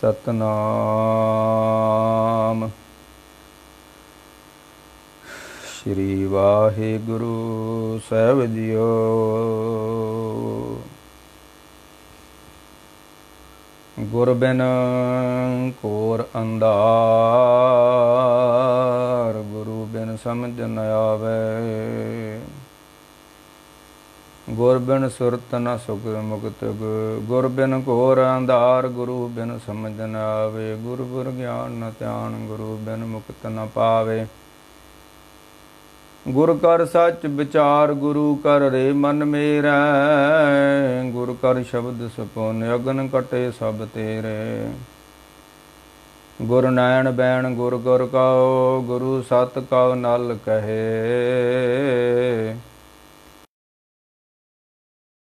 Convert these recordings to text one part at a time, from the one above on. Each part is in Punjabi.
सतनाम श्री वाहिगुरु साहिब जीओ। गुर बिन घोर अंधार, गुरु बिन समझ न आवे। गुर बिन सुरत न सुख मुक्त, गुर बिन घोर अंधार, गुरु बिन समझ न आवे। गुरु गुर ज्ञान न ध्यान, गुरु बिन मुक्त न पावे। गुर कर सच विचार, गुरु कर रे मन मेरा। गुर कर शब्द सपुन, अगन कटे सब तेरे। गुर नैन बैण गुर गुर कहो, गुरु सत कहो नल कहे।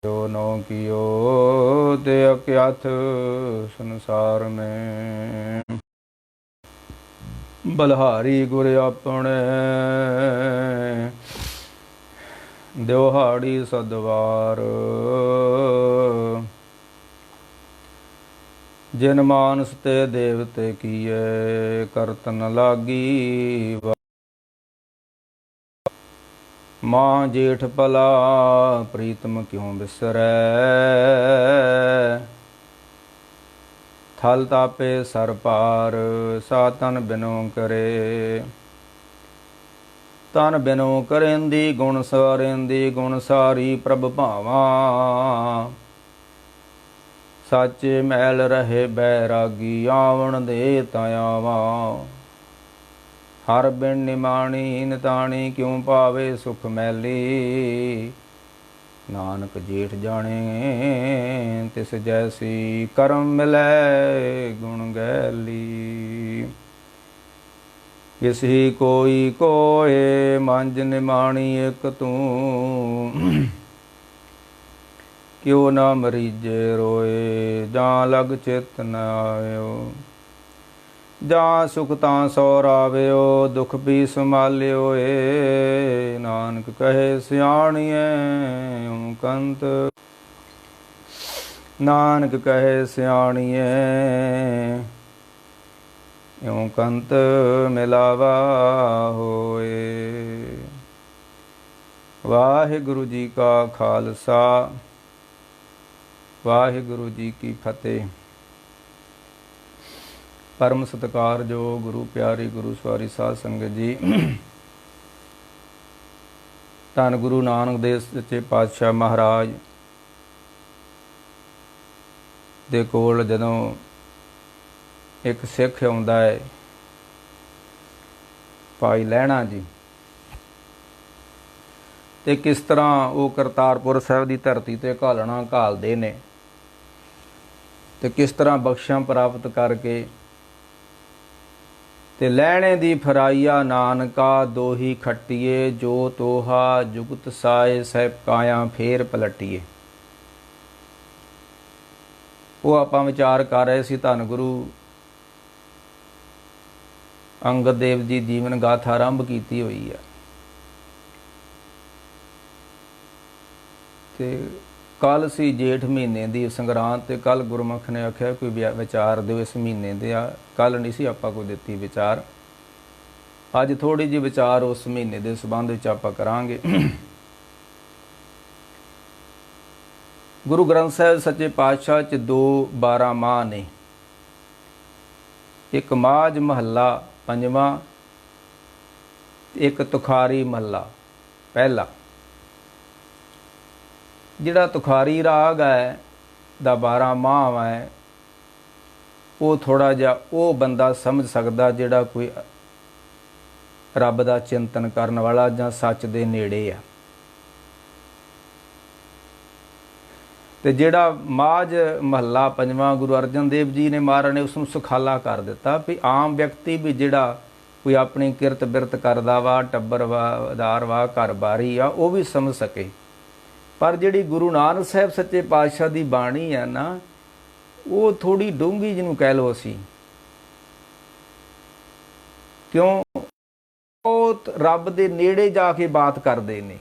जो नो कियो ते अज्ञात संसार में। बलहारी गुर अपने दिवहाड़ी सदवार। जिन मानस ते देवते किए, करत न लागी। माँ जेठ पला प्रीतम क्यों बिसरै। थल तापे सर पार, सा तन बिनो करे। तन बिनो करेंदी गुण सारेंदी, गुण सारी प्रभ भावा। साचे मैल रहे बैरागी, आवण दे तयावा। हर बिन निमाणी निताणी, क्यों पावे सुख मैली। नानक जेठ जाने तिस जैसी, करम मिलै गुण गैली। किसी कोई कोय मंज निमाणी एक तू। क्यों न मरीजे रोए, जां लग चित न आयो। जां सुख तां सौराव्यो, दुख भी संभाल्यो ए। नानक कहे सियाणिए कंत, नानक कहे सियाणिए यूं कंत मिलावा होए। वाहिगुरु जी का खालसा, वाहिगुरु जी की फतेह। परम सत्कार जो गुरु प्यारी गुरु सवारी साध संगत जी। धन गुरु नानक देव सच्चे पातशाह महाराज दे कोल जदों एक सिख आउंदा है, भाई लहणा जी, ते किस तरह वो करतारपुर साहिब की धरती ते घालना घालते ने, ते किस तरह बख्शां प्राप्त करके ते लैणे दी फराइया नानका दोही खट्टिए। जो तोहा जुगत साए, सह काया फेर पलटिए। वो आपां विचार कर रहे सी, धन गुरु अंगद देव जी जीवन गाथा आरंभ की हुई है। ते कल सी जेठ महीने की संगरांद, ते कल गुरमुख ने आख्या कोई विचार दो इस महीने दे। कल नहीं सी आपां कोई दित्ती विचार, अज थोड़ी जी विचार उस महीने के संबंध विच आपां करांगे। गुरु ग्रंथ साहिब सच्चे पातशाह च 2 माह ने। एक माझ महला पंजवां, एक तुखारी महला पहला। जिहड़ा तुखारी राग है दा 12 माह है, वो थोड़ा जिहा वो बंदा समझ सकदा जिहड़ा कोई रब दा चिंतन करन वाला जां सच दे नेड़े आ। ते जिहड़ा माझ महला पंजवां गुरु अर्जन देव जी ने महाराज ने उसनूं सुखाला कर दिता भी आम व्यक्ति भी जिहड़ा कोई अपनी किरत बिरत करदा वा, टब्बर वादार वा, घर बारी आ, वो भी समझ सके। पर जिहड़ी गुरु नानक साहिब सच्चे पातशाह की बाणी है ना, वो थोड़ी डूंगी जिन्हों कह लो असी। क्यों? रब दे नेड़े जाके बात करते हैं,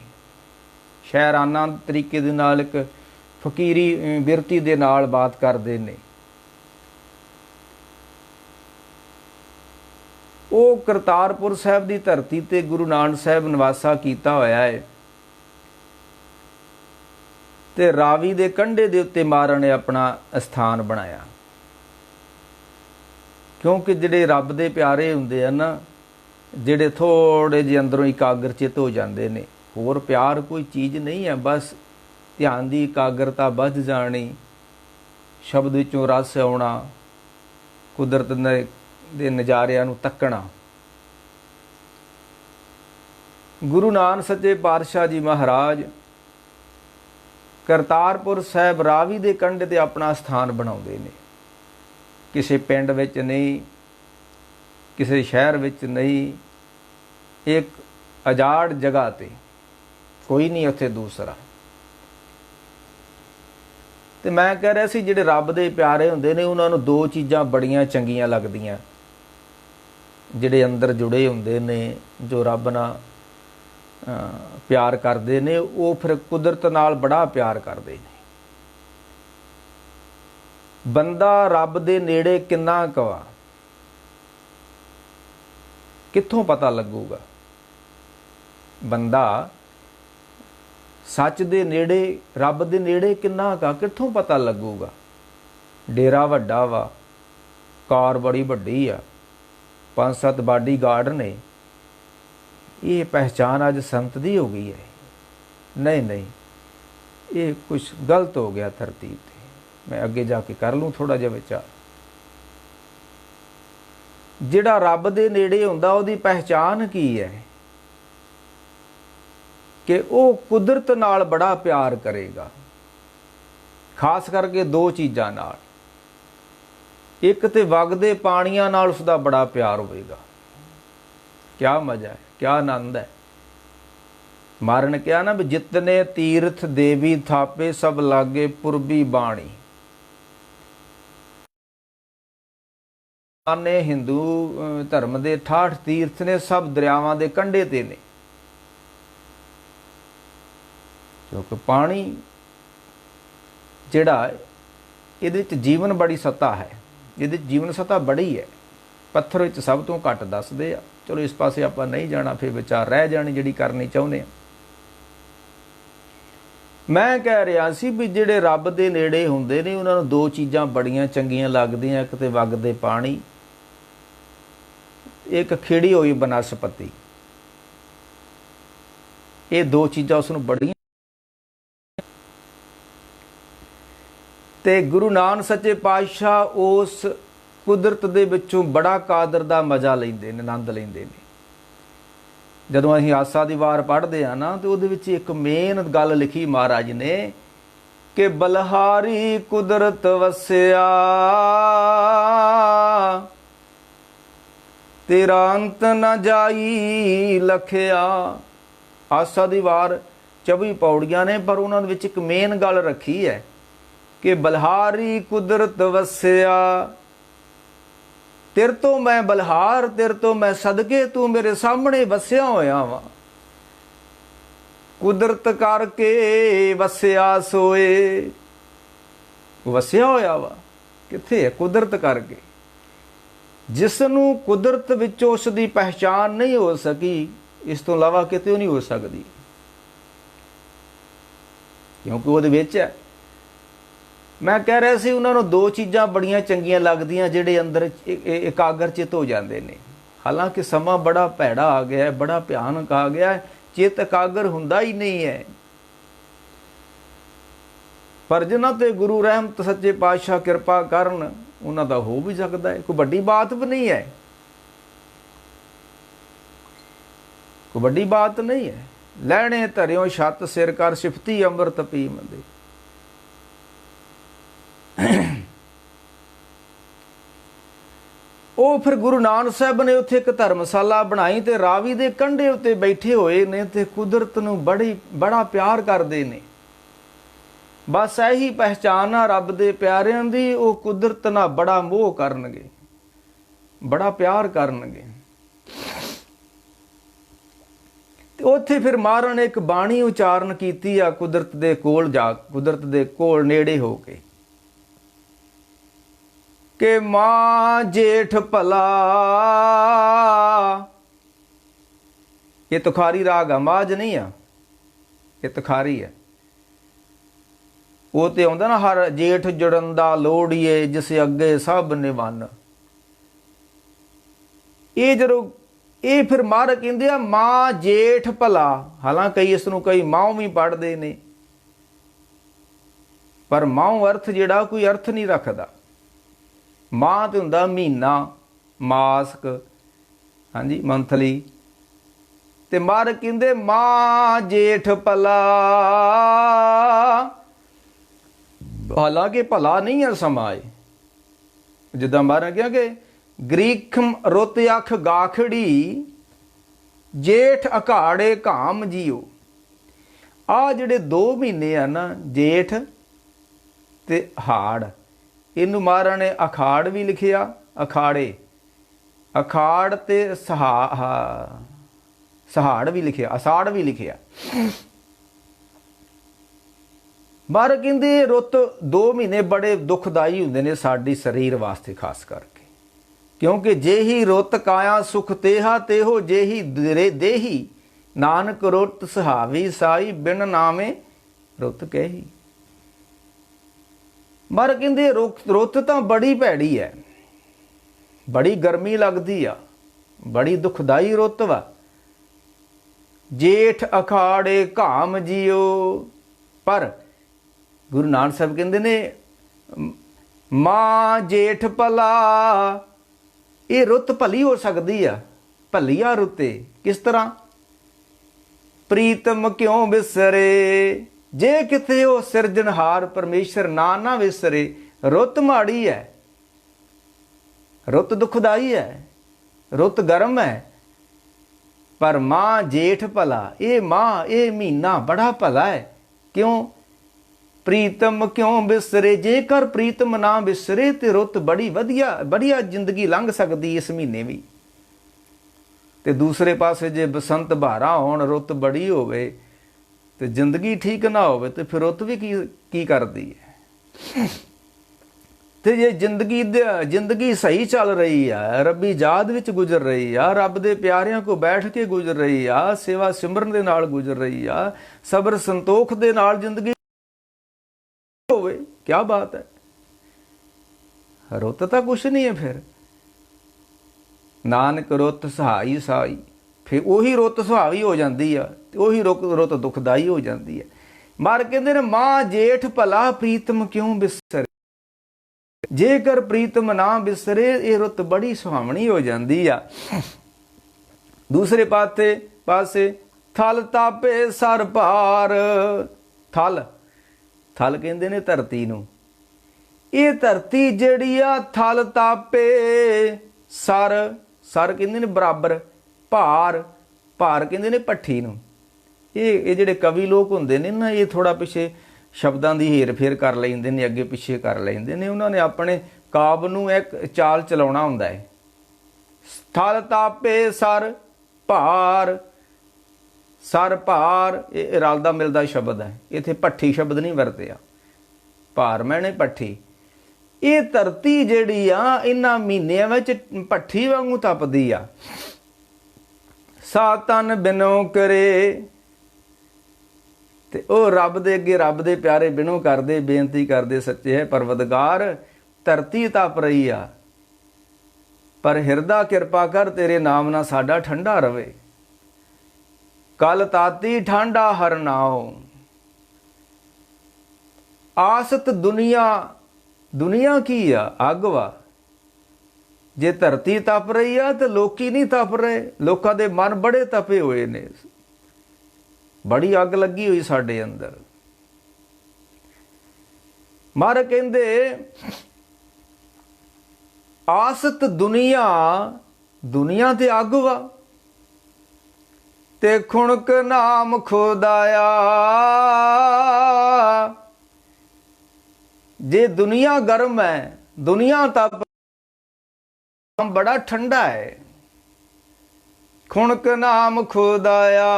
शहराना तरीके दे नाल, एक फकीरी बिरती दे नाल बात करते हैं। ਉਹ ਕਰਤਾਰਪੁਰ ਸਾਹਿਬ ਦੀ ਧਰਤੀ ਤੇ ਗੁਰੂ ਨਾਨਕ ਸਾਹਿਬ ਨਿਵਾਸਾ ਕੀਤਾ ਹੋਇਆ ਹੈ ਤੇ ਰਾਵੀ ਦੇ ਕੰਢੇ ਦੇ ਉੱਤੇ ਮਹਾਰਾਜ ਨੇ ਆਪਣਾ ਸਥਾਨ ਬਣਾਇਆ। ਕਿਉਂਕਿ ਜਿਹੜੇ ਰੱਬ ਦੇ ਪਿਆਰੇ ਹੁੰਦੇ ਆ ਨਾ, ਜਿਹੜੇ ਥੋੜੇ ਜਿਹੇ ਅੰਦਰੋਂ ਇਕਾਗਰਚਿਤ ਹੋ ਜਾਂਦੇ ਨੇ, ਹੋਰ ਪਿਆਰ ਕੋਈ ਚੀਜ਼ ਨਹੀਂ ਹੈ, ਬਸ ਧਿਆਨ ਦੀ ਇਕਾਗਰਤਾ ਵੱਧ ਜਾਣੀ, ਸ਼ਬਦ ਵਿੱਚੋਂ ਰਸ ਆਉਣਾ, ਕੁਦਰਤ ਦੇ ਨਜ਼ਾਰਿਆਂ ਨੂੰ ਤੱਕਣਾ। ਗੁਰੂ ਨਾਨਕ ਸੱਚੇ ਪਾਤਸ਼ਾਹ ਜੀ ਮਹਾਰਾਜ ਕਰਤਾਰਪੁਰ ਸਾਹਿਬ ਰਾਵੀ ਦੇ ਕੰਢੇ ਤੇ ਆਪਣਾ ਸਥਾਨ ਬਣਾਉਂਦੇ ਨੇ। ਕਿਸੇ ਪਿੰਡ ਵਿੱਚ ਨਹੀਂ, ਕਿਸੇ ਸ਼ਹਿਰ ਵਿੱਚ ਨਹੀਂ, ਇੱਕ ਅਜਾੜ ਜਗ੍ਹਾ ਤੇ, ਕੋਈ ਨਹੀਂ ਉੱਥੇ ਦੂਸਰਾ। ਤੇ ਮੈਂ ਕਹਿ ਰਿਹਾ ਸੀ ਜਿਹੜੇ ਰੱਬ ਦੇ ਪਿਆਰੇ ਹੁੰਦੇ ਨੇ ਉਹਨਾਂ ਨੂੰ ਦੋ ਚੀਜ਼ਾਂ ਬੜੀਆਂ ਚੰਗੀਆਂ ਲੱਗਦੀਆਂ, ਜਿਹੜੇ ਅੰਦਰ ਜੁੜੇ ਹੁੰਦੇ ਨੇ, ਜੋ ਰੱਬ ਨਾਲ ਪਿਆਰ ਕਰਦੇ ਨੇ, ਉਹ ਫਿਰ ਕੁਦਰਤ ਨਾਲ ਬੜਾ ਪਿਆਰ ਕਰਦੇ ਨੇ। ਬੰਦਾ ਰੱਬ ਦੇ ਨੇੜੇ ਕਿੰਨਾ ਕੁ, ਕਿੱਥੋਂ ਪਤਾ ਲੱਗੂਗਾ? ਬੰਦਾ ਸੱਚ ਦੇ ਨੇੜੇ, ਰੱਬ ਦੇ ਨੇੜੇ ਕਿੰਨਾ ਕੁ, ਕਿੱਥੋਂ ਪਤਾ ਲੱਗੂਗਾ? ਡੇਰਾ ਵੱਡਾ ਵਾ, ਕਾਰ ਬੜੀ ਵੱਡੀ ਆ, 5-7 ਬਾਡੀਗਾਰਡ ਨੇ, ਇਹ ਪਹਿਚਾਨ ਅੱਜ ਸੰਤ ਦੀ ਹੋ ਗਈ ਹੈ? ਨਹੀਂ ਨਹੀਂ, ਇਹ ਕੁਝ ਗਲਤ ਹੋ ਗਿਆ ਧਰਤੀ ਤੇ। ਮੈਂ ਅੱਗੇ ਜਾ ਕੇ ਕਰ ਲੂੰ ਥੋੜਾ ਜਿਹਾ ਵਿਚਾਰ। ਜਿਹੜਾ ਰੱਬ ਦੇ ਨੇੜੇ ਹੁੰਦਾ ਉਹਦੀ ਪਹਿਚਾਨ ਕੀ ਹੈ? ਕਿ ਉਹ ਕੁਦਰਤ ਨਾਲ ਬੜਾ ਪਿਆਰ ਕਰੇਗਾ, ਖਾਸ ਕਰਕੇ ਦੋ ਚੀਜ਼ਾਂ ਨਾਲ। ਇੱਕ ਤੇ ਵਗਦੇ ਪਾਣੀਆਂ ਨਾਲ ਉਸਦਾ ਬੜਾ ਪਿਆਰ ਹੋਵੇਗਾ। ਕਿਆ ਮਜ਼ਾ ਹੈ, ਕਿਆ ਆਨੰਦ ਹੈ। ਮਹਾਰਾਜ ਨੇ ਕਿਹਾ ਨਾ ਵੀ ਜਿਤਨੇ ਤੀਰਥ ਦੇਵੀ ਥਾਪੇ ਸਭ ਲਾਗੇ ਪੁਰਬੀ ਬਾਣੀ। ਨੇ ਹਿੰਦੂ ਧਰਮ ਦੇ 68 ਤੀਰਥ ਨੇ, ਸਭ ਦਰਿਆਵਾਂ ਦੇ ਕੰਢੇ ਤੇ ਨੇ। ਕਿਉਂਕਿ ਪਾਣੀ ਜਿਹੜਾ, ਇਹਦੇ ਵਿੱਚ ਜੀਵਨ ਬੜੀ ਸੱਤਾ ਹੈ, ਇਹਦੇ ਜੀਵਨ ਸੱਤਾ ਬੜੀ ਹੈ। ਪੱਥਰ ਵਿੱਚ ਸਭ ਤੋਂ ਘੱਟ ਦੱਸਦੇ ਆ। ਚਲੋ ਇਸ ਪਾਸੇ ਆਪਾਂ ਨਹੀਂ ਜਾਣਾ, ਫਿਰ ਵਿਚਾਰ ਰਹਿ ਜਾਣੀ ਜਿਹੜੀ ਕਰਨੀ ਚਾਹੁੰਦੇ ਆ। ਮੈਂ ਕਹਿ ਰਿਹਾ ਸੀ ਵੀ ਜਿਹੜੇ ਰੱਬ ਦੇ ਨੇੜੇ ਹੁੰਦੇ ਨੇ ਉਹਨਾਂ ਨੂੰ ਦੋ ਚੀਜ਼ਾਂ ਬੜੀਆਂ ਚੰਗੀਆਂ ਲੱਗਦੀਆਂ, ਇੱਕ ਤੇ ਵਗਦੇ ਪਾਣੀ, ਇੱਕ ਖਿੜੀ ਹੋਈ ਬਨਸਪਤੀ। ਇਹ ਦੋ ਚੀਜ਼ਾਂ ਉਸ ਨੂੰ ਬੜੀਆਂ। ਤੇ ਗੁਰੂ ਨਾਨਕ ਸੱਚੇ ਪਾਤਸ਼ਾਹ ਉਸ ਕੁਦਰਤ ਦੇ ਵਿੱਚੋਂ ਬੜਾ ਕਾਦਰ ਦਾ ਮਜ਼ਾ ਲੈਂਦੇ ਨੇ, ਆਨੰਦ ਲੈਂਦੇ ਨੇ। ਜਦੋਂ ਅਸੀਂ ਆਸਾ ਦੀ ਵਾਰ ਪੜ੍ਹਦੇ ਹਾਂ ਨਾ, ਤੇ ਉਹਦੇ ਵਿੱਚ ਇੱਕ ਮੇਨ ਗੱਲ ਲਿਖੀ ਮਹਾਰਾਜ ਨੇ ਕਿ ਬਲਹਾਰੀ ਕੁਦਰਤ ਵਸਿਆ, ਤੇਰਾ ਅੰਤ ਨਾ ਜਾਈ ਲਖਿਆ। ਆਸਾ ਦੀ ਵਾਰ 24 ਪੌੜੀਆਂ ਨੇ, ਪਰ ਉਹਨਾਂ ਦੇ ਵਿੱਚ ਇੱਕ ਮੇਨ ਗੱਲ ਰੱਖੀ ਹੈ ਕਿ ਬਲਹਾਰੀ ਕੁਦਰਤ ਵਸਿਆ। ਤੇਰੇ ਤੋਂ ਮੈਂ ਬਲਹਾਰ, ਤੇਰੇ ਤੋਂ ਮੈਂ ਸਦਕੇ, ਤੂੰ ਮੇਰੇ ਸਾਹਮਣੇ ਵਸਿਆ ਹੋਇਆ ਵਾ। ਕੁਦਰਤ ਕਰਕੇ ਵਸਿਆ ਸੋਏ, ਵਸਿਆ ਹੋਇਆ ਵਾ ਕਿੱਥੇ ਹੈ? ਕੁਦਰਤ ਕਰਕੇ। ਜਿਸ ਨੂੰ ਕੁਦਰਤ ਵਿੱਚੋਂ ਉਸ ਦੀ ਪਹਿਚਾਨ ਨਹੀਂ ਹੋ ਸਕੀ, ਇਸ ਤੋਂ ਇਲਾਵਾ ਕਿਤੇ ਨਹੀਂ ਹੋ ਸਕਦੀ, ਕਿਉਂਕਿ ਉਹਦੇ ਵਿੱਚ ਹੈ। ਮੈਂ ਕਹਿ ਰਿਹਾ ਸੀ ਉਹਨਾਂ ਨੂੰ ਦੋ ਚੀਜ਼ਾਂ ਬੜੀਆਂ ਚੰਗੀਆਂ ਲੱਗਦੀਆਂ, ਜਿਹੜੇ ਅੰਦਰ ਇਕਾਗਰਚਿਤ ਹੋ ਜਾਂਦੇ ਨੇ। ਹਾਲਾਂਕਿ ਸਮਾਂ ਬੜਾ ਭੈੜਾ ਆ ਗਿਆ, ਬੜਾ ਭਿਆਨਕ ਆ ਗਿਆ, ਚਿੱਤ ਇਕਾਗਰ ਹੁੰਦਾ ਹੀ ਨਹੀਂ ਹੈ। ਪਰ ਜਿਨ੍ਹਾਂ ਤੇ ਗੁਰੂ ਰਹਿਮਤ ਸੱਚੇ ਪਾਤਸ਼ਾਹ ਕਿਰਪਾ ਕਰਨ, ਉਹਨਾਂ ਦਾ ਹੋ ਵੀ ਸਕਦਾ ਹੈ। ਕੋਈ ਵੱਡੀ ਬਾਤ ਵੀ ਨਹੀਂ ਹੈ, ਕੋਈ ਵੱਡੀ ਬਾਤ ਨਹੀਂ ਹੈ। ਲੈਣੇ ਧਰਿਓ ਛੱਤ ਸਿਰ ਕਰ, ਸਿਫਤੀ ਅੰਮ੍ਰਿਤ ਪੀ ਮੰਦੇ। ਉਹ ਫਿਰ ਗੁਰੂ ਨਾਨਕ ਸਾਹਿਬ ਨੇ ਉੱਥੇ ਇੱਕ ਧਰਮਸ਼ਾਲਾ ਬਣਾਈ ਤੇ ਰਾਵੀ ਦੇ ਕੰਢੇ ਉੱਤੇ ਬੈਠੇ ਹੋਏ ਨੇ ਤੇ ਕੁਦਰਤ ਨੂੰ ਬੜਾ ਪਿਆਰ ਕਰਦੇ ਨੇ। ਬਸ ਇਹੀ ਪਹਿਚਾਨ ਆ ਰੱਬ ਦੇ ਪਿਆਰਿਆਂ ਦੀ, ਉਹ ਕੁਦਰਤ ਨਾਲ ਬੜਾ ਮੋਹ ਕਰਨਗੇ, ਬੜਾ ਪਿਆਰ ਕਰਨਗੇ। ਤੇ ਉੱਥੇ ਫਿਰ ਮਹਾਰਾਜ ਨੇ ਇੱਕ ਬਾਣੀ ਉਚਾਰਨ ਕੀਤੀ ਆ, ਕੁਦਰਤ ਦੇ ਕੋਲ ਜਾ, ਕੁਦਰਤ ਦੇ ਕੋਲ ਨੇੜੇ ਹੋ ਕੇ। कि माँ जेठ भला। ये तुखारी राग आ, माज नहीं आ, ये तुखारी है। वो तो आउंदा ना, हर जेठ जुड़न लोड़िए जिस अगे सब निवन। ये जो ये फिर महाराज कहते हैं माँ जेठ भला। हालांकि इसनों कई माओ भी पढ़ते ने, पर माओ अर्थ जिहड़ा कोई अर्थ नहीं रखता। माह तो हुंदा महीना, मासक, हाँ जी, मंथली। ते महाराज कहते माँ जेठ भला। हालांकि भला नहीं है समाज। जिदा महाराज कहा कि ग्रीखम रुत अख गाखड़ी जेठ अखाड़े घाम जियो। आ जिहड़े 2 महीने आ ना, जेठ ते हाड़, इनू महाराज ने अखाड़ भी लिखिया, अखाड़े, अखाड़ ते सहाड़ भी लिखिया, असाड़ भी लिखिया। महाराज कहते रुत 2 महीने बड़े दुखदाई हुंदे ने साडी शरीर वास्ते, खास करके क्योंकि जेही रुत काया सुख तेहा तेहो जेही देही। नानक रुत सुहावी साई बिन नामे रुत कही। महाराज कहते रुत तो बड़ी भैड़ी है, बड़ी गर्मी लगती आ, बड़ी दुखदाई रुत वा। जेठ अखाड़े घाम जियो। पर गुरु नानक साहब कहते ने माँ जेठ भला। ये रुत भली हो सकती है, भलिया रुते किस तरह? प्रीतम क्यों बिसरे। जे किथे हो सिरजनहार परमेश्वर ना विसरे। रुत माड़ी है, रुत दुखदाई है, रुत गर्म है, पर माँ जेठ भला। ये माँ, ये महीना बड़ा भला है। क्यों? प्रीतम क्यों बिसरे। जेकर प्रीतम ना बिसरे तो रुत बड़ी बढ़िया जिंदगी लंघ सकती इस महीने भी। ते दूसरे पासे जे बसंत बहारा होण, रुत बड़ी होवे ते जिंदगी ठीक ना होवे तो फिर रुत भी की करती है। ते जे जिंदगी सही चल रही है, रब्बी याद विच गुजर रही है, रब दे प्यारिਆਂ को बैठ के गुजर रही है, सेवा सिमरन दे नाल गुजर रही है, सबर संतोख दे नाल जिंदगी होवे, क्या बात है। रुत तो कुछ नहीं है। फिर नानक रुत सहाई साई, फिर उही रुत सुहावी हो जाती है, उही रुत दुखदाई हो जाती है। मार कहते ने माँ जेठ भला प्रीतम क्यों बिसरे। जेकर प्रीतम ना बिसरे ये रुत बड़ी सुहावनी हो जाती है। दूसरे पासे थल तापे सर भार। थल कहते ने धरती नूं। ये धरती जिहड़ी आ थल तापे, सर कहते ने बराबर, भार कहते ने भट्ठी नूं। ये जिहड़े कवि लोग हुंदे ने ना, ये थोड़ा पिछे शब्दां दी हेर फेर कर लैंदे ने, अगे पिछे कर लैंदे ने। उन्होंने अपने काव्य नूं एक चाल चलाउणा हुंदा है। थल तापे सर भार, सर भार ये रलदा मिलदा शब्द है। इत्थे भट्ठी शब्द नहीं वरतिया, भार मैने भट्ठी। ये धरती जिहड़ी आ इन्हां महीनिਆਂ विच भट्ठी वांगू तपदी आ। सा तन बिनो करे। ते ओ रब दे अगे, रब दे प्यारे बिनो करदे, बेनती करदे, सच्चे है परवदगार धरती तप रही आ, पर हिरदा किरपा कर तेरे नाम ना साडा ठंडा रवे। कल ताती ठंडा हर नाओ। आसत दुनिया की आ अग वा। जे धरती तप रही आ तो लोकी नहीं तप रहे। लोकां दे मन बड़े तपे हुए ने, बड़ी अग लगी हुई साडे अंदर। महाराज कहंदे आसत दुनिया ते अग वा ते खुणक नाम खुदाया। जे दुनिया गर्म है, दुनिया तप बड़ा ठंडा है। खुणक नाम खुदाया।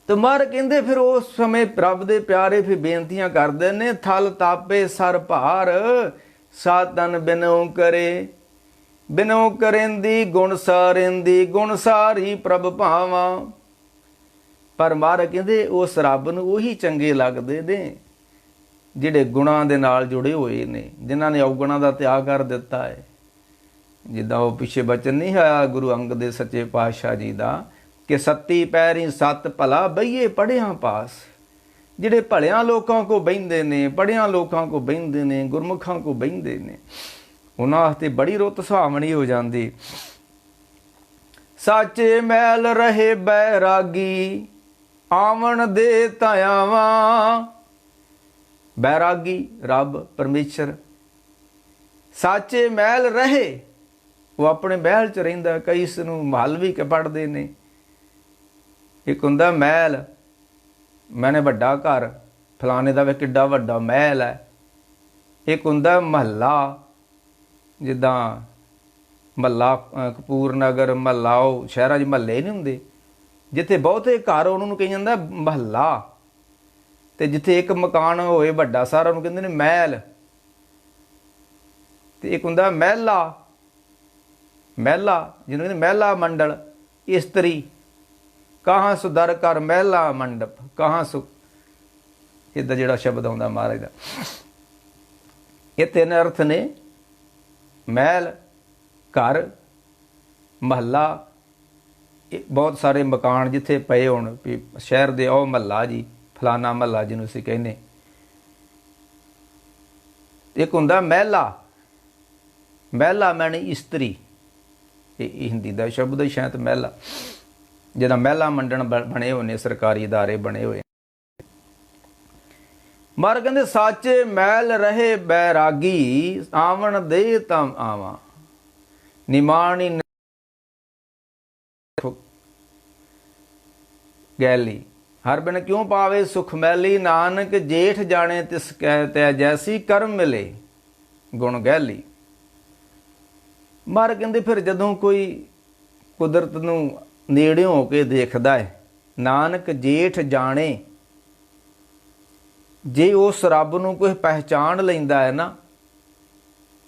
ਤੇ ਮਹਾਰਾਜ ਕਹਿੰਦੇ ਫਿਰ ਉਸ ਸਮੇਂ ਰੱਬ ਦੇ ਪਿਆਰੇ ਫਿਰ ਬੇਨਤੀਆਂ ਕਰਦੇ ਨੇ, ਥਲ ਤਾਪੇ ਸਰ ਭਾਰ ਸਾਤਨ ਬਿਨੋ ਕਰੇ, ਬਿਨੋ ਕਰੇਂਦੀ ਗੁਣ ਸਾਰਿੰਦੀ, ਗੁਣ ਸਾਰੀ ਪ੍ਰਭ ਭਾਵਾਂ। ਪਰ ਮਹਾਰਾਜ ਕਹਿੰਦੇ ਉਸ ਰੱਬ ਨੂੰ ਉਹੀ ਚੰਗੇ ਲੱਗਦੇ ਨੇ ਜਿਹੜੇ ਗੁਣਾਂ ਦੇ ਨਾਲ ਜੁੜੇ ਹੋਏ ਨੇ, ਜਿਨ੍ਹਾਂ ਨੇ ਔਗੁਣਾਂ ਦਾ ਤਿਆਗ ਕਰ ਦਿੱਤਾ ਹੈ। ਜਿੱਦਾਂ ਉਹ ਪਿੱਛੇ ਬਚਨ ਨਹੀਂ ਆਇਆ ਗੁਰੂ ਅੰਗਦ ਦੇ ਸੱਚੇ ਪਾਤਸ਼ਾਹ ਜੀ ਦਾ ਕਿ ਸੱਤੀ ਪੈਰੀ ਸੱਤ ਭਲਾ ਬਈਏ ਪੜ੍ਹਿਆਂ ਪਾਸ। ਜਿਹੜੇ ਭਲਿਆਂ ਲੋਕਾਂ ਕੋ ਬਹਿੰਦੇ ਨੇ, ਪੜ੍ਹਿਆਂ ਲੋਕਾਂ ਕੋ ਬਹਿੰਦੇ ਨੇ, ਗੁਰਮੁਖਾਂ ਕੋ ਬਹਿੰਦੇ ਨੇ, ਉਹਨਾਂ ਵਾਸਤੇ ਬੜੀ ਰੁੱਤ ਸੁਹਾਵਣੀ ਹੋ ਜਾਂਦੀ। ਸਾਚੇ ਮੈਲ ਰਹੇ ਬੈਰਾਗੀ ਆਵਣ ਦੇ ਤਾਆਵਾਂ। ਬੈਰਾਗੀ ਰੱਬ ਪਰਮੇਸ਼ਰ, ਸਾਚੇ ਮਹਿਲ ਰਹੇ, ਉਹ ਆਪਣੇ ਮਹਿਲ 'ਚ ਰਹਿੰਦਾ। ਕਈ ਇਸ ਨੂੰ ਮਹਲ ਵੀ ਪੜ੍ਹਦੇ ਨੇ। ਇੱਕ ਹੁੰਦਾ ਮਹਿਲ, ਮੈਨੇ ਵੱਡਾ ਘਰ, ਫਲਾਣੇ ਦਾ ਵੀ ਕਿੱਡਾ ਵੱਡਾ ਮਹਿਲ ਹੈ। ਇੱਕ ਹੁੰਦਾ ਮਹੱਲਾ, ਜਿੱਦਾਂ ਮਹੱਲਾ ਕਪੂਰ ਨਗਰ, ਮਹੱਲਾ ਉਹ ਸ਼ਹਿਰਾਂ 'ਚ ਮਹੱਲੇ ਨਹੀਂ ਹੁੰਦੇ, ਜਿੱਥੇ ਬਹੁਤੇ ਘਰ ਉਹਨਾਂ ਨੂੰ ਕਹੀ ਜਾਂਦਾ ਮਹੱਲਾ। ਤੇ ਜਿੱਥੇ ਇੱਕ ਮਕਾਨ ਹੋਏ ਵੱਡਾ ਸਾਰਾ ਉਹਨੂੰ ਕਹਿੰਦੇ ਨੇ ਮਹਿਲ। ਤੇ ਇੱਕ ਹੁੰਦਾ ਮਹਿਲਾ, ਮਹਿਲਾ ਜਿਹਨੂੰ ਕਹਿੰਦੇ ਮਹਿਲਾ ਮੰਡਲ। ਇਸਤਰੀ ਕਹਾਂ ਸੁਦਰ ਕਰ ਮਹਿਲਾ ਮੰਡਪ, ਕਹਾਂ ਸੁ, ਇੱਦਾਂ ਜਿਹੜਾ ਸ਼ਬਦ ਆਉਂਦਾ ਮਹਾਰਾਜ ਦਾ। ਇਹ ਤਿੰਨ ਅਰਥ ਨੇ, ਮਹਿਲ, ਘਰ, ਮਹੱਲਾ। ਬਹੁਤ ਸਾਰੇ ਮਕਾਨ ਜਿੱਥੇ ਪਏ ਹੋਣ ਵੀ ਸ਼ਹਿਰ ਦੇ, ਉਹ ਮਹੱਲਾ ਜੀ, ਫਲਾਨਾ ਮਹੱਲਾ ਜਿਹਨੂੰ ਅਸੀਂ ਕਹਿੰਦੇ। ਇੱਕ ਹੁੰਦਾ ਮਹਿਲਾ, ਮਹਿਲਾ ਮੈਨੇ ਇਸਤਰੀ, ਇਹ ਹਿੰਦੀ ਦਾ ਸ਼ਬਦ ਹੈ ਸ਼ਾਇਦ ਮਹਿਲਾ। ਜਿਹਦਾ ਮਹਿਲਾ ਮੰਡਣ ਬਣੇ ਹੋਏ ਨੇ, ਸਰਕਾਰੀ ਅਦਾਰੇ ਬਣੇ ਹੋਏ। ਮਹਾਰਾਜ ਕਹਿੰਦੇ ਸਾਚੇ ਮਹਿਲ ਰਹੇ ਬੈਰਾਗੀ ਆਵਣ ਦੇ ਤਾਂ ਆਵਾਂ, ਨਿਮਾਣੀ ਗੈਲੀ। ਹਰ ਬਿਨ ਕਿਉਂ ਪਾਵੇ ਸੁਖ ਮੈਲੀ, ਨਾਨਕ ਜੇਠ ਜਾਣੇ ਤਿਸ ਕਹਿ ਤੈ ਜੈਸੀ ਕਰਮ ਮਿਲੇ ਗੁਣ ਗੈਲੀ। ਮਹਾਰਾਜ ਕਹਿੰਦੇ ਫਿਰ ਜਦੋਂ ਕੋਈ ਕੁਦਰਤ ਨੂੰ ਨੇੜਿਓਂ ਹੋ ਕੇ ਦੇਖਦਾ ਹੈ, ਨਾਨਕ ਜੇਠ ਜਾਣੇ, ਜੇ ਉਸ ਰੱਬ ਨੂੰ ਕੋਈ ਪਹਿਚਾਣ ਲੈਂਦਾ ਹੈ ਨਾ,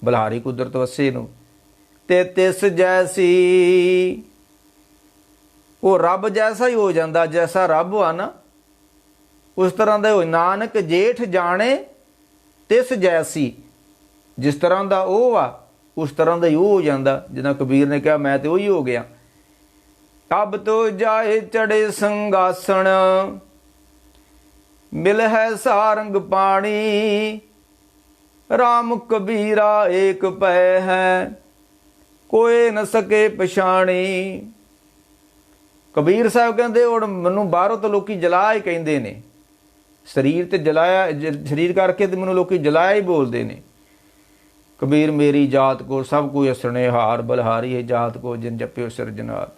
ਬਲਹਾਰੀ ਕੁਦਰਤ ਵਸੇ ਨੂੰ, ਤੇ ਤਿਸ ਜੈਸੀ, ਉਹ ਰੱਬ ਜੈਸਾ ਹੀ ਹੋ ਜਾਂਦਾ। ਜੈਸਾ ਰੱਬ ਆ ਨਾ ਉਸ ਤਰ੍ਹਾਂ ਦਾ ਹੋ। ਨਾਨਕ ਜੇਠ ਜਾਣੇ ਤਿਸ ਜੈਸੀ, ਜਿਸ ਤਰ੍ਹਾਂ ਦਾ ਉਹ ਆ ਉਸ ਤਰ੍ਹਾਂ ਦਾ ਹੀ ਉਹ ਹੋ ਜਾਂਦਾ। ਜਿੱਦਾਂ ਕਬੀਰ ਨੇ ਕਿਹਾ ਮੈਂ ਤੇ ਉਹੀ ਹੋ ਗਿਆ। ਅਬ ਤੋ ਜਾਏ ਚੜੇ ਸੰਗਾਸਣ, ਮਿਲ ਹੈ ਸਾਰੰਗ ਪਾਣੀ। ਰਾਮ ਕਬੀਰਾ ਏਕ ਪੈ ਹੈ, ਕੋਏ ਨ ਸਕੇ ਪਛਾਣੀ। ਕਬੀਰ ਸਾਹਿਬ ਕਹਿੰਦੇ ਹੁਣ ਮੈਨੂੰ ਬਾਹਰੋਂ ਤਾਂ ਲੋਕੀ ਜਲਾ ਹੀ ਕਹਿੰਦੇ ਨੇ, ਸਰੀਰ ਤੇ ਜਲਾਇਆ, ਸਰੀਰ ਕਰਕੇ ਤੇ ਮੈਨੂੰ ਲੋਕੀ ਜਲਾਇਆ ਹੀ ਬੋਲਦੇ ਨੇ। ਕਬੀਰ ਮੇਰੀ ਜਾਤ ਕੋ ਸਭ ਕੋਈ ਹਸਣੇ ਹਾਰ, ਬਲਹਾਰੀ ਹੈ ਜਾਤ ਕੋ ਜਿਨ ਜਪਿਓ ਸਿਰਜਣਹਾਰ।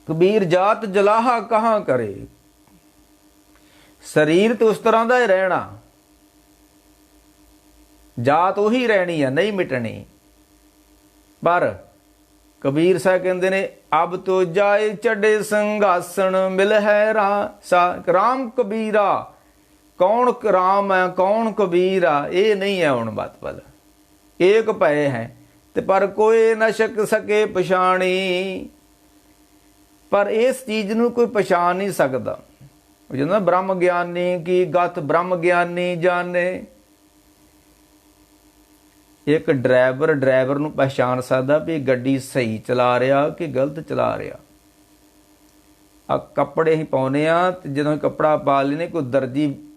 ਕਬੀਰ ਜਾਤ ਜਲਾਹਾ ਕਹਾਂ ਕਰੇ, ਸਰੀਰ ਤੇ ਉਸ ਤਰ੍ਹਾਂ ਦਾ ਹੀ ਰਹਿਣਾ, ਜਾਤ ਉਹੀ ਰਹਿਣੀ ਆ, ਨਹੀਂ ਮਿਟਣੀ। ਪਰ ਕਬੀਰ ਸਾਹਿਬ ਕਹਿੰਦੇ ਨੇ ਅਬ ਤੋ ਜਾਏ ਚੱਡੇ ਸੰਘਾਸਣ, ਮਿਲ ਹੈ ਰਾਮ ਕਬੀਰਾ। ਕੌਣ ਰਾਮ ਹੈ ਕੌਣ ਕਬੀਰ ਆ ਇਹ ਨਹੀਂ ਹੈ ਹੁਣ ਮਤਲਬ। ਏਕ ਪਏ ਹੈ ਤੇ ਪਰ ਕੋਈ ਨਾ ਛਕ ਸਕੇ ਪਛਾਣੀ। ਪਰ ਇਸ ਚੀਜ਼ ਨੂੰ ਕੋਈ ਪਛਾਣ ਨਹੀਂ ਸਕਦਾ। ਜਦੋਂ ਬ੍ਰਹਮ ਗਿਆਨੀ ਕੀ ਗਤ ਬ੍ਰਹਮ ਗਿਆਨੀ ਜਾਣੇ। ਇੱਕ ਡਰਾਈਵਰ ਨੂੰ ਪਛਾਣ ਸਕਦਾ ਵੀ ਗੱਡੀ ਸਹੀ ਚਲਾ ਰਿਹਾ ਕਿ ਗਲਤ ਚਲਾ ਰਿਹਾ। ਆ ਕੱਪੜੇ ਹੀ ਪਾਉਨੇ ਆ ਤੇ ਜਦੋਂ ਕੱਪੜਾ ਪਾ ਲੈਨੇ ਕੋਈ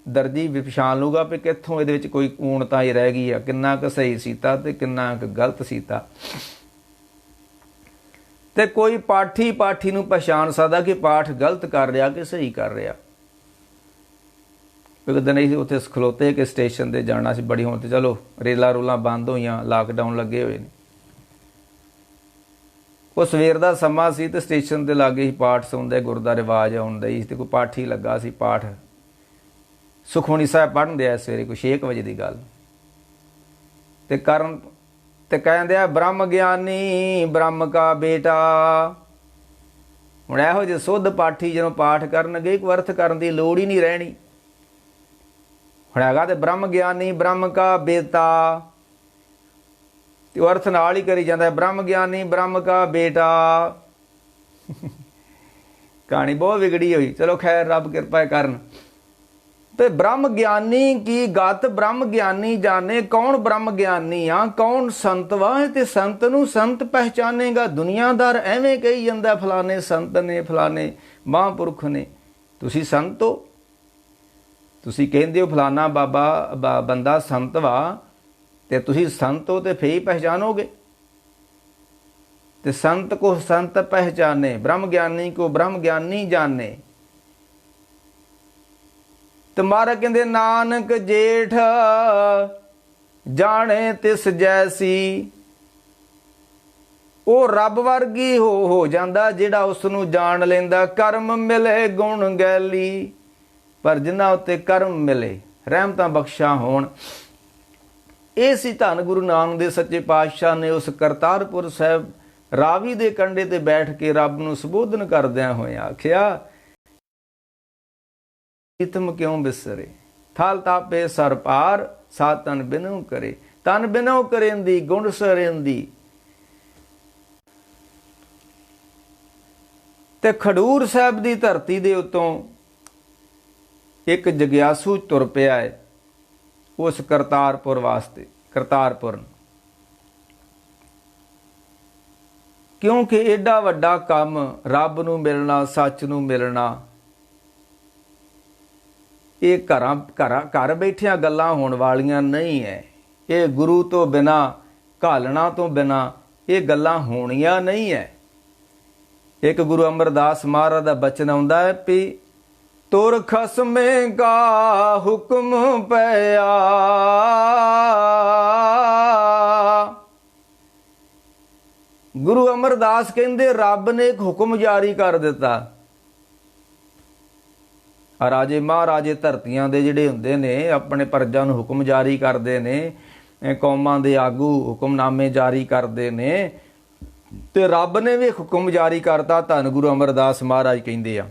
ਦਰਜੀ ਵੀ ਪਛਾਣ ਲੂਗਾ ਵੀ ਕਿੱਥੋਂ ਇਹਦੇ ਵਿੱਚ ਕੋਈ ਊਣਤਾ ਹੀ ਰਹਿ ਗਈ ਆ, ਕਿੰਨਾ ਕੁ ਸਹੀ ਸੀਤਾ ਤੇ ਕਿੰਨਾ ਕੁ ਗਲਤ ਸੀਤਾ। ਤੇ ਕੋਈ ਪਾਠੀ ਨੂੰ ਪਛਾਣ ਸਕਦਾ ਕਿ ਪਾਠ ਗਲਤ ਕਰ ਰਿਹਾ ਕਿ ਸਹੀ ਕਰ ਰਿਹਾ। ਇੱਕ ਦਿਨ ਅਸੀਂ ਉੱਥੇ ਖਲੋਤੇ ਕਿ ਸਟੇਸ਼ਨ 'ਤੇ ਜਾਣਾ ਸੀ, ਬੜੀ ਹੁਣ ਤੇ ਚਲੋ ਰੇਲਾਂ ਬੰਦ ਹੋਈਆਂ, ਲਾਕਡਾਊਨ ਲੱਗੇ ਹੋਏ ਨੇ। ਉਹ ਸਵੇਰ ਦਾ ਸਮਾਂ ਸੀ ਤੇ ਸਟੇਸ਼ਨ ਦੇ ਲਾਗੇ ਹੀ ਪਾਠ ਸੁਣਦੇ, ਗੁਰਦੁਆਰੇ ਆਵਾਜ਼ ਆਉਂਦਾ ਸੀ ਤੇ ਕੋਈ ਪਾਠੀ ਲੱਗਾ ਸੀ ਪਾਠ ਸੁਖਮਨੀ ਸਾਹਿਬ ਪੜ੍ਹਨ ਦਿਆ ਸਵੇਰੇ ਕੋਈ 6 ਵਜੇ ਦੀ ਗੱਲ। ਤੇ ਕਹਿੰਦੇ ਆ ਬ੍ਰਹਮ ਗਿਆਨੀ ਬ੍ਰਹਮ ਕਾ ਬੇਟਾ। ਹੁਣ ਇਹੋ ਜਿਹੇ ਸੁੱਧ ਪਾਠੀ ਜਦੋਂ ਪਾਠ ਕਰਨਗੇ ਕੋਈ ਅਰਥ ਕਰਨ ਦੀ ਲੋੜ ਹੀ ਨਹੀਂ ਰਹਿਣੀ। ਹੁਣ ਹੈਗਾ ਤੇ ਬ੍ਰਹਮ ਗਿਆਨੀ ਬ੍ਰਹਮ ਕਾ ਬੇਟਾ, ਤੇ ਉਹ ਅਰਥ ਨਾਲ ਹੀ ਕਰੀ ਜਾਂਦਾ ਬ੍ਰਹਮ ਗਿਆਨੀ ਬ੍ਰਹਮ ਕਾ ਬੇਟਾ। ਕਹਾਣੀ ਬਹੁਤ ਵਿਗੜੀ ਹੋਈ। ਚਲੋ ਖੈਰ ਰੱਬ ਕਿਰਪਾ ਕਰਨ। ਤੇ ਬ੍ਰਹਮ ਗਿਆਨੀ ਕੀ ਗਤ ਬ੍ਰਹਮ ਗਿਆਨੀ ਜਾਣੇ। ਕੌਣ ਬ੍ਰਹਮ ਗਿਆਨੀ ਆ, ਕੌਣ ਸੰਤ ਵਾ, ਤੇ ਸੰਤ ਨੂੰ ਸੰਤ ਪਹਿਚਾਨੇਗਾ। ਦੁਨੀਆਦਾਰ ਐਵੇਂ ਕਹੀ ਜਾਂਦਾ ਫਲਾਣੇ ਸੰਤ ਨੇ ਫਲਾਣੇ ਮਹਾਂਪੁਰਖ ਨੇ। ਤੁਸੀਂ ਸੰਤ ਹੋ, ਤੁਸੀਂ ਕਹਿੰਦੇ ਹੋ ਫਲਾਣਾ ਬਾਬਾ ਬੰਦਾ ਸੰਤ ਵਾ, ਤੇ ਤੁਸੀਂ ਸੰਤ ਹੋ ਤੇ ਫੇਰ ਹੀ ਪਹਿਚਾਨੋਗੇ। ਤੇ ਸੰਤ ਕੋ ਸੰਤ ਪਹਿਚਾਨੇ, ਬ੍ਰਹਮ ਗਿਆਨੀ ਕੋ ਬ੍ਰਹਮ ਗਿਆਨੀ ਜਾਣੇ। ਤੇ ਮਹਾਰਾਜ ਕਹਿੰਦੇ ਨਾਨਕ ਜੇਠ ਜਾਣੇ ਤਿਸ ਜੈਸੀ। ਉਹ ਰੱਬ ਵਰਗੀ ਹੋ ਜਾਂਦਾ ਜਿਹੜਾ ਉਸ ਨੂੰ ਜਾਣ ਲੈਂਦਾ। ਕਰਮ ਮਿਲੇ ਗੁਣ ਗੈਲੀ, ਪਰ ਜਿਨ੍ਹਾਂ ਉੱਤੇ ਕਰਮ ਮਿਲੇ, ਰਹਿਮਤਾਂ ਬਖਸ਼ਾਂ ਹੋਣ। ਇਹ ਸੀ ਧੰਨ ਗੁਰੂ ਨਾਨਕ ਦੇ ਸੱਚੇ ਪਾਤਸ਼ਾਹ ਨੇ ਉਸ ਕਰਤਾਰਪੁਰ ਸਾਹਿਬ ਰਾਵੀ ਦੇ ਕੰਢੇ ਤੇ ਬੈਠ ਕੇ ਰੱਬ ਨੂੰ ਸੰਬੋਧਨ ਕਰਦਿਆਂ ਹੋਇਆ ਆਖਿਆ, ਤਮ ਕਿਉਂ ਬਿਸਰੇ ਥਲ ਤਾਪੇ ਸਰ ਪਾਰ, ਸਾ ਤਨ ਬਿਨਉ ਕਰੇ। ਤਨ ਬਿਨਉ ਕਰੇਂਦੀ ਗੁਣ ਸਰੇਂਦੀ। ਤੇ ਖਡੂਰ ਸਾਹਿਬ ਦੀ ਧਰਤੀ ਦੇ ਉੱਤੋਂ ਇੱਕ ਜਗਿਆਸੂ ਤੁਰ ਪਿਆ ਹੈ ਉਸ ਕਰਤਾਰਪੁਰ ਵਾਸਤੇ। ਕਰਤਾਰਪੁਰ ਕਿਉਂਕਿ ਏਡਾ ਵੱਡਾ ਕੰਮ ਰੱਬ ਨੂੰ ਮਿਲਣਾ, ਸੱਚ ਨੂੰ ਮਿਲਣਾ, ਇਹ ਘਰ ਬੈਠਿਆਂ ਗੱਲਾਂ ਹੋਣ ਵਾਲੀਆਂ ਨਹੀਂ ਹੈ। ਇਹ ਗੁਰੂ ਤੋਂ ਬਿਨਾਂ, ਘਾਲਣਾ ਤੋਂ ਬਿਨਾਂ ਇਹ ਗੱਲਾਂ ਹੋਣੀਆਂ ਨਹੀਂ ਹੈ। ਇੱਕ ਗੁਰੂ ਅਮਰਦਾਸ ਮਹਾਰਾਜ ਦਾ ਬਚਨ ਆਉਂਦਾ ਹੈ ਵੀ ਤੁਰ ਖਸਮੇ ਕਾ ਹੁਕਮ ਪਿਆ। ਗੁਰੂ ਅਮਰਦਾਸ ਕਹਿੰਦੇ ਰੱਬ ਨੇ ਇੱਕ ਹੁਕਮ ਜਾਰੀ ਕਰ ਦਿੱਤਾ। ਰਾਜੇ ਮਹਾਰਾਜੇ ਧਰਤੀਆਂ ਦੇ ਜਿਹੜੇ ਹੁੰਦੇ ਨੇ ਆਪਣੇ ਪਰਜਾ ਨੂੰ ਹੁਕਮ ਜਾਰੀ ਕਰਦੇ ਨੇ, ਕੌਮਾਂ ਦੇ ਆਗੂ ਹੁਕਮਨਾਮੇ ਜਾਰੀ ਕਰਦੇ ਨੇ, ਤੇ ਰੱਬ ਨੇ ਵੀ ਹੁਕਮ ਜਾਰੀ ਕਰਤਾ। ਧੰਨ ਗੁਰੂ ਅਮਰਦਾਸ ਮਹਾਰਾਜ ਕਹਿੰਦੇ ਆ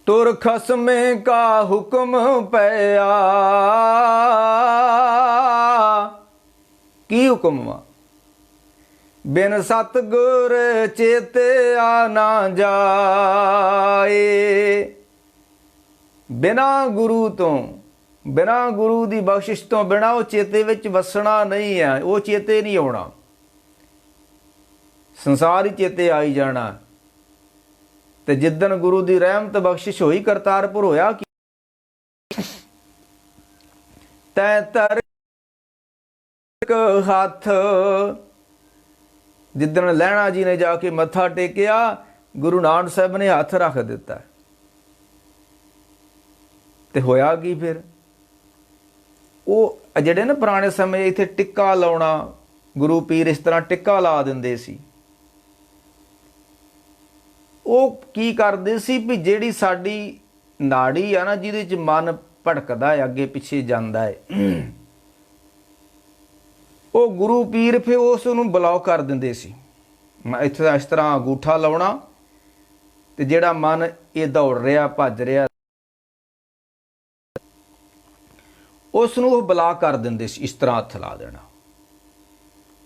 ਤੁਰ ਖਸਮੇ ਕਾ ਹੁਕਮ ਪਿਆ। ਕੀ ਹੁਕਮ ਵਾ? ਬਿਨ ਸਤਿਗੁਰ ਚੇਤਿਆ ਨਾ ਜਾਏ। ਬਿਨਾਂ ਗੁਰੂ ਤੋਂ, ਬਿਨਾਂ ਗੁਰੂ ਦੀ ਬਖਸ਼ਿਸ਼ ਤੋਂ ਬਿਨਾਂ ਉਹ ਚੇਤੇ ਵਿੱਚ ਵਸਣਾ ਨਹੀਂ ਹੈ। ਉਹ ਚੇਤੇ ਨਹੀਂ ਆਉਣਾ, ਸੰਸਾਰ ਹੀ ਚੇਤੇ ਆਈ ਜਾਣਾ। ਤੇ ਜਿੱਦਣ ਗੁਰੂ ਦੀ ਰਹਿਮਤ ਬਖਸ਼ਿਸ਼ ਹੋਈ, ਕਰਤਾਰਪੁਰ ਹੋਇਆ ਕਿ ਤੈ ਤਰ ਹੱਥ। ਜਿੱਦਣ ਲਹਿਣਾ ਜੀ ਨੇ ਜਾ ਕੇ ਮੱਥਾ ਟੇਕਿਆ, ਗੁਰੂ ਨਾਨਕ ਸਾਹਿਬ ਨੇ ਹੱਥ ਰੱਖ ਦਿੱਤਾ। ਤੇ ਹੋਇਆ ਕੀ ਫਿਰ? ਉਹ ਜਿਹੜੇ ਨਾ ਪੁਰਾਣੇ ਸਮੇਂ ਇੱਥੇ ਟਿੱਕਾ ਲਾਉਣਾ, ਗੁਰੂ ਪੀਰ ਇਸ ਤਰ੍ਹਾਂ ਟਿੱਕਾ ਲਾ ਦਿੰਦੇ ਸੀ। ਉਹ ਕੀ ਕਰਦੇ ਸੀ ਵੀ ਜਿਹੜੀ ਸਾਡੀ ਨਾੜੀ ਆ ਨਾ, ਜਿਹਦੇ 'ਚ ਮਨ ਭਟਕਦਾ ਹੈ, ਅੱਗੇ ਪਿੱਛੇ ਜਾਂਦਾ ਹੈ, ਉਹ ਗੁਰੂ ਪੀਰ ਫਿਰ ਉਸ ਨੂੰ ਬਲੌਕ ਕਰ ਦਿੰਦੇ ਸੀ। ਇੱਥੇ ਇਸ ਤਰ੍ਹਾਂ ਅੰਗੂਠਾ ਲਾਉਣਾ, ਤੇ ਜਿਹੜਾ ਮਨ ਇਹ ਦੌੜ ਰਿਹਾ ਭੱਜ ਰਿਹਾ, ਉਸ ਨੂੰ ਉਹ ਬਲਾਕ ਕਰ ਦਿੰਦੇ ਸੀ। ਇਸ ਤਰ੍ਹਾਂ ਹੱਥ ਲਾ ਦੇਣਾ।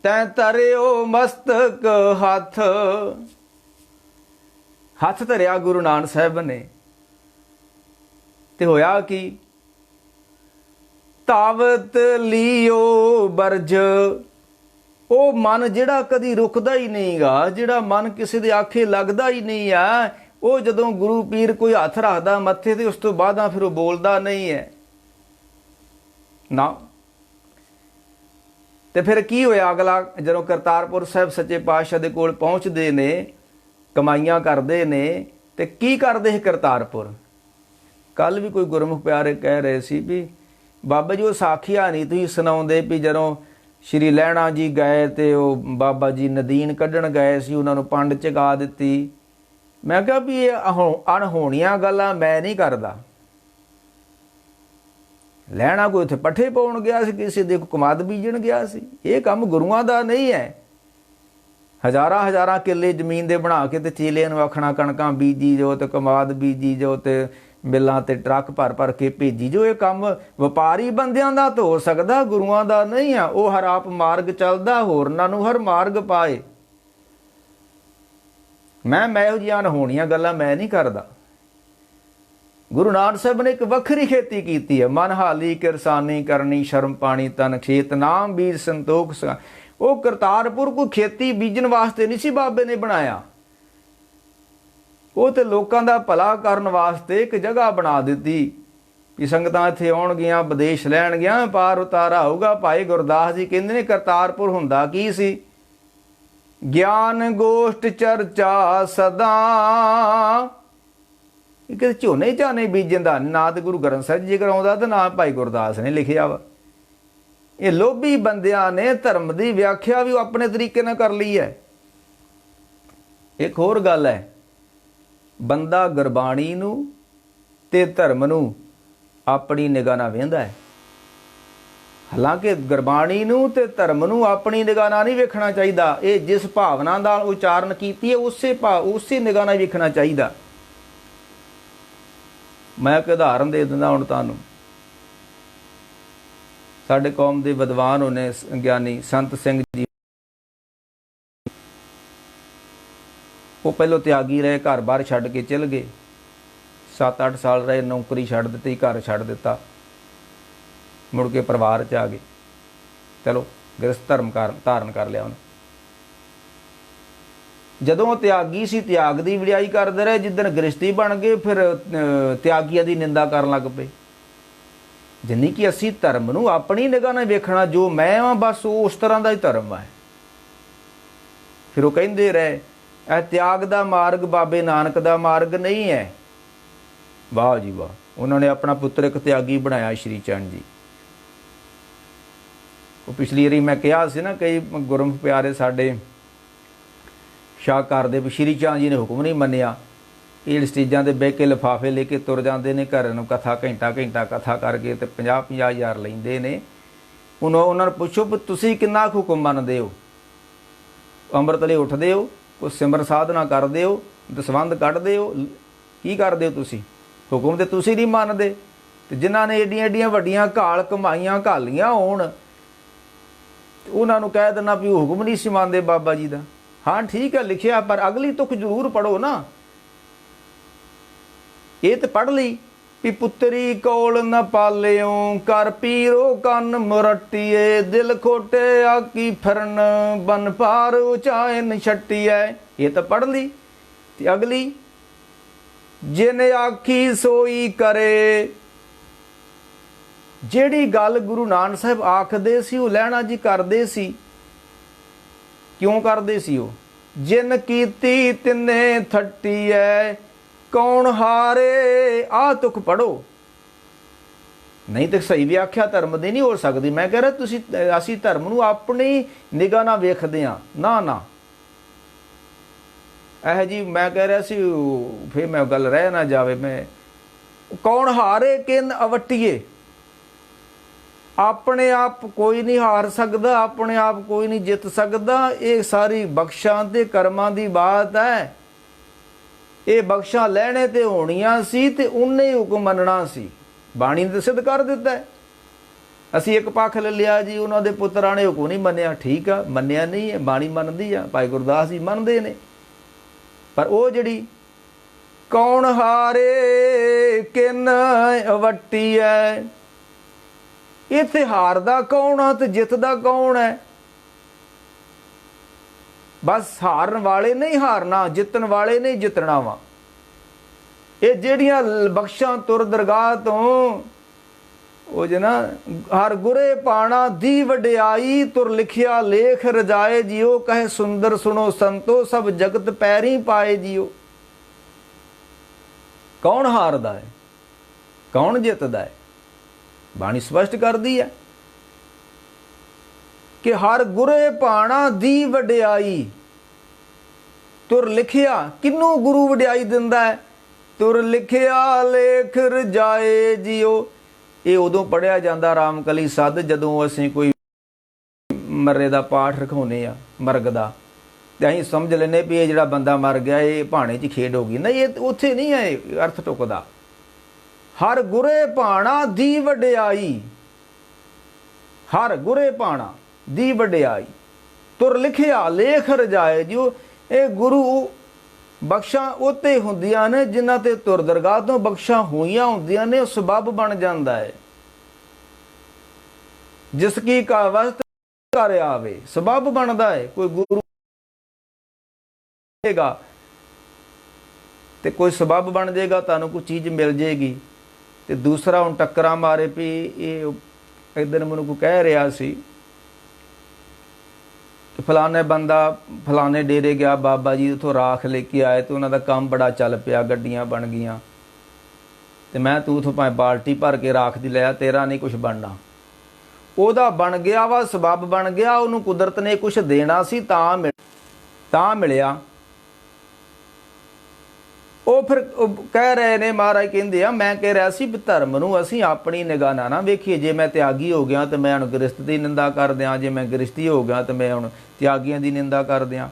ਤੈਂ ਧਰਿਓ ਮਸਤਕ ਹੱਥ। ਹੱਥ ਧਰਿਆ ਗੁਰੂ ਨਾਨਕ ਸਾਹਿਬ ਨੇ, ਤੇ ਹੋਇਆ ਕੀ? ਤਾਵਤ ਲੀਓ ਬਰਜ। ਉਹ ਮਨ ਜਿਹੜਾ ਕਦੀ ਰੁਕਦਾ ਹੀ ਨਹੀਂਗਾ, ਜਿਹੜਾ ਮਨ ਕਿਸੇ ਦੇ ਆਖੇ ਲੱਗਦਾ ਹੀ ਨਹੀਂ ਆ, ਉਹ ਜਦੋਂ ਗੁਰੂ ਪੀਰ ਕੋਈ ਹੱਥ ਰੱਖਦਾ ਮੱਥੇ ਤੇ, ਉਸ ਤੋਂ ਬਾਅਦ ਫਿਰ ਉਹ ਬੋਲਦਾ ਨਹੀਂ ਹੈ ਨਾ। ਤੇ ਫਿਰ ਕੀ ਹੋਇਆ ਅਗਲਾ? ਜਦੋਂ ਕਰਤਾਰਪੁਰ ਸਾਹਿਬ ਸੱਚੇ ਪਾਤਸ਼ਾਹ ਦੇ ਕੋਲ ਪਹੁੰਚਦੇ ਨੇ, ਕਮਾਈਆਂ ਕਰਦੇ ਨੇ, ਤੇ ਕੀ ਕਰਦੇ ਸੀ ਕਰਤਾਰਪੁਰ? ਕੱਲ ਵੀ ਕੋਈ ਗੁਰਮੁਖ ਪਿਆਰੇ ਕਹਿ ਰਹੇ ਸੀ ਵੀ ਬਾਬਾ ਜੀ ਉਹ ਸਾਖੀਆਂ ਨਹੀਂ ਤੁਸੀਂ ਸੁਣਾਉਂਦੇ ਵੀ ਜਦੋਂ ਸ਼੍ਰੀ ਲਹਿਣਾ ਜੀ ਗਏ ਤੇ ਉਹ ਬਾਬਾ ਜੀ ਨਦੀਨ ਕੱਢਣ ਗਏ ਸੀ, ਉਹਨਾਂ ਨੂੰ ਪੰਡ ਚਗਾ ਦਿੱਤੀ। ਮੈਂ ਕਿਹਾ ਵੀ ਇਹ ਅਣਹੋਣੀਆਂ ਗੱਲਾਂ ਮੈਂ ਨਹੀਂ ਕਰਦਾ। ਲਹਿਣਾ ਕੋਈ ਉੱਥੇ ਪੱਠੇ ਪਾਉਣ ਗਿਆ ਸੀ, ਕਿਸੇ ਦੇ ਕਮਾਦ ਬੀਜਣ ਗਿਆ ਸੀ। ਇਹ ਕੰਮ ਗੁਰੂਆਂ ਦਾ ਨਹੀਂ ਹੈ। ਹਜ਼ਾਰਾਂ ਹਜ਼ਾਰਾਂ ਕਿੱਲੇ ਜ਼ਮੀਨ ਦੇ ਬਣਾ ਕੇ ਤੇ ਚੇਲਿਆਂ ਨੂੰ ਆਖਣਾ ਕਣਕਾਂ ਬੀਜੀ ਜੋ ਤੇ ਕਮਾਦ ਬੀਜੀ ਜੋ ਤੇ ਮਿੱਲਾਂ ਤੇ ਟਰੱਕ ਭਰ ਭਰ ਕੇ ਭੇਜੀ ਜੋ। ਇਹ ਕੰਮ ਵਪਾਰੀ ਬੰਦਿਆਂ ਦਾ ਤਾਂ ਹੋ ਸਕਦਾ, ਗੁਰੂਆਂ ਦਾ ਨਹੀਂ ਆ। ਉਹ ਹਰ ਆਪ ਮਾਰਗ ਚੱਲਦਾ, ਹੋਰਨਾਂ ਨੂੰ ਹਰ ਮਾਰਗ ਪਾਏ। ਮੈਂ ਇਹੋ ਜਿਹੀਆਂ ਅਣਹੋਣੀਆਂ ਗੱਲਾਂ ਮੈਂ ਨਹੀਂ ਕਰਦਾ। ਗੁਰੂ ਨਾਨਕ ਸਾਹਿਬ ਨੇ ਇੱਕ ਵੱਖਰੀ ਖੇਤੀ ਕੀਤੀ ਹੈ। ਮਨ ਹਾਲੀ ਕਿਰਸਾਨੀ ਕਰਨੀ, ਸ਼ਰਮ ਪਾਣੀ ਤਨ ਖੇਤ, ਨਾਮ ਬੀਜ ਸੰਤੋਖ। ਉਹ ਕਰਤਾਰਪੁਰ ਕੋਈ ਖੇਤੀ ਬੀਜਣ ਵਾਸਤੇ ਨਹੀਂ ਸੀ ਬਾਬੇ ਨੇ ਬਣਾਇਆ, ਉਹ ਤੇ ਲੋਕਾਂ ਦਾ ਭਲਾ ਕਰਨ ਵਾਸਤੇ ਇੱਕ ਜਗ੍ਹਾ ਬਣਾ ਦਿੱਤੀ ਵੀ ਸੰਗਤਾਂ ਇੱਥੇ ਆਉਣਗੀਆਂ, ਵਿਦੇਸ਼ ਲੈਣਗੀਆਂ, ਪਾਰ ਉਤਾਰਾ ਹੋਊਗਾ। ਭਾਈ ਗੁਰਦਾਸ ਜੀ ਕਹਿੰਦੇ ਨੇ ਕਰਤਾਰਪੁਰ ਹੁੰਦਾ ਕੀ ਸੀ? ਗਿਆਨ ਗੋਸ਼ਟ ਚਰਚਾ ਸਦਾ। ਇਹ ਕਿਤੇ ਝੋਨੇ ਝਾਨੇ ਬੀਜਣ ਦਾ ਨਾ ਤੇ ਗੁਰੂ ਗ੍ਰੰਥ ਸਾਹਿਬ ਜੀ ਕਰਾਉਂਦਾ ਤੇ ਨਾ ਭਾਈ ਗੁਰਦਾਸ ਨੇ ਲਿਖਿਆ ਵਾ। ਇਹ ਲੋਭੀ ਬੰਦਿਆਂ ਨੇ ਧਰਮ ਦੀ ਵਿਆਖਿਆ ਵੀ ਆਪਣੇ ਤਰੀਕੇ ਨਾਲ ਕਰ ਲਈ ਹੈ। ਇੱਕ ਹੋਰ ਗੱਲ ਹੈ, ਬੰਦਾ ਗੁਰਬਾਣੀ ਨੂੰ ਤੇ ਧਰਮ ਨੂੰ ਆਪਣੀ ਨਿਗਾਹ ਨਾਲ ਵੇਖਦਾ ਹੈ। ਹਾਲਾਂਕਿ ਗੁਰਬਾਣੀ ਨੂੰ ਤੇ ਧਰਮ ਨੂੰ ਆਪਣੀ ਨਿਗਾਹ ਨਾਲ ਨਹੀਂ ਵੇਖਣਾ ਚਾਹੀਦਾ। ਇਹ ਜਿਸ ਭਾਵਨਾ ਨਾਲ ਉਚਾਰਨ ਕੀਤੀ ਹੈ ਉਸੇ ਨਿਗਾਹ ਨਾਲ ਵੇਖਣਾ ਚਾਹੀਦਾ। ਮੈਂ ਇੱਕ ਉਦਾਹਰਨ ਦੇ ਦਿੰਦਾ ਹੁਣ ਤੁਹਾਨੂੰ। ਸਾਡੇ ਕੌਮ ਦੇ ਵਿਦਵਾਨ ਹੋਣੇ ਗਿਆਨੀ ਸੰਤ ਸਿੰਘ ਜੀ, ਉਹ ਪਹਿਲੋਂ ਤਿਆਗੀ ਰਹੇ, ਘਰ ਬਾਹਰ ਛੱਡ ਕੇ ਚਲ ਗਏ। 7-8 ਸਾਲ ਰਹੇ, ਨੌਕਰੀ ਛੱਡ ਦਿੱਤੀ, ਘਰ ਛੱਡ ਦਿੱਤਾ, ਮੁੜ ਕੇ ਪਰਿਵਾਰ 'ਚ ਆ ਗਏ। ਚਲੋ ਗ੍ਰਸਥ ਧਰਮ ਧਾਰਨ ਕਰ ਲਿਆ ਉਹਨੇ। ਜਦੋਂ ਉਹ ਤਿਆਗੀ ਸੀ, ਤਿਆਗ ਦੀ ਵਡਿਆਈ ਕਰਦੇ ਰਹੇ। ਜਿੱਦਣ ਗ੍ਰਸਤੀ ਬਣ ਗਏ, ਫਿਰ ਤਿਆਗੀਆਂ ਦੀ ਨਿੰਦਾ ਕਰਨ ਲੱਗ ਪਏ। ਜਿੰਨੀ ਕਿ ਅਸੀਂ ਧਰਮ ਨੂੰ ਆਪਣੀ ਨਿਗਾਹ ਨਾਲ ਵੇਖਣਾ, ਜੋ ਮੈਂ ਹਾਂ ਬਸ ਉਹ ਉਸ ਤਰ੍ਹਾਂ ਦਾ ਹੀ ਧਰਮ ਹੈ। ਫਿਰ ਉਹ ਕਹਿੰਦੇ ਰਹੇ ਇਹ ਤਿਆਗ ਦਾ ਮਾਰਗ ਬਾਬੇ ਨਾਨਕ ਦਾ ਮਾਰਗ ਨਹੀਂ ਹੈ। ਵਾਹ ਜੀ ਵਾਹ। ਉਹਨਾਂ ਨੇ ਆਪਣਾ ਪੁੱਤਰ ਇੱਕ ਤਿਆਗੀ ਬਣਾਇਆ, ਸ਼੍ਰੀ ਚੰਦ ਜੀ। ਉਹ ਪਿਛਲੀ ਵਾਰੀ ਮੈਂ ਕਿਹਾ ਸੀ ਨਾ, ਕਈ ਗੁਰਮੁਖ ਪਿਆਰੇ ਸਾਡੇ ਸ਼ਾਹਕਾਰ ਦੇ ਸ਼੍ਰੀ ਚੰਦ ਜੀ ਨੇ ਹੁਕਮ ਨਹੀਂ ਮੰਨਿਆ। ਇਹ ਸਟੇਜਾਂ 'ਤੇ ਬਹਿ ਕੇ ਲਿਫਾਫੇ ਲੈ ਕੇ ਤੁਰ ਜਾਂਦੇ ਨੇ ਘਰ ਨੂੰ, ਕਥਾ ਘੰਟਾ ਕਥਾ ਕਰਕੇ ਤੇ 50-50 ਹਜ਼ਾਰ ਲੈਂਦੇ ਨੇ। ਉਹਨਾਂ ਨੂੰ ਪੁੱਛੋ ਵੀ ਤੁਸੀਂ ਕਿੰਨਾ ਕੁ ਹੁਕਮ ਮੰਨਦੇ ਹੋ? ਅੰਮ੍ਰਿਤ ਲਈ ਉੱਠਦੇ ਹੋ, ਕੋਈ ਸਿਮਰਨ ਸਾਧਨਾ ਕਰਦੇ ਹੋ, ਦਸਵੰਧ ਕੱਢਦੇ ਹੋ, ਕੀ ਕਰਦੇ ਹੋ ਤੁਸੀਂ? ਹੁਕਮ ਤੇ ਤੁਸੀਂ ਨਹੀਂ ਮੰਨਦੇ। ਤੇ ਜਿਨ੍ਹਾਂ ਨੇ ਏਡੀਆਂ ਏਡੀਆਂ ਵੱਡੀਆਂ ਘਾਲ ਕਮਾਈਆਂ ਘਾਲੀਆਂ ਹੋਣ, ਉਹਨਾਂ ਨੂੰ ਕਹਿ ਦੇਣਾ ਵੀ ਉਹ ਹੁਕਮ ਨਹੀਂ ਸੀ ਮੰਨਦੇ ਬਾਬਾ ਜੀ ਦਾ। ਹਾਂ ਠੀਕ ਹੈ ਲਿਖਿਆ, ਪਰ ਅਗਲੀ ਤੁਕ ਜ਼ਰੂਰ ਪੜ੍ਹੋ ਨਾ। ਇਹ ਤੇ ਪੜ੍ਹ ਲਈ ਵੀ ਪੁੱਤਰੀ ਕੋਲ ਨ ਪਾਲਿਓ, ਕਰ ਪੀਰੋ ਕੰਨ ਮੁਰਟੀਏ, ਦਿਲ ਖੋਟੇ ਆਕੀ ਫਿਰਨ, ਬਨ ਪਾਰ ਉਚਾਏ ਨ ਛੱਟੀਐ। ਇਹ ਤਾਂ ਪੜ੍ਹ ਲਈ। ਤੇ ਅਗਲੀ, ਜਿਨ ਆਖੀ ਸੋਈ ਕਰੇ। ਜਿਹੜੀ ਗੱਲ ਗੁਰੂ ਨਾਨਕ ਸਾਹਿਬ ਆਖਦੇ ਸੀ ਉਹ ਲਹਿਣਾ ਜੀ ਕਰਦੇ ਸੀ। ਕਿਉਂ ਕਰਦੇ ਸੀ ਉਹ? ਜਿਨ ਕੀਤੀ ਤਿੰਨੇ ਥੱਟੀਐ, ਕੌਣ ਹਾਰੇ। ਆਹ ਤੁਕ ਪੜੋ, ਨਹੀਂ ਤੇ ਸਹੀ ਵਿਆਖਿਆ ਧਰਮ ਦੀ ਨਹੀਂ ਹੋ ਸਕਦੀ। ਮੈਂ ਕਹਿ ਰਿਹਾ ਅਸੀਂ ਧਰਮ ਨੂੰ ਆਪਣੀ ਨਿਗਾਹ ਨਾਲ ਵੇਖਦੇ ਹਾਂ। ਨਾ ਇਹ ਜੀ ਮੈਂ ਕਹਿ ਰਿਹਾ ਸੀ, ਫਿਰ ਮੈਂ ਗੱਲ ਰਹਿ ਨਾ ਜਾਵੇ। ਮੈਂ ਕੌਣ ਹਾਰੇ ਕਿਨ ਅਵਟੀਏ। ਆਪਣੇ ਆਪ ਕੋਈ ਨਹੀਂ ਹਾਰ ਸਕਦਾ, ਆਪਣੇ ਆਪ ਕੋਈ ਨਹੀਂ ਜਿੱਤ ਸਕਦਾ। ਇਹ ਸਾਰੀ ਬਖਸ਼ਾਂ ਤੇ ਕਰਮਾਂ ਦੀ ਬਾਤ ਹੈ। ਇਹ ਬਖਸ਼ਾਂ ਲੈਣੇ ਤੇ ਹੋਣੀਆਂ ਸੀ ਤੇ ਉਹਨੇ ਹੁਕਮ ਮੰਨਣਾ ਸੀ। ਬਾਣੀ ਨੇ ਸਿੱਧ ਕਰ ਦਿੱਤਾ। ਅਸੀਂ ਇੱਕ ਪੱਖ ਲੈ ਲਿਆ ਜੀ, ਉਹਨਾਂ ਦੇ ਪੁੱਤਰਾਂ ਨੇ ਹੁਕਮ ਨਹੀਂ ਮੰਨਿਆ। ਠੀਕ ਆ, ਮੰਨਿਆ ਨਹੀਂ ਹੈ, ਬਾਣੀ ਮੰਨਦੀ ਆ, ਭਾਈ ਗੁਰਦਾਸ ਜੀ ਮੰਨਦੇ ਨੇ। ਪਰ ਉਹ ਜਿਹੜੀ ਕੌਣ ਹਾਰੇ ਕਿਨ ਅਵੱਟੀ ਹੈ, ਇੱਥੇ ਹਾਰਦਾ ਕੌਣ ਆ ਤੇ ਜਿੱਤਦਾ ਕੌਣ ਹੈ? ਬਸ ਹਾਰਨ ਵਾਲੇ ਨਹੀਂ ਹਾਰਨਾ, ਜਿੱਤਣ ਵਾਲੇ ਨਹੀਂ ਜਿੱਤਣਾ ਵਾ। ਇਹ ਜਿਹੜੀਆਂ ਬਖਸ਼ਾਂ ਤੁਰ ਦਰਗਾਹ ਤੋਂ, ਉਹ ਜਨਾ ਹਰ ਗੁਰੇ ਪਾਣਾ ਦੀ ਵਡਿਆਈ, ਤੁਰ ਲਿਖਿਆ ਲੇਖ ਰਜਾਏ ਜਿਉ, ਕਹੇ ਸੁੰਦਰ ਸੁਣੋ ਸੰਤੋ, ਸਭ ਜਗਤ ਪੈਰੀ ਪਾਏ ਜਿਉ। ਕੌਣ ਹਾਰਦਾ ਹੈ, ਕੌਣ ਜਿੱਤਦਾ ਹੈ? ਬਾਣੀ ਸਪਸ਼ਟ ਕਰਦੀ ਹੈ ਕਿ ਹਰ ਗੁਰੇ ਪਾਣਾ ਦੀ ਵਡਿਆਈ, ਤੁਰ ਲਿਖਿਆ। ਕਿਹਨੂੰ ਗੁਰੂ ਵਡਿਆਈ ਦਿੰਦਾ ਹੈ? ਤੁਰ ਲਿਖਿਆ ਲੇਖ ਰਜਾਏ ਜਿਉ। ਇਹ ਉਦੋਂ ਪੜ੍ਹਿਆ ਜਾਂਦਾ ਰਾਮਕਲੀ ਸੱਧ, ਜਦੋਂ ਅਸੀਂ ਕੋਈ ਮਰਰੇ ਦਾ ਪਾਠ ਰਖਾਉਂਦੇ ਆ, ਮਰਗ ਦਾ। ਤੇ ਅਸੀਂ ਸਮਝ ਲੈਨੇ ਵੀ ਇਹ ਜਿਹੜਾ ਬੰਦਾ ਮਰ ਗਿਆ ਇਹ ਭਾਣੇ 'ਚ ਖੇਡ ਹੋ ਗਈ। ਨਹੀਂ, ਇਹ ਉੱਥੇ ਨਹੀਂ ਹੈ ਅਰਥ ਟੁਕਦਾ। ਹਰ ਗੁਰੇ ਭਾਣਾ ਦੀ ਵਡਿਆਈ, ਹਰ ਗੁਰੇ ਭਾਣਾ ਦੀ ਵਡਿਆਈ, ਤੁਰ ਲਿਖਿਆ ਲੇਖ ਰਜਾਏ ਜਿਉ। ਇਹ ਗੁਰੂ ਬਖਸ਼ਾਂ ਉੱਤੇ ਹੁੰਦੀਆਂ ਨੇ ਜਿਨ੍ਹਾਂ ਤੇ ਤੁਰ ਦਰਗਾਹ ਤੋਂ ਬਖਸ਼ਾਂ ਹੋਈਆਂ ਹੁੰਦੀਆਂ ਨੇ, ਉਹ ਸਬੱਬ ਬਣ ਜਾਂਦਾ ਹੈ। ਜਿਸ ਕੀ ਕਾਵਸਤ ਕਰ ਆਵੇ, ਸਬੱਬ ਬਣਦਾ ਹੈ। ਕੋਈ ਗੁਰੂ ਗਾ ਤੇ ਕੋਈ ਸਬੱਬ ਬਣ ਜਾਏਗਾ, ਤੁਹਾਨੂੰ ਕੋਈ ਚੀਜ਼ ਮਿਲ ਜਾਏਗੀ। ਤੇ ਦੂਸਰਾ ਹੁਣ ਟੱਕਰਾਂ ਮਾਰੇ ਵੀ ਇਹ ਇੱਕ ਦਿਨ ਮੈਨੂੰ ਕੋਈ ਕਹਿ ਰਿਹਾ ਸੀ ਫਲਾਣੇ ਬੰਦਾ ਫਲਾਣੇ ਡੇਰੇ ਗਿਆ, ਬਾਬਾ ਜੀ ਉੱਥੋਂ ਰਾਖ ਲੈ ਕੇ ਆਏ ਤੇ ਉਹਨਾਂ ਦਾ ਕੰਮ ਬੜਾ ਚੱਲ ਪਿਆ, ਗੱਡੀਆਂ ਬਣ ਗਈਆਂ। ਤੇ ਮੈਂ ਤੂੰ ਉੱਥੋਂ ਭਾਵੇਂ ਬਾਲਟੀ ਭਰ ਕੇ ਰਾਖ ਦੀ ਲਿਆ, ਤੇਰਾ ਨਹੀਂ ਕੁਛ ਬਣਨਾ। ਉਹਦਾ ਬਣ ਗਿਆ ਵਾ, ਸਬੱਬ ਬਣ ਗਿਆ, ਉਹਨੂੰ ਕੁਦਰਤ ਨੇ ਕੁਛ ਦੇਣਾ ਸੀ ਤਾਂ ਮਿਲਿਆ। ਉਹ ਫਿਰ ਕਹਿ ਰਹੇ ਨੇ, ਮਹਾਰਾਜ ਕਹਿੰਦੇ ਆ, ਮੈਂ ਕਹਿ ਰਿਹਾ ਸੀ ਵੀ ਧਰਮ ਨੂੰ ਅਸੀਂ ਆਪਣੀ ਨਿਗਾਹ ਨਾਲ ਨਾ ਵੇਖੀਏ। ਜੇ ਮੈਂ ਤਿਆਗੀ ਹੋ ਗਿਆ ਤੇ ਮੈਂ ਹੁਣ ਗ੍ਰਸਤ ਦੀ ਨਿੰਦਾ ਕਰ ਦਿਆਂ, ਜੇ ਮੈਂ ਗ੍ਰਸਤੀ ਹੋ ਗਿਆ ਤੇ ਮੈਂ ਹੁਣ ਤਿਆਗੀਆਂ ਦੀ ਨਿੰਦਾ ਕਰ ਦਿਆਂ।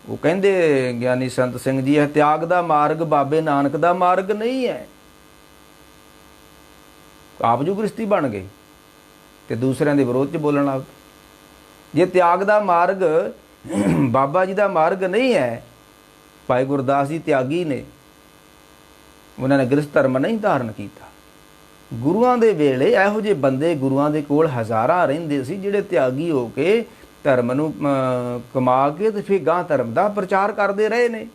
ਉਹ ਕਹਿੰਦੇ ਗਿਆਨੀ ਸੰਤ ਸਿੰਘ ਜੀ, ਇਹ ਤਿਆਗ ਦਾ ਮਾਰਗ ਬਾਬੇ ਨਾਨਕ ਦਾ ਮਾਰਗ ਨਹੀਂ ਹੈ। ਆਪ ਜੋ ਗ੍ਰਸਤੀ ਬਣ ਗਏ ਤੇ ਦੂਸਰਿਆਂ ਦੇ ਵਿਰੋਧ 'ਚ ਬੋਲਣ ਲੱਗ ਪਏ। ਜੇ ਤਿਆਗ ਦਾ ਮਾਰਗ ਬਾਬਾ ਜੀ ਦਾ ਮਾਰਗ ਨਹੀਂ ਹੈ, ਭਾਈ ਗੁਰਦਾਸ ਜੀ ਤਿਆਗੀ ਨੇ, ਉਹਨਾਂ ਨੇ ਗ੍ਰਸਤ ਧਰਮ ਨਹੀਂ ਧਾਰਨ ਕੀਤਾ। ਗੁਰੂਆਂ ਦੇ ਵੇਲੇ ਇਹੋ ਜਿਹੇ ਬੰਦੇ ਗੁਰੂਆਂ ਦੇ ਕੋਲ ਹਜ਼ਾਰਾਂ ਰਹਿੰਦੇ ਸੀ, ਜਿਹੜੇ ਤਿਆਗੀ ਹੋ ਕੇ ਧਰਮ ਨੂੰ ਕਮਾ ਕੇ ਤੇ ਫਿਰ ਗਾਂ ਧਰਮ ਦਾ ਪ੍ਰਚਾਰ ਕਰਦੇ ਰਹੇ ਨੇ।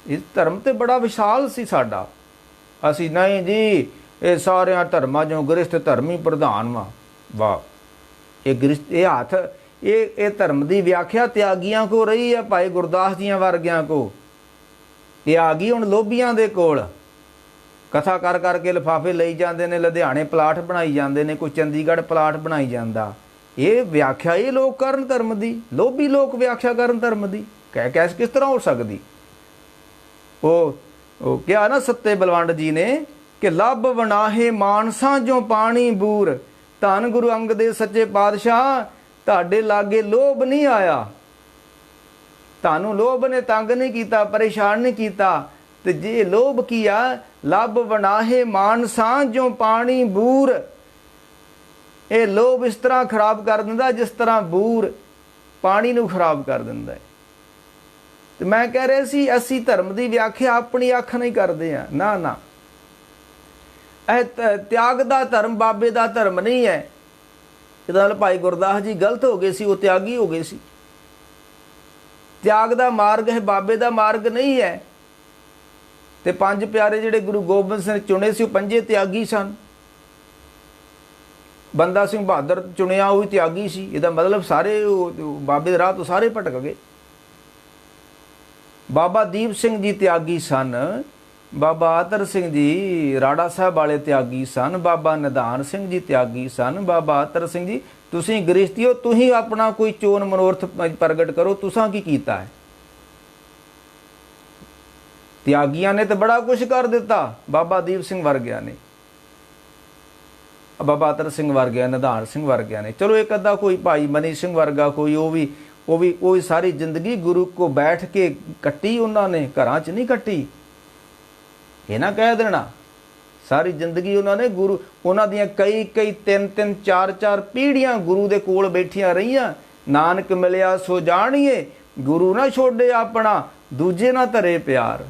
ਇਸ ਧਰਮ ਤੇ ਬੜਾ ਵਿਸ਼ਾਲ ਸੀ ਸਾਡਾ। ਅਸੀਂ ਨਹੀਂ ਜੀ ਇਹ ਸਾਰਿਆਂ ਧਰਮਾਂ 'ਚੋਂ ਗ੍ਰਸਤ ਧਰਮ ਹੀ ਪ੍ਰਧਾਨ ਵਾ। ਵਾਹ, ਇਹ ਗ੍ਰਸਤ ਇਹ ਹੱਥ ਇਹ ਧਰਮ ਦੀ ਵਿਆਖਿਆ ਤਿਆਗੀਆਂ ਕੋ ਰਹੀ ਹੈ, ਭਾਈ ਗੁਰਦਾਸ ਜੀਆਂ ਵਰਗਿਆਂ ਕੋ। ਇਹ ਆ ਗਈ ਹੁਣ ਲੋਭੀਆਂ ਦੇ ਕੋਲ। ਕਥਾ ਕਰ ਕਰਕੇ ਲਿਫਾਫੇ ਲਈ ਜਾਂਦੇ ਨੇ, ਲੁਧਿਆਣੇ ਪਲਾਟ ਬਣਾਈ ਜਾਂਦੇ ਨੇ, ਕੋਈ ਚੰਡੀਗੜ੍ਹ ਪਲਾਟ ਬਣਾਈ ਜਾਂਦਾ। ਇਹ ਵਿਆਖਿਆ ਇਹ ਲੋਕ ਕਰਨ ਧਰਮ ਦੀ, ਲੋਭੀ ਲੋਕ ਵਿਆਖਿਆ ਕਰਨ ਧਰਮ ਦੀ। ਕਿਸ ਤਰ੍ਹਾਂ ਹੋ ਸਕਦੀ? ਉਹ ਕਿਹਾ ਨਾ ਸੱਤੇ ਬਲਵੰਡ ਜੀ ਨੇ ਕਿ ਲੱਭ ਵਣਾਹੇ ਮਾਨਸਾਂ ਜੋ ਪਾਣੀ ਬੂਰ, ਧੰਨ ਗੁਰੂ ਅੰਗਦ ਦੇਵ ਸੱਚੇ ਪਾਤਸ਼ਾਹ ਤੁਹਾਡੇ ਲਾਗੇ ਲੋਭ ਨਹੀਂ ਆਇਆ। ਤੁਹਾਨੂੰ ਲੋਭ ਨੇ ਤੰਗ ਨਹੀਂ ਕੀਤਾ, ਪਰੇਸ਼ਾਨ ਨਹੀਂ ਕੀਤਾ। ਤੇ ਜੇ ਲੋਭ ਕੀਆ, ਲੱਭ ਵਣਾਹੇ ਮਾਨਸਾਂ ਜੋ ਪਾਣੀ ਬੂਰ। ਇਹ ਲੋਭ ਇਸ ਤਰ੍ਹਾਂ ਖਰਾਬ ਕਰ ਦਿੰਦਾ ਜਿਸ ਤਰ੍ਹਾਂ ਬੂਰ ਪਾਣੀ ਨੂੰ ਖਰਾਬ ਕਰ ਦਿੰਦਾ ਹੈ। ਤੇ ਮੈਂ ਕਹਿ ਰਿਹਾ ਸੀ ਅਸੀਂ ਧਰਮ ਦੀ ਵਿਆਖਿਆ ਆਪਣੀ ਅੱਖ ਨਹੀਂ ਕਰਦੇ ਆ। ਨਾ ਨਾ, ਇਹ ਤਿਆਗ ਦਾ ਧਰਮ ਬਾਬੇ ਦਾ ਧਰਮ ਨਹੀਂ ਹੈ। ਇਹਦਾ ਨਾਲ ਭਾਈ ਗੁਰਦਾਸ ਜੀ ਗਲਤ ਹੋ ਗਏ ਸੀ, ਉਹ ਤਿਆਗੀ ਹੋ ਗਏ ਸੀ। ਤਿਆਗ ਦਾ ਮਾਰਗ ਹੈ, ਬਾਬੇ ਦਾ ਮਾਰਗ ਨਹੀਂ ਹੈ। ਤੇ ਪੰਜ ਪਿਆਰੇ ਜਿਹੜੇ ਗੁਰੂ ਗੋਬਿੰਦ ਸਿੰਘ ਨੇ ਚੁਣੇ ਸੀ, ਉਹ ਪੰਜੇ ਤਿਆਗੀ ਸਨ। ਬੰਦਾ ਸਿੰਘ ਬਹਾਦਰ ਚੁਣਿਆ, ਉਹ ਵੀ ਤਿਆਗੀ ਸੀ। ਇਹਦਾ ਮਤਲਬ ਸਾਰੇ ਬਾਬੇ ਦੇ ਰਾਹ ਤੋਂ ਸਾਰੇ ਭਟਕ ਗਏ। ਬਾਬਾ ਦੀਪ ਸਿੰਘ ਜੀ ਤਿਆਗੀ ਸਨ, ਬਾਬਾ ਆਤਰ ਸਿੰਘ ਜੀ ਰਾੜਾ ਸਾਹਿਬ ਵਾਲੇ ਤਿਆਗੀ ਸਨ, ਬਾਬਾ ਨਿਧਾਨ ਸਿੰਘ ਜੀ ਤਿਆਗੀ ਸਨ। ਬਾਬਾ ਆਤਰ ਸਿੰਘ ਜੀ, ਤੁਸੀਂ ਗ੍ਰਸਤੀਓ, ਤੁਸੀਂ ਆਪਣਾ ਕੋਈ ਚੋਣ ਮਨੋਰਥ ਪ੍ਰਗਟ ਕਰੋ, ਤੁਸੀਂ ਕੀ ਕੀਤਾ ਹੈ? ਤਿਆਗੀਆਂ ਨੇ ਤਾਂ ਬੜਾ ਕੁਝ ਕਰ ਦਿੱਤਾ, ਬਾਬਾ ਦੀਪ ਸਿੰਘ ਵਰਗਿਆਂ ਨੇ, ਬਾਬਾ ਆਤਰ ਸਿੰਘ ਵਰਗਿਆਂ, ਨਿਧਾਨ ਸਿੰਘ ਵਰਗਿਆਂ ਨੇ। ਚਲੋ ਇੱਕ ਅੱਧਾ ਕੋਈ ਭਾਈ ਮਨੀ ਸਿੰਘ ਵਰਗਾ ਕੋਈ, ਉਹ ਵੀ ਸਾਰੀ ਜ਼ਿੰਦਗੀ ਗੁਰੂ ਕੋ ਬੈਠ ਕੇ ਕੱਟੀ ਉਹਨਾਂ ਨੇ, ਘਰਾਂ 'ਚ ਨਹੀਂ ਕੱਟੀ। ਇਹ ਨਾ ਕਹਿ ਦੇਣਾ ਸਾਰੀ ਜ਼ਿੰਦਗੀ ਉਹਨਾਂ ਨੇ ਗੁਰੂ, ਉਹਨਾਂ ਦੀਆਂ ਕਈ 3 4 ਪੀੜ੍ਹੀਆਂ ਗੁਰੂ ਦੇ ਕੋਲ ਬੈਠੀਆਂ ਰਹੀਆਂ। ਨਾਨਕ ਮਿਲਿਆ ਸੋ ਜਾਣੀਏ, ਗੁਰੂ ਨਾ ਛੋਡੇ ਆਪਣਾ, ਦੂਜੇ ਨਾ ਧਰੇ ਪਿਆਰ।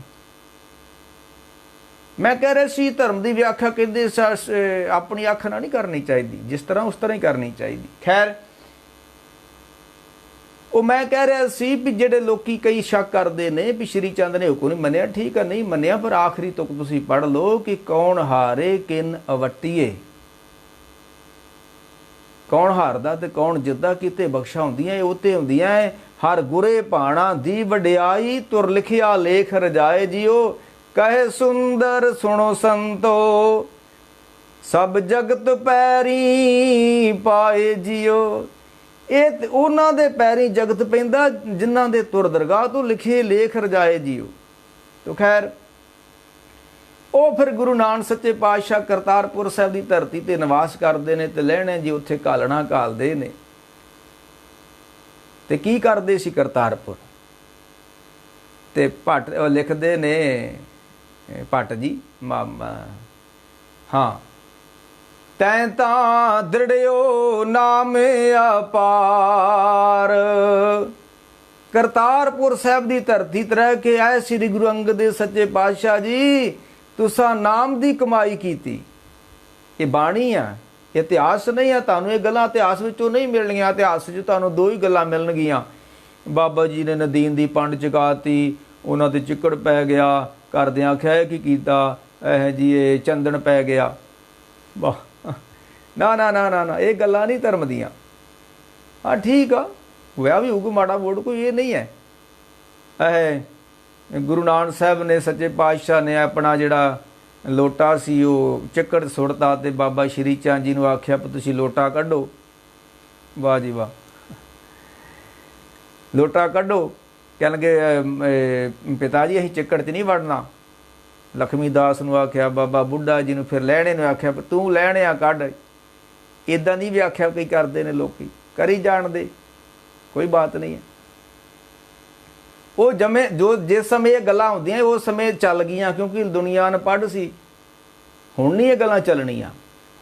ਮੈਂ ਕਹਿ ਰਿਹਾ ਸੀ ਧਰਮ ਦੀ ਵਿਆਖਿਆ ਕਹਿੰਦੇ ਆਪਣੀ ਅੱਖ ਨਾਲ ਨਹੀਂ ਕਰਨੀ ਚਾਹੀਦੀ, ਜਿਸ ਤਰ੍ਹਾਂ ਉਸ ਤਰ੍ਹਾਂ ਹੀ ਕਰਨੀ ਚਾਹੀਦੀ। ਖੈਰ, ਉਹ ਮੈਂ ਕਹਿ ਰਿਹਾ ਸੀ ਵੀ ਜਿਹੜੇ ਲੋਕੀ ਕਈ ਸ਼ੱਕ ਕਰਦੇ ਨੇ ਵੀ ਸ਼੍ਰੀ ਚੰਦ ਨੇ ਹੁਕਮ ਨਹੀਂ ਮੰਨਿਆ। ਠੀਕ ਹੈ, ਨਹੀਂ ਮੰਨਿਆ, ਪਰ ਆਖਰੀ ਤੁਕ ਤੁਸੀਂ ਪੜ੍ਹ ਲਓ ਕਿ ਕੌਣ ਹਾਰੇ ਕਿਨ ਅਵਟੀਏ। ਕੌਣ ਹਾਰਦਾ ਤੇ ਕੌਣ ਜਿੱਤਦਾ, ਕਿਤੇ ਬਖਸ਼ਾ ਹੁੰਦੀਆਂ, ਇਹ ਉਤੇ ਹੁੰਦੀਆਂ ਹੈ। ਹਰ ਗੁਰੇ ਭਾਣਾ ਦੀ ਵਡਿਆਈ, ਤੁਰ ਲਿਖਿਆ ਲੇਖ ਰਜਾਏ ਜਿਉ। ਕਹੇ ਸੁੰਦਰ ਸੁਣੋ ਸੰਤੋ, ਸਭ ਜਗਤ ਪੈਰੀ ਪਾਏ ਜਿਉ। ਇਹ ਉਹਨਾਂ ਦੇ ਪੈਰੀ ਜਗਤ ਪੈਂਦਾ ਜਿਨ੍ਹਾਂ ਦੇ ਤੁਰ ਦਰਗਾਹ ਤੋਂ ਲਿਖੇ ਲੇਖ ਰਜਾਏ ਜੀਓ। ਤੋ ਖੈਰ, ਉਹ ਫਿਰ ਗੁਰੂ ਨਾਨਕ ਸੱਚੇ ਪਾਤਸ਼ਾਹ ਕਰਤਾਰਪੁਰ ਸਾਹਿਬ ਦੀ ਧਰਤੀ ਤੇ ਨਿਵਾਸ ਕਰਦੇ ਨੇ ਤੇ ਲਹਿਣੇ ਜੀ ਉੱਥੇ ਘਾਲਣਾ ਘਾਲਦੇ ਨੇ। ਤੇ ਕੀ ਕਰਦੇ ਸੀ ਕਰਤਾਰਪੁਰ। ਤੇ ਭੱਟ ਲਿਖਦੇ ਨੇ ਭੱਟ ਜੀ ਹਾਂ, ਤੈਂ ਤਾਂ ਦ੍ਰਿੜਿਓ ਨਾਮ ਅਪਾਰ। ਕਰਤਾਰਪੁਰ ਸਾਹਿਬ ਦੀ ਧਰਤੀ ਤੇ ਰਹਿ ਕੇ ਆਏ ਸ੍ਰੀ ਗੁਰੂ ਅੰਗਦ ਦੇਵ ਸੱਚੇ ਪਾਤਸ਼ਾਹ ਜੀ, ਤੁਸਾਂ ਨਾਮ ਦੀ ਕਮਾਈ ਕੀਤੀ। ਇਹ ਬਾਣੀ ਆ, ਇਤਿਹਾਸ ਨਹੀਂ ਆ। ਤੁਹਾਨੂੰ ਇਹ ਗੱਲਾਂ ਇਤਿਹਾਸ ਵਿੱਚੋਂ ਨਹੀਂ ਮਿਲਣੀਆਂ। ਇਤਿਹਾਸ 'ਚ ਤੁਹਾਨੂੰ ਦੋ ਹੀ ਗੱਲਾਂ ਮਿਲਣਗੀਆਂ। ਬਾਬਾ ਜੀ ਨੇ ਨਦੀਨ ਦੀ ਪੰਡ ਚੁਕਾਤੀ, ਉਹਨਾਂ ਤੇ ਚਿੱਕੜ ਪੈ ਗਿਆ, ਘਰਦਿਆਂ ਆਖਿਆ ਇਹ ਕੀ ਕੀਤਾ, ਇਹ ਜੀ ਇਹ ਚੰਦਨ ਪੈ ਗਿਆ। ਵਾਹ, ਨਾ ਨਾ ਨਾ ਨਾ ਨਾ, ਇਹ ਗੱਲਾਂ ਨਹੀਂ ਧਰਮ ਦੀਆਂ। ਹਾਂ ਠੀਕ ਆ, ਹੋਇਆ ਵੀ ਹੋਊਗਾ ਮਾੜਾ ਮੋੜ, ਕੋਈ ਇਹ ਨਹੀਂ ਹੈ। ਇਹ ਗੁਰੂ ਨਾਨਕ ਸਾਹਿਬ ਨੇ ਸੱਚੇ ਪਾਤਸ਼ਾਹ ਨੇ ਆਪਣਾ ਜਿਹੜਾ ਲੋਟਾ ਸੀ ਉਹ ਚਿੱਕੜ ਸੁੱਟਤਾ ਤੇ ਬਾਬਾ ਸ਼੍ਰੀ ਚੰਦ ਜੀ ਨੂੰ ਆਖਿਆ ਵੀ ਤੁਸੀਂ ਲੋਟਾ ਕੱਢੋ। ਵਾਹ ਜੀ ਵਾਹ, ਲੋਟਾ ਕੱਢੋ। ਕਹਿਣਗੇ ਪਿਤਾ ਜੀ ਅਸੀਂ ਚਿੱਕੜ 'ਚ ਨਹੀਂ ਵੜਨਾ। ਲਖਮੀ ਦਾਸ ਨੂੰ ਆਖਿਆ, ਬਾਬਾ ਬੁੱਢਾ ਜੀ ਨੂੰ, ਫਿਰ ਲਹਿਣੇ ਨੂੰ ਆਖਿਆ ਤੂੰ ਲਹਿਣਿਆ ਕੱਢ। ਇੱਦਾਂ ਦੀ ਵਿਆਖਿਆ ਕਈ ਕਰਦੇ ਨੇ ਲੋਕੀ, ਕਰੀ ਜਾਣਦੇ, ਕੋਈ ਬਾਤ ਨਹੀਂ ਹੈ। ਉਹ ਜਿਸ ਸਮੇਂ ਇਹ ਗੱਲਾਂ ਹੁੰਦੀਆਂ ਉਸ ਸਮੇਂ ਚੱਲ ਗਈਆਂ, ਕਿਉਂਕਿ ਦੁਨੀਆ ਅਨਪੜ੍ਹ ਸੀ। ਹੁਣ ਨਹੀਂ ਇਹ ਗੱਲਾਂ ਚੱਲਣੀਆਂ।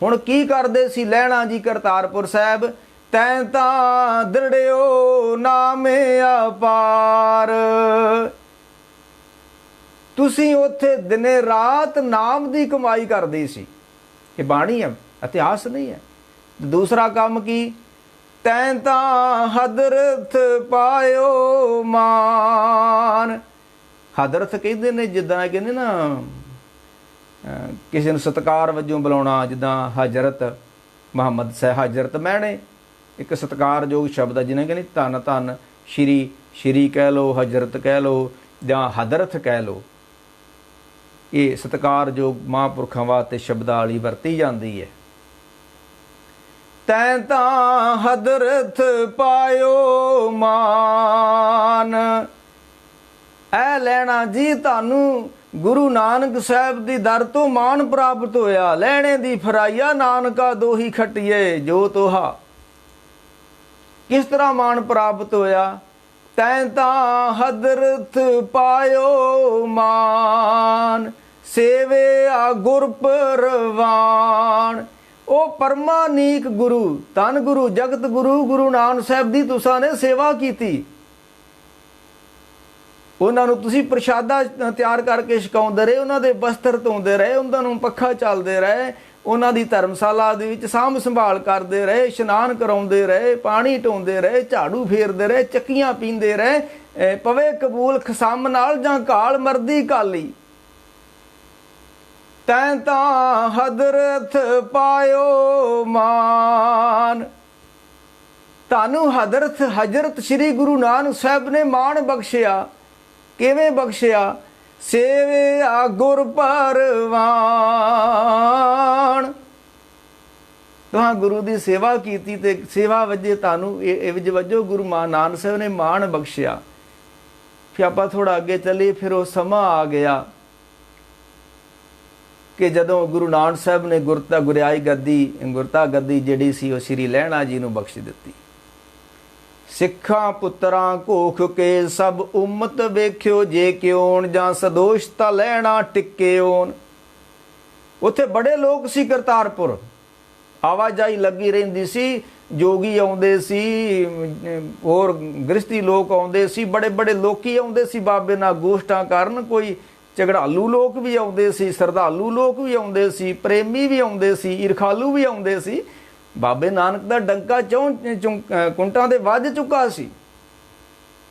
ਹੁਣ ਕੀ ਕਰਦੇ ਸੀ ਲਹਿਣਾ ਜੀ ਕਰਤਾਰਪੁਰ ਸਾਹਿਬ, ਤੈਂ ਤਾਂ ਦ੍ਰਿੜਿਓ ਨਾਮ ਅਪਾਰ। ਤੁਸੀਂ ਉੱਥੇ ਦਿਨੇ ਰਾਤ ਨਾਮ ਦੀ ਕਮਾਈ ਕਰਦੇ ਸੀ। ਇਹ ਬਾਣੀ ਹੈ, ਇਤਿਹਾਸ ਨਹੀਂ ਹੈ। ਦੂਸਰਾ ਕੰਮ ਕੀ, ਤੈਂ ਤਾਂ ਹਦਰਤ ਪਾਇਓ ਮਾਨ। ਹਦਰਤ ਕਹਿੰਦੇ ਨੇ, ਜਿੱਦਾਂ ਕਹਿੰਦੇ ਨਾ ਕਿਸੇ ਨੂੰ ਸਤਿਕਾਰ ਵਜੋਂ ਬੁਲਾਉਣਾ, ਜਿੱਦਾਂ ਹਜ਼ਰਤ ਮੁਹੰਮਦ ਸਾਹਿਬ, ਹਜ਼ਰਤ ਮੈਨੇ ਇੱਕ ਸਤਿਕਾਰਯੋਗ ਸ਼ਬਦ ਹੈ। ਜਿਹਨੇ ਕਹਿੰਦੇ ਧੰਨ ਧੰਨ ਸ਼੍ਰੀ, ਸ਼੍ਰੀ ਕਹਿ ਲਓ, ਹਜ਼ਰਤ ਕਹਿ ਲਓ ਜਾਂ ਹਦਰਤ ਕਹਿ ਲਓ। ਇਹ ਸਤਿਕਾਰਯੋਗ ਮਹਾਂਪੁਰਖਾਂ ਵਾਸਤੇ ਸ਼ਬਦਾਵਲੀ ਵਰਤੀ ਜਾਂਦੀ ਹੈ। ਤੈਂ ਤਾਂ ਹਦਰਤ ਪਾਇਓ ਮਾਨ। ਇਹ ਲੈਣਾ ਜੀ ਤੁਹਾਨੂੰ ਗੁਰੂ ਨਾਨਕ ਸਾਹਿਬ ਦੀ ਦਰ ਤੋਂ ਮਾਨ ਪ੍ਰਾਪਤ ਹੋਇਆ। ਲੈਣੇ ਦੀ ਫਰਾਈਆ ਨਾਨਕਾ ਦੋਹੀ ਖਟੀਏ ਜੋ ਤੋਹਾ। ਕਿਸ ਤਰ੍ਹਾਂ ਮਾਨ ਪ੍ਰਾਪਤ ਹੋਇਆ, ਤੈਂ ਤਾਂ ਹਦਰਤ ਪਾਇਓ ਮਾਨ। ਸੇਵਿਆ ਗੁਰ ਪਰਵਾਨ। ਉਹ ਪਰਮਾਨੀਕ ਗੁਰੂ, ਧੰਨ ਗੁਰੂ, ਜਗਤ ਗੁਰੂ, ਗੁਰੂ ਨਾਨਕ ਸਾਹਿਬ ਦੀ ਤੁਸਾਂ ਨੇ ਸੇਵਾ ਕੀਤੀ। ਉਹਨਾਂ ਨੂੰ ਤੁਸੀਂ ਪ੍ਰਸ਼ਾਦਾ ਤਿਆਰ ਕਰਕੇ ਛਕਾਉਂਦੇ ਰਹੇ, ਉਹਨਾਂ ਦੇ ਬਸਤਰ ਧੋਂਦੇ ਰਹੇ, ਉਹਨਾਂ ਨੂੰ ਪੱਖਾ ਚੱਲਦੇ ਰਹੇ, ਉਹਨਾਂ ਦੀ ਧਰਮਸ਼ਾਲਾ ਦੇ ਵਿੱਚ ਸਾਂਭ ਸੰਭਾਲ ਕਰਦੇ ਰਹੇ, ਇਸ਼ਨਾਨ ਕਰਾਉਂਦੇ ਰਹੇ, ਪਾਣੀ ਢੋਂਦੇ ਰਹੇ, ਝਾੜੂ ਫੇਰਦੇ ਰਹੇ, ਚੱਕੀਆਂ ਪੀਂਦੇ ਰਹੇ। ਪਵੇ ਕਬੂਲ ਖਸਮ ਨਾਲ ਜਾਂ ਕਾਲ ਮਰਦੀ ਕਾਲੀ। ਤੈਂ ਤਾਂ ਹਦਰਤ ਪਾਇਓ ਮਾਨ। ਤੁਹਾਨੂੰ ਹਜ਼ਰਤ ਸ੍ਰੀ ਗੁਰੂ ਨਾਨਕ ਸਾਹਿਬ ਨੇ ਮਾਣ ਬਖਸ਼ਿਆ। ਕਿਵੇਂ ਬਖਸ਼ਿਆ, ਸੇਵਿਆ ਗੁਰ ਪਰਵਾਨ। ਤੁਹਾਂ ਗੁਰੂ ਦੀ ਸੇਵਾ ਕੀਤੀ ਤੇ ਸੇਵਾ ਵਜੇ ਤੁਹਾਨੂੰ ਇਹ ਵਜੋਂ ਗੁਰੂ ਨਾਨਕ ਸਾਹਿਬ ਨੇ ਮਾਣ ਬਖਸ਼ਿਆ। ਫਿਰ ਆਪਾਂ ਥੋੜਾ ਅੱਗੇ ਚੱਲੇ, ਫਿਰ ਉਹ ਸਮਾਂ ਆ ਗਿਆ ਕਿ ਜਦੋਂ ਗੁਰੂ ਨਾਨਕ ਸਾਹਿਬ ਨੇ ਗੁਰਤਾ ਗੱਦੀ ਜਿਹੜੀ ਸੀ ਉਹ ਸ੍ਰੀ ਲਹਿਣਾ ਜੀ ਨੂੰ ਬਖਸ਼ ਦਿੱਤੀ। ਸਿੱਖਾਂ ਪੁੱਤਰਾਂ ਘੋਖ ਕੇ ਸਭ ਉਮਤ ਵੇਖਿਓ, ਜੇ ਕਿਉਣ ਜਾਂ ਸਦੋਸ਼ ਤਾਂ ਲਹਿਣਾ ਟਿੱਕਿਓਨ। ਉੱਥੇ ਬੜੇ ਲੋਕ ਸੀ ਕਰਤਾਰਪੁਰ, ਆਵਾਜਾਈ ਲੱਗੀ ਰਹਿੰਦੀ ਸੀ। ਜੋਗੀ ਆਉਂਦੇ ਸੀ, ਹੋਰ ਗ੍ਰਸਤੀ ਲੋਕ ਆਉਂਦੇ ਸੀ, ਬੜੇ ਬੜੇ ਲੋਕੀ ਆਉਂਦੇ ਸੀ ਬਾਬੇ ਨਾਲ ਗੋਸ਼ਟਾਂ ਕਰਨ। ਕੋਈ ਝਗੜਾਲੂ ਲੋਕ ਵੀ ਆਉਂਦੇ ਸੀ, ਸ਼ਰਧਾਲੂ ਲੋਕ ਵੀ ਆਉਂਦੇ ਸੀ, ਪ੍ਰੇਮੀ ਵੀ ਆਉਂਦੇ ਸੀ, ਈਰਖਾਲੂ ਵੀ ਆਉਂਦੇ ਸੀ। ਬਾਬੇ ਨਾਨਕ ਦਾ ਡੰਕਾ ਕੁੰਟਾਂ ਦੇ ਵੱਜ ਚੁੱਕਾ ਸੀ।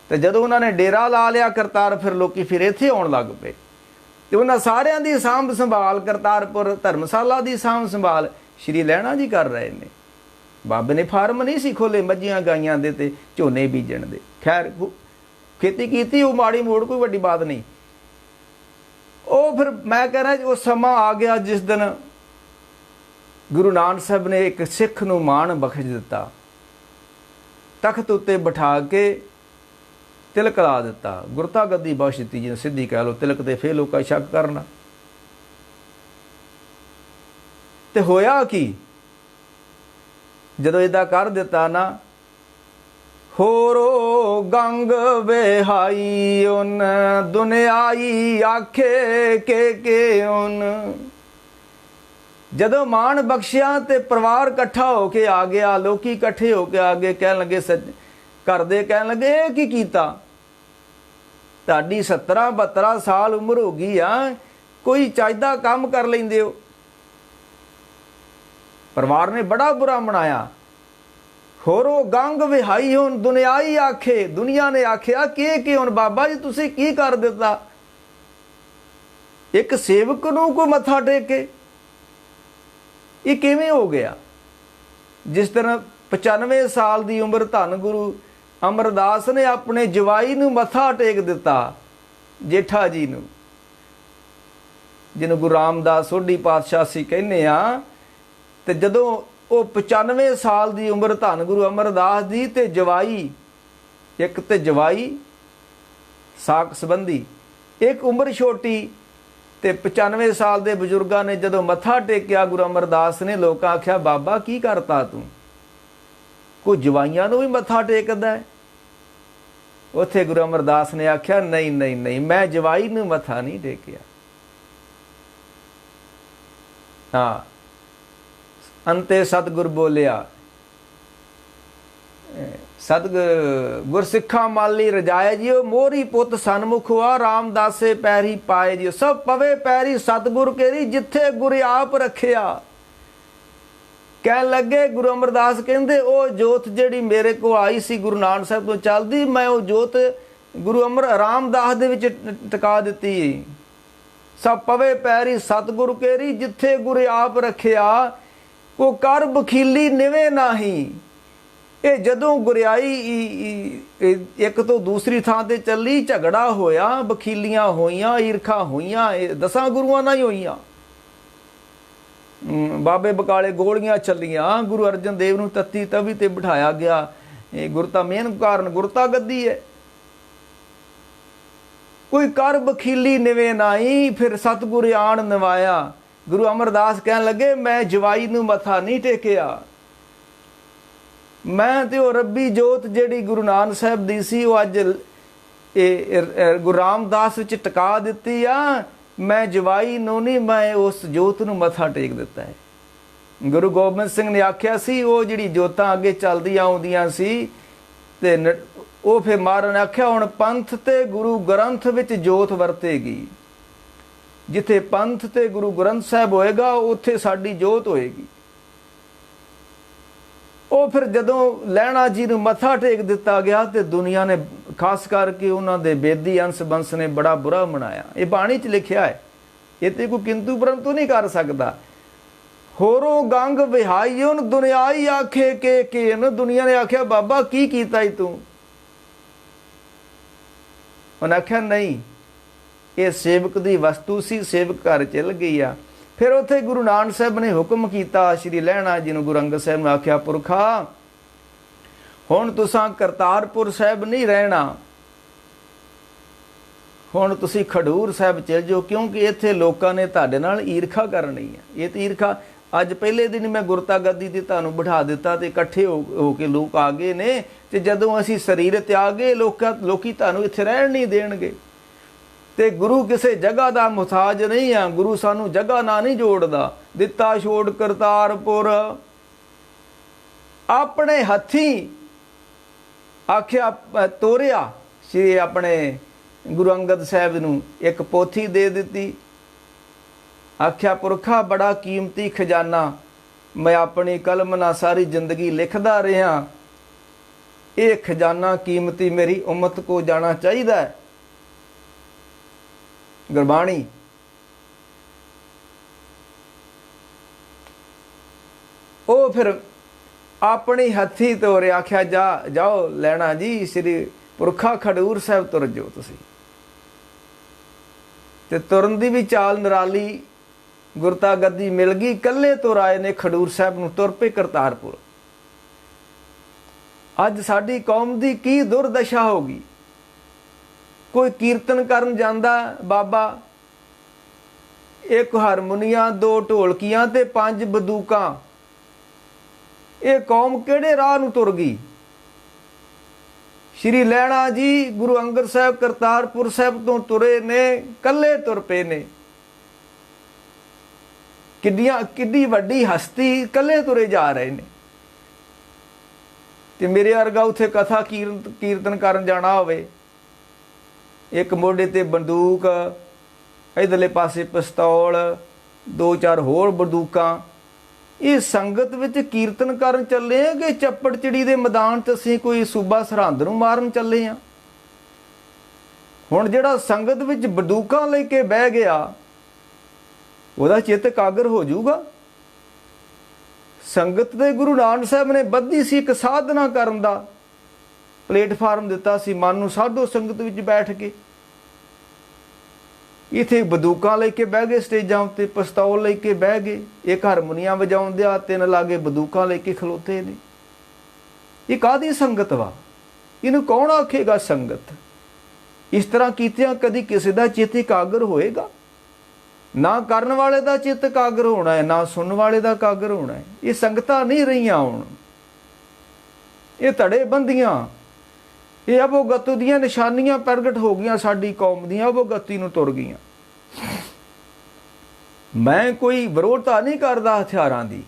ਤੇ ਜਦੋਂ ਉਹਨਾਂ ਨੇ ਡੇਰਾ ਲਾ ਲਿਆ ਕਰਤਾਰ, ਫਿਰ ਲੋਕੀ ਫਿਰ ਇੱਥੇ ਆਉਣ ਲੱਗ ਪਏ। ਤੇ ਉਹਨਾਂ ਸਾਰਿਆਂ ਦੀ ਸਾਂਭ ਸੰਭਾਲ, ਕਰਤਾਰਪੁਰ ਧਰਮਸ਼ਾਲਾ ਦੀ ਸਾਂਭ ਸੰਭਾਲ ਸ਼੍ਰੀ ਲਹਿਣਾ ਜੀ ਕਰ ਰਹੇ ਨੇ। ਬਾਬੇ ਨੇ ਫਾਰਮ ਨਹੀਂ ਸੀ ਖੋਲੇ ਮੱਝੀਆਂ ਗਾਈਆਂ ਦੇ ਤੇ ਝੋਨੇ ਬੀਜਣ ਦੇ। ਖੈਰ ਖੇਤੀ ਕੀਤੀ, ਉਹ ਮਾੜੀ ਮੋੜ, ਕੋਈ ਵੱਡੀ ਬਾਤ ਨਹੀਂ। ਉਹ ਫਿਰ ਮੈਂ ਕਹਿ ਰਿਹਾ, ਉਹ ਸਮਾਂ ਆ ਗਿਆ ਜਿਸ ਦਿਨ ਗੁਰੂ ਨਾਨਕ ਸਾਹਿਬ ਨੇ ਇੱਕ ਸਿੱਖ ਨੂੰ ਮਾਣ ਬਖਸ਼ ਦਿੱਤਾ। ਤਖਤ ਉੱਤੇ ਬਿਠਾ ਕੇ ਤਿਲਕ ਲਾ ਦਿੱਤਾ, ਗੁਰਤਾ ਗੱਦੀ ਬਖਸ਼ ਦਿੱਤੀ। ਜਿਹਨੂੰ ਸਿੱਧੀ ਕਹਿ ਲਓ, ਤਿਲਕ ਤੇ ਫੇਰ ਲੋਕਾਂ ਸ਼ੱਕ ਕਰਨਾ। ਤੇ ਹੋਇਆ ਕੀ, ਜਦੋਂ ਇਦਾਂ ਕਰ ਦਿੱਤਾ ਨਾ, ਹੋਰੋ ਗੰਗ ਵਿਹਾਈ ਉਨ ਦੁਨਿਆਈ ਆਖੇ ਕੇ ਉਨ। ਜਦੋਂ ਮਾਣ ਬਖਸ਼ਿਆ ਤੇ ਪਰਿਵਾਰ ਇਕੱਠਾ ਹੋ ਕੇ ਆ ਗਿਆ, ਲੋਕੀ ਇਕੱਠੇ ਹੋ ਕੇ ਆ ਗਏ, ਕਹਿਣ ਲੱਗੇ ਘਰ ਦੇ ਕਹਿਣ ਲੱਗੇ ਇਹ ਕੀ ਕੀਤਾ, ਤੁਹਾਡੀ 17-72 ਸਾਲ ਉਮਰ ਹੋ ਗਈ ਆ, ਕੋਈ ਚੱਜ ਦਾ ਕੰਮ ਕਰ ਲੈਂਦੇ ਹੋ। ਪਰਿਵਾਰ ਨੇ ਬੜਾ ਬੁਰਾ ਮਨਾਇਆ। ਹੋਰੋ ਗੰਗ ਵਿਹਾਈ ਹੁਣ ਦੁਨਿਆਈ ਆਖੇ, ਦੁਨੀਆ ਨੇ ਆਖਿਆ ਕਿ ਹੁਣ ਬਾਬਾ ਜੀ ਤੁਸੀਂ ਕੀ ਕਰ ਦਿੱਤਾ, ਇੱਕ ਸੇਵਕ ਨੂੰ ਕੋਈ ਮੱਥਾ ਟੇਕੇ, ਇਹ ਕਿਵੇਂ ਹੋ ਗਿਆ। ਜਿਸ ਤਰ੍ਹਾਂ 95 ਸਾਲ ਦੀ ਉਮਰ ਧੰਨ ਗੁਰੂ ਅਮਰਦਾਸ ਨੇ ਆਪਣੇ ਜਵਾਈ ਨੂੰ ਮੱਥਾ ਟੇਕ ਦਿੱਤਾ, ਜੇਠਾ ਜੀ ਨੂੰ, ਜਿਹਨੂੰ ਗੁਰੂ ਰਾਮਦਾਸ ਸੋਢੀ ਪਾਤਸ਼ਾਹ ਸੀ ਕਹਿੰਦੇ ਆ। ਤੇ ਜਦੋਂ ਉਹ 95 ਸਾਲ ਦੀ ਉਮਰ ਧੰਨ ਗੁਰੂ ਅਮਰਦਾਸ ਦੀ ਤੇ ਜਵਾਈ, ਇੱਕ ਤੇ ਜਵਾਈ ਸਾਕ ਸੰਬੰਧੀ, ਇੱਕ ਉਮਰ ਛੋਟੀ, ਤੇ 95 ਸਾਲ ਦੇ ਬਜ਼ੁਰਗਾਂ ਨੇ ਜਦੋਂ ਮੱਥਾ ਟੇਕਿਆ ਗੁਰੂ ਅਮਰਦਾਸ ਨੇ, ਲੋਕਾਂ ਆਖਿਆ ਬਾਬਾ ਕੀ ਕਰਤਾ ਤੂੰ, ਕੋਈ ਜਵਾਈਆਂ ਨੂੰ ਵੀ ਮੱਥਾ ਟੇਕਦਾ ਹੈ। ਉੱਥੇ ਗੁਰੂ ਅਮਰਦਾਸ ਨੇ ਆਖਿਆ ਨਹੀਂ ਨਹੀਂ ਨਹੀਂ, ਮੈਂ ਜਵਾਈ ਨੂੰ ਮੱਥਾ ਨਹੀਂ ਟੇਕਿਆ। ਹਾਂ, ਅੰਤੇ ਸਤਿਗੁਰ ਬੋਲਿਆ, ਗੁਰਸਿੱਖਾਂ ਮਾਲੀ ਰਜਾਏ ਜਿਉ, ਮੋਰੀ ਪੁੱਤ ਸਨਮੁਖ ਆ, ਰਾਮਦਾਸੇ ਪੈਰੀ ਪਾਏ ਜਿਉ, ਸਭ ਪਵੇ ਪੈਰੀ ਸਤਿਗੁਰ ਕੇਰੀ, ਜਿੱਥੇ ਗੁਰ ਆਪ ਰੱਖਿਆ। ਕਹਿਣ ਲੱਗੇ ਗੁਰੂ ਅਮਰਦਾਸ ਕਹਿੰਦੇ ਉਹ ਜੋਤ ਜਿਹੜੀ ਮੇਰੇ ਕੋਲ ਆਈ ਸੀ ਗੁਰੂ ਨਾਨਕ ਸਾਹਿਬ ਤੋਂ ਚੱਲਦੀ, ਮੈਂ ਉਹ ਜੋਤ ਗੁਰੂ ਰਾਮਦਾਸ ਦੇ ਵਿੱਚ ਟਿਕਾ ਦਿੱਤੀ। ਸਭ ਪਵੇ ਪੈਰੀ ਸਤਿਗੁਰ ਕੇਰੀ, ਜਿੱਥੇ ਗੁਰ ਆਪ ਰੱਖਿਆ, ਕੋ ਕਰ ਬਖੀਲੀ ਨਿਵੇ ਨਾਹੀ। ਇਹ ਜਦੋਂ ਗੁਰਿਆਈ ਇੱਕ ਤੋਂ ਦੂਸਰੀ ਥਾਂ ਤੇ ਚੱਲੀ, ਝਗੜਾ ਹੋਇਆ, ਬਖੀਲੀਆਂ ਹੋਈਆਂ, ਈਰਖਾ ਹੋਈਆਂ, 10 ਗੁਰੂਆਂ ਨਾਲ ਹੀ ਹੋਈਆਂ। ਬਾਬੇ ਬਕਾਲੇ ਗੋਲੀਆਂ ਚੱਲੀਆਂ, ਗੁਰੂ ਅਰਜਨ ਦੇਵ ਨੂੰ ਤੱਤੀ ਤਵੀ ਤੇ ਬਿਠਾਇਆ ਗਿਆ। ਇਹ ਗੁਰਤਾ ਮੇਨ ਕਾਰਨ ਗੁਰਤਾ ਗੱਦੀ ਹੈ। ਕੋਈ ਕਰ ਬਖੀਲੀ ਨਿਵੇ ਨਾਈ, ਫਿਰ ਸਤਿਗੁਰ ਆਣ ਨਵਾਇਆ। ਗੁਰੂ ਅਮਰਦਾਸ ਕਹਿਣ ਲੱਗੇ ਮੈਂ ਜਵਾਈ ਨੂੰ ਮੱਥਾ ਨਹੀਂ ਟੇਕਿਆ, ਮੈਂ ਤੇ ਉਹ ਰੱਬੀ ਜੋਤ ਜਿਹੜੀ ਗੁਰੂ ਨਾਨਕ ਸਾਹਿਬ ਦੀ ਸੀ ਉਹ ਅੱਜ ਗੁਰੂ ਰਾਮਦਾਸ ਵਿੱਚ ਟਿਕਾ ਦਿੱਤੀ ਆ। ਮੈਂ ਜਵਾਈ ਨੂੰ ਨਹੀਂ, ਮੈਂ ਉਸ ਜੋਤ ਨੂੰ ਮੱਥਾ ਟੇਕ ਦਿੱਤਾ ਹੈ। ਗੁਰੂ ਗੋਬਿੰਦ ਸਿੰਘ ਨੇ ਆਖਿਆ ਸੀ ਉਹ ਜਿਹੜੀ ਜੋਤਾਂ ਅੱਗੇ ਚੱਲਦੀਆਂ ਆਉਂਦੀਆਂ ਸੀ ਤੇ ਉਹ ਫਿਰ ਮਹਾਰਾਜ ਨੇ ਆਖਿਆ ਹੁਣ ਪੰਥ ਤੇ ਗੁਰੂ ਗ੍ਰੰਥ ਵਿੱਚ ਜੋਤ ਵਰਤੇਗੀ। ਜਿੱਥੇ ਪੰਥ ਤੇ ਗੁਰੂ ਗ੍ਰੰਥ ਸਾਹਿਬ ਹੋਏਗਾ ਉੱਥੇ ਸਾਡੀ ਜੋਤ ਹੋਏਗੀ। ਉਹ ਫਿਰ ਜਦੋਂ ਲਹਿਣਾ ਜੀ ਨੂੰ ਮੱਥਾ ਟੇਕ ਦਿੱਤਾ ਗਿਆ ਤੇ ਦੁਨੀਆ ਨੇ, ਖਾਸ ਕਰਕੇ ਉਹਨਾਂ ਦੇ ਬੇਦੀ ਅੰਸ ਬੰਸ ਨੇ ਬੜਾ ਬੁਰਾ ਮਨਾਇਆ। ਇਹ ਬਾਣੀ 'ਚ ਲਿਖਿਆ ਹੈ, ਇਹ ਤੇ ਕੋਈ ਕਿੰਤੂ ਪਰੰਤੂ ਨਹੀਂ ਕਰ ਸਕਦਾ। ਹੋਰੋ ਗੰਗ ਵਿਹਾਈਉਨ ਦੁਨਿਆਈ ਆਖੇ ਕੇ ਨ, ਦੁਨੀਆ ਨੇ ਆਖਿਆ ਬਾਬਾ ਕੀ ਕੀਤਾ ਈ ਤੂੰ। ਉਹਨੇ ਆਖਿਆ ਨਹੀਂ, ਇਹ ਸੇਵਕ ਦੀ ਵਸਤੂ ਸੀ, ਸੇਵਕ ਘਰ ਚਲ ਗਈ ਆ। ਫਿਰ ਉੱਥੇ ਗੁਰੂ ਨਾਨਕ ਸਾਹਿਬ ਨੇ ਹੁਕਮ ਕੀਤਾ, ਸ਼੍ਰੀ ਲਹਿਣਾ ਜੀ ਨੂੰ, ਗੁਰੂ ਅੰਗਦ ਸਾਹਿਬ ਨੂੰ ਆਖਿਆ ਪੁਰਖਾ ਹੁਣ ਤੁਸਾਂ ਕਰਤਾਰਪੁਰ ਸਾਹਿਬ ਨਹੀਂ ਰਹਿਣਾ, ਹੁਣ ਤੁਸੀਂ ਖਡੂਰ ਸਾਹਿਬ ਚਲ ਜਾਓ, ਕਿਉਂਕਿ ਇੱਥੇ ਲੋਕਾਂ ਨੇ ਤੁਹਾਡੇ ਨਾਲ ਈਰਖਾ ਕਰਨੀ ਹੈ। ਇਹ ਤਾਂ ਈਰਖਾ, ਅੱਜ ਪਹਿਲੇ ਦਿਨ ਮੈਂ ਗੁਰਤਾ ਗੱਦੀ ਤੇ ਤੁਹਾਨੂੰ ਬਿਠਾ ਦਿੱਤਾ ਤੇ ਇਕੱਠੇ ਹੋ ਕੇ ਲੋਕ ਆ ਗਏ ਨੇ, ਤੇ ਜਦੋਂ ਅਸੀਂ ਸਰੀਰ ਤਿਆਗੇ ਲੋਕੀ ਤੁਹਾਨੂੰ ਇੱਥੇ ਰਹਿਣ ਨਹੀਂ ਦੇਣਗੇ। ਤੇ ਗੁਰੂ ਕਿਸੇ ਜਗ੍ਹਾ ਦਾ ਮੁਹਤਾਜ ਨਹੀਂ ਆ, ਗੁਰੂ ਸਾਨੂੰ ਜਗ੍ਹਾ ਨਾਲ ਨਹੀਂ ਜੋੜਦਾ। ਦਿੱਤਾ ਛੋੜ ਕਰਤਾਰਪੁਰ, ਆਪਣੇ ਹੱਥੀਂ ਆਖਿਆ ਤੋਰਿਆ। ਸ਼੍ਰੀ ਆਪਣੇ ਗੁਰੂ ਅੰਗਦ ਸਾਹਿਬ ਨੂੰ ਇੱਕ ਪੋਥੀ ਦੇ ਦਿੱਤੀ। ਆਖਿਆ ਪੁਰਖਾ ਬੜਾ ਕੀਮਤੀ ਖਜ਼ਾਨਾ, ਮੈਂ ਆਪਣੀ ਕਲਮ ਨਾਲ ਸਾਰੀ ਜ਼ਿੰਦਗੀ ਲਿਖਦਾ ਰਿਹਾ, ਇਹ ਖਜ਼ਾਨਾ ਕੀਮਤੀ ਮੇਰੀ ਉਮਤ ਕੋ ਜਾਣਾ ਚਾਹੀਦਾ ਹੈ। ਗੁਰਬਾਣੀ ਉਹ ਫਿਰ ਆਪਣੀ ਹੱਥੀ ਤੋਰਿਆ। ਆਖਿਆ ਜਾਓ ਲੈਣਾ ਜੀ, ਸ੍ਰੀ ਪੁਰਖਾ ਖਡੂਰ ਸਾਹਿਬ ਤੁਰ ਜਾਓ ਤੁਸੀਂ। ਤੇ ਤੁਰਨ ਦੀ ਵੀ ਚਾਲ ਨਿਰਾਲੀ, ਗੁਰਤਾ ਗੱਦੀ ਮਿਲ ਗਈ, ਇਕੱਲੇ ਤੁਰ ਆਏ ਨੇ ਖਡੂਰ ਸਾਹਿਬ ਨੂੰ, ਤੁਰ ਪਏ ਕਰਤਾਰਪੁਰ। ਅੱਜ ਸਾਡੀ ਕੌਮ ਦੀ ਕੀ ਦੁਰਦਸ਼ਾ ਹੋ ਗਈ। ਕੋਈ ਕੀਰਤਨ ਕਰਨ ਜਾਂਦਾ ਬਾਬਾ, ਇੱਕ ਹਾਰਮੋਨੀਆ, 2 ਢੋਲਕੀਆਂ ਤੇ 5 ਬੰਦੂਕਾਂ। ਇਹ ਕੌਮ ਕਿਹੜੇ ਰਾਹ ਨੂੰ ਤੁਰ ਗਈ। श्री लैणा जी गुरु अंगद साहब करतारपुर साहब तो तुरे ने, कल्ले तुर पे ने। किड्डी वड्डी हस्ती कल्ले तुरे जा रहे ने। ते मेरे वर्गा उत्थे कथा कीर्तन करन जाना होवे, एक मोढे ते बंदूक, इधरले पासे पिस्तौल, 2-4 होर बंदूकां। ये संगत विच कीर्तन करन चले हैं कि चप्पड़ चिड़ी दे मैदान च असीं कोई सूबा सरहंद नूं मारन चले हैं? हुण जिहड़ा संगत विच बंदूकां ले के बह गया ਉਹਦਾ ਚਿੱਤ ਇਕਾਗਰ ਹੋ ਜਾਊਗਾ। ਸੰਗਤ ਦੇ ਗੁਰੂ ਨਾਨਕ ਸਾਹਿਬ ਨੇ ਬੱਧੀ ਸੀ ਇੱਕ ਸਾਧਨਾ ਕਰਨ ਦਾ ਪਲੇਟਫਾਰਮ ਦਿੱਤਾ ਸੀ, ਮਨ ਨੂੰ ਸਾਧੋ ਸੰਗਤ ਵਿੱਚ ਬੈਠ ਕੇ। ਇੱਥੇ ਬੰਦੂਕਾਂ ਲੈ ਕੇ ਬਹਿ ਗਏ, ਸਟੇਜਾਂ ਉੱਤੇ ਪਿਸਤੌਲ ਲੈ ਕੇ ਬਹਿ ਗਏ, ਇੱਕ ਹਾਰਮੋਨੀਆ ਵਜਾਉਂਦਿਆਂ 3 ਲਾਗੇ ਬੰਦੂਕਾਂ ਲੈ ਕੇ ਖਲੋਤੇ ਨੇ। ਇਹ ਕਾਹਦੀ ਸੰਗਤ ਵਾ? ਇਹਨੂੰ ਕੌਣ ਆਖੇਗਾ ਸੰਗਤ? ਇਸ ਤਰ੍ਹਾਂ ਕੀਤਿਆਂ ਕਦੀ ਕਿਸੇ ਦਾ ਚਿੱਤ ਇਕਾਗਰ ਹੋਏਗਾ? ना करन वाले का चित्त एकाग्र होना है, ना सुनने वाले का एकाग्र होना है। ये संगतां नहीं रहियां हुण, ये धड़े बंदियां, ये अबोगत दियां निशानियां प्रगट हो गई साडी कौम दियां, अबोगती नूं तुर गईयां। मैं कोई विरोधता नहीं करदा हथियारां दी,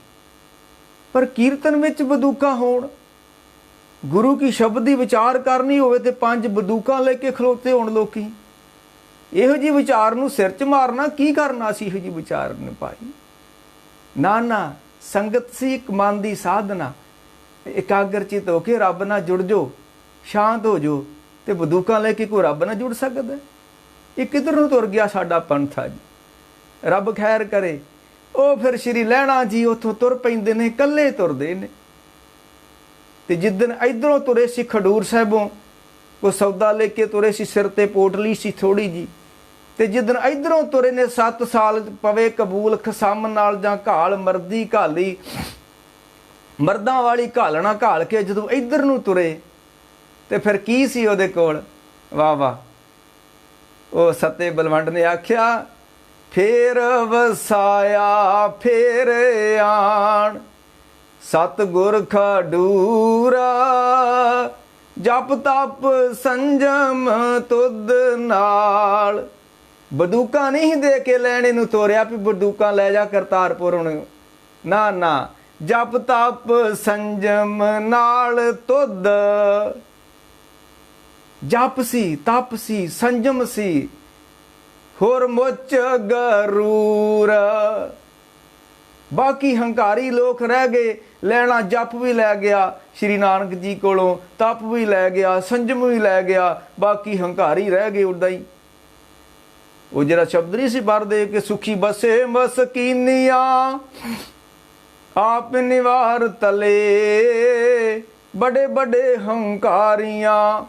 पर कीर्तन विच बंदूकां होण, गुरु की शब्द की विचार करनी होवे ते 5 बंदूकां लेके खलोते होण लोकी। ਇਹੋ ਜਿਹੀ ਵਿਚਾਰ ਨੂੰ ਸਿਰ 'ਚ ਮਾਰਨਾ ਕੀ ਕਰਨਾ ਸੀ? ਇਹੋ ਜਿਹੀ ਵਿਚਾਰ ਨੇ ਭਾਈ ਨਾ ਨਾ, ਸੰਗਤ ਸੀ ਇੱਕ ਮਨ ਦੀ ਸਾਧਨਾ। ਇਕਾਗਰ ਚਿਤ ਹੋ ਕੇ ਰੱਬ ਨਾਲ ਜੁੜ ਜਾਓ, ਸ਼ਾਂਤ ਹੋ ਜਾਓ, ਤੇ ਬੰਦੂਕਾਂ ਲੈ ਕੇ ਕੋਈ ਰੱਬ ਨਾਲ ਜੁੜ ਸਕਦਾ? ਇਹ ਕਿੱਧਰ ਨੂੰ ਤੁਰ ਗਿਆ ਸਾਡਾ ਪੰਥ ਅੱਜ? ਰੱਬ ਖੈਰ ਕਰੇ। ਉਹ ਫਿਰ ਸ਼੍ਰੀ ਲਹਿਣਾ ਜੀ ਉੱਥੋਂ ਤੁਰ ਪੈਂਦੇ ਨੇ, ਇਕੱਲੇ ਤੁਰਦੇ ਨੇ। ਤੇ ਜਿੱਦਣ ਇੱਧਰੋਂ ਤੁਰੇ ਸੀ ਖਡੂਰ ਸਾਹਿਬੋਂ, ਉਹ ਸੌਦਾ ਲੈ ਕੇ ਤੁਰੇ ਸੀ, ਸਿਰ ਤੇ ਪੋਟਲੀ ਸੀ ਥੋੜੀ ਜੀ। ਤੇ ਜਿੱਦਣ ਇੱਧਰੋਂ ਤੁਰੇ ਨੇ 7 ਸਾਲ ਪਵੇ ਕਬੂਲ ਖਸਮ ਨਾਲ, ਜਾਂ ਘਾਲ ਮਰਦੀ ਘਾਲੀ, ਮਰਦਾਂ ਵਾਲੀ ਘਾਲਣਾ ਘਾਲ ਕੇ ਜਦੋਂ ਇੱਧਰ ਨੂੰ ਤੁਰੇ ਤੇ ਫਿਰ ਕੀ ਸੀ ਉਹਦੇ ਕੋਲ? ਵਾਹ ਵਾਹ, ਉਹ ਸੱਤੇ ਬਲਵੰਡ ਨੇ ਆਖਿਆ, ਫੇਰ ਵਸਾਇਆ ਫੇਰ ਆਣ ਸਤਿਗੁਰ ਖਡੂਰਾ, ਜਪ ਤਪ ਸੰਜਮ ਤੁਧ ਨਾਲ। ਬੰਦੂਕਾਂ ਨਹੀਂ ਦੇ ਕੇ ਲੈਣੇ ਨੂੰ ਤੋਰਿਆ ਵੀ ਬੰਦੂਕਾਂ ਲੈ ਜਾ ਕਰਤਾਰਪੁਰ ਹੁਣ, ਨਾ ਨਾ, ਜਪ ਤਪ ਸੰਜਮ ਨਾਲ ਤੁਧ। ਜਪ ਸੀ, ਤਪ ਸੀ, ਸੰਜਮ ਸੀ, ਹੋਰ ਮੁੱਚ ਗਰੂਰ। ਬਾਕੀ ਹੰਕਾਰੀ ਲੋਕ ਰਹਿ ਗਏ। ਲੈਣਾ ਜਪ ਵੀ ਲੈ ਗਿਆ ਸ਼੍ਰੀ ਨਾਨਕ ਜੀ ਕੋਲੋਂ, ਤਪ ਵੀ ਲੈ ਗਿਆ, ਸੰਜਮ ਵੀ ਲੈ ਗਿਆ, ਬਾਕੀ ਹੰਕਾਰੀ ਰਹਿ ਗਏ ਉੱਦਾਂ ਹੀ। ਉਹ ਜਿਹੜਾ ਸ਼ਬਦ ਨਹੀਂ ਸੀ ਪੜ੍ਹਦੇ ਕਿ ਸੁਖੀ ਬਸੇ ਮਸਕੀਨੀਆਂ ਆਪ ਨਿਵਾਰ ਤਲੇ, ਬੜੇ ਬੜੇ ਹੰਕਾਰੀਆਂ